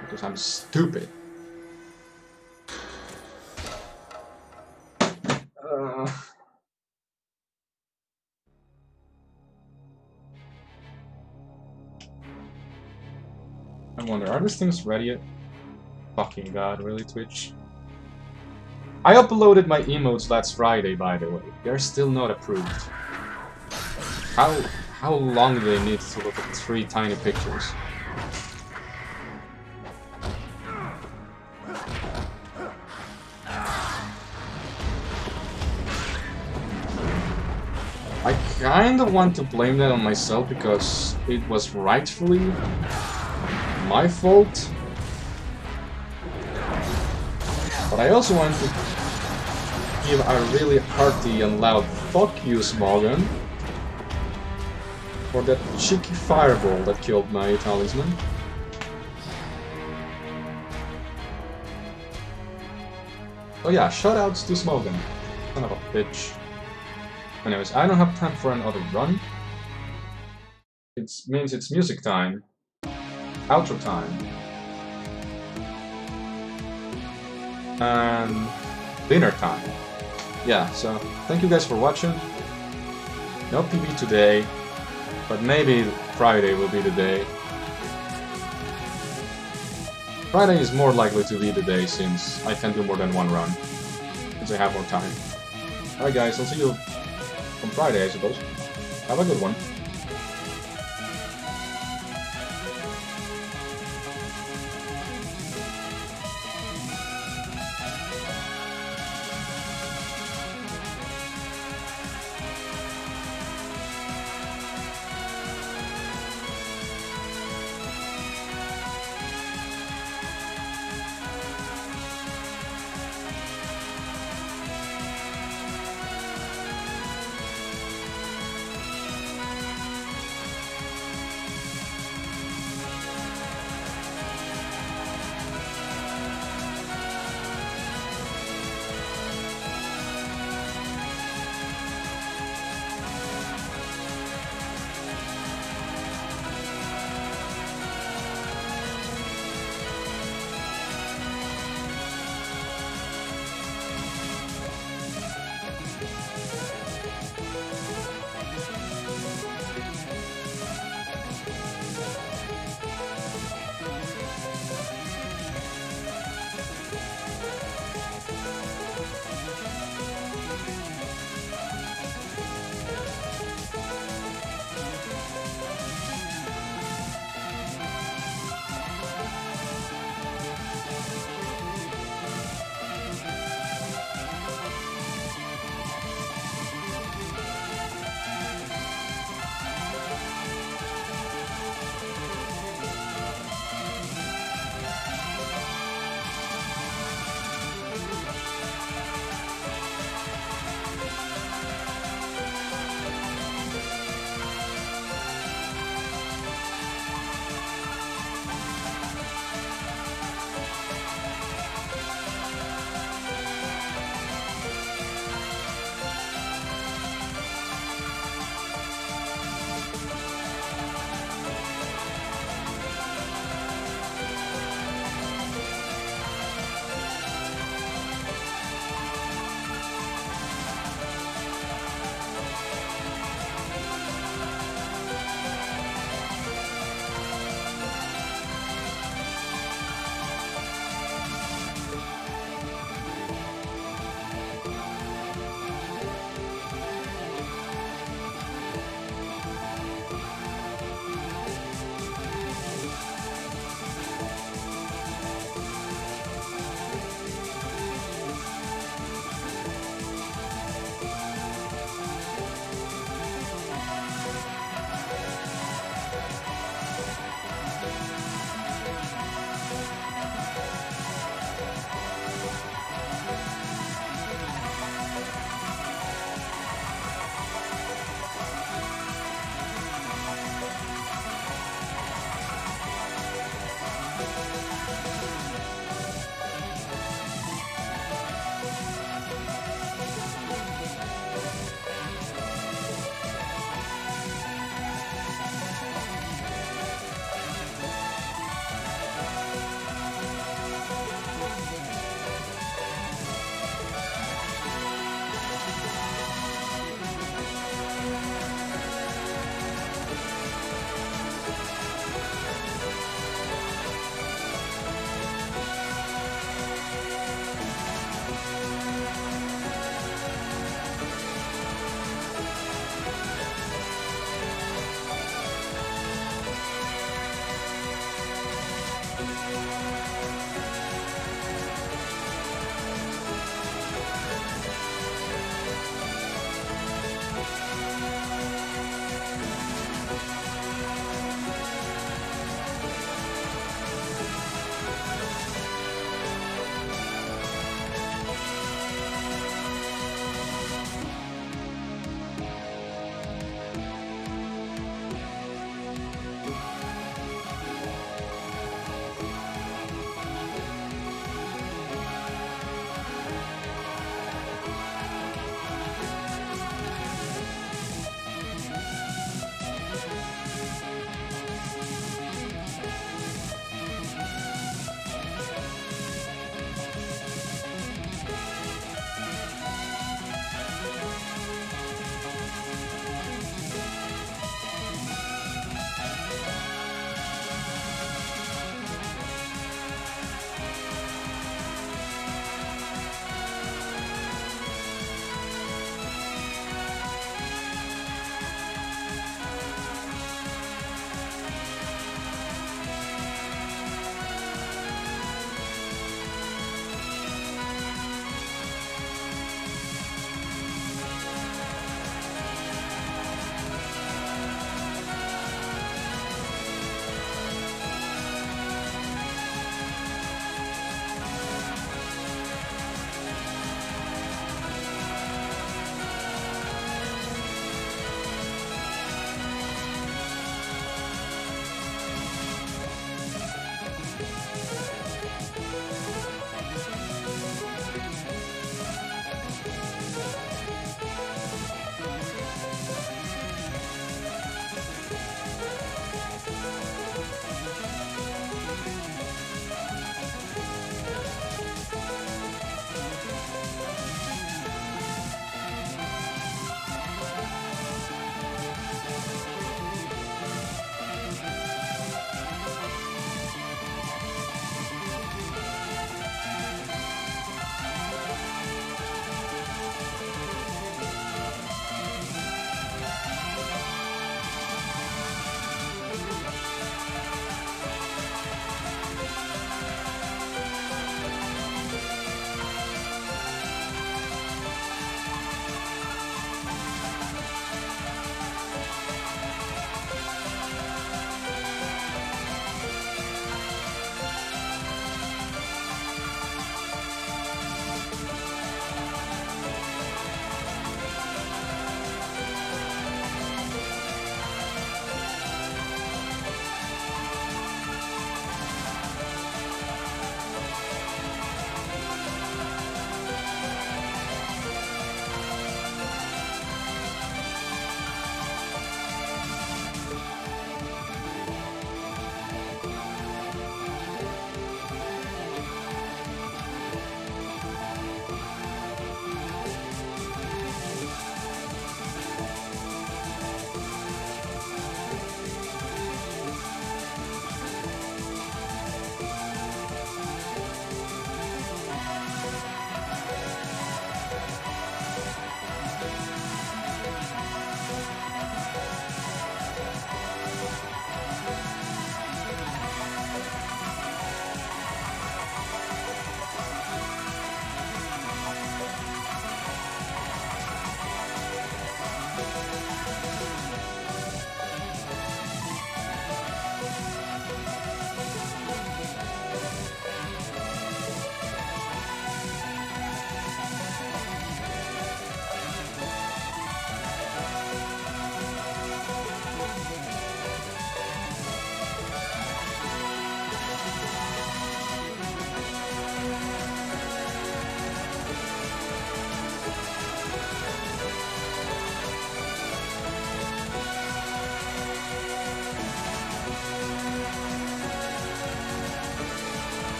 Because I'm stupid. I wonder, are these things ready yet? Fucking god, really, Twitch? I uploaded my emotes last Friday, by the way. They're still not approved. How long do they need to look at 3 tiny pictures? I kinda want to blame that on myself because it was rightfully my fault. But I also want to give a really hearty and loud fuck you, Smogan, for that cheeky fireball that killed my talisman. Oh yeah, shoutouts to Smogan. Son of a bitch. Anyways, I don't have time for another run. It means it's music time. Outro time. And dinner time. Yeah, so thank you guys for watching. No PB today, but maybe Friday will be the day. Friday is more likely to be the day since I can do more than one run, since I have more time. Alright guys, I'll see you on Friday I suppose. Have a good one.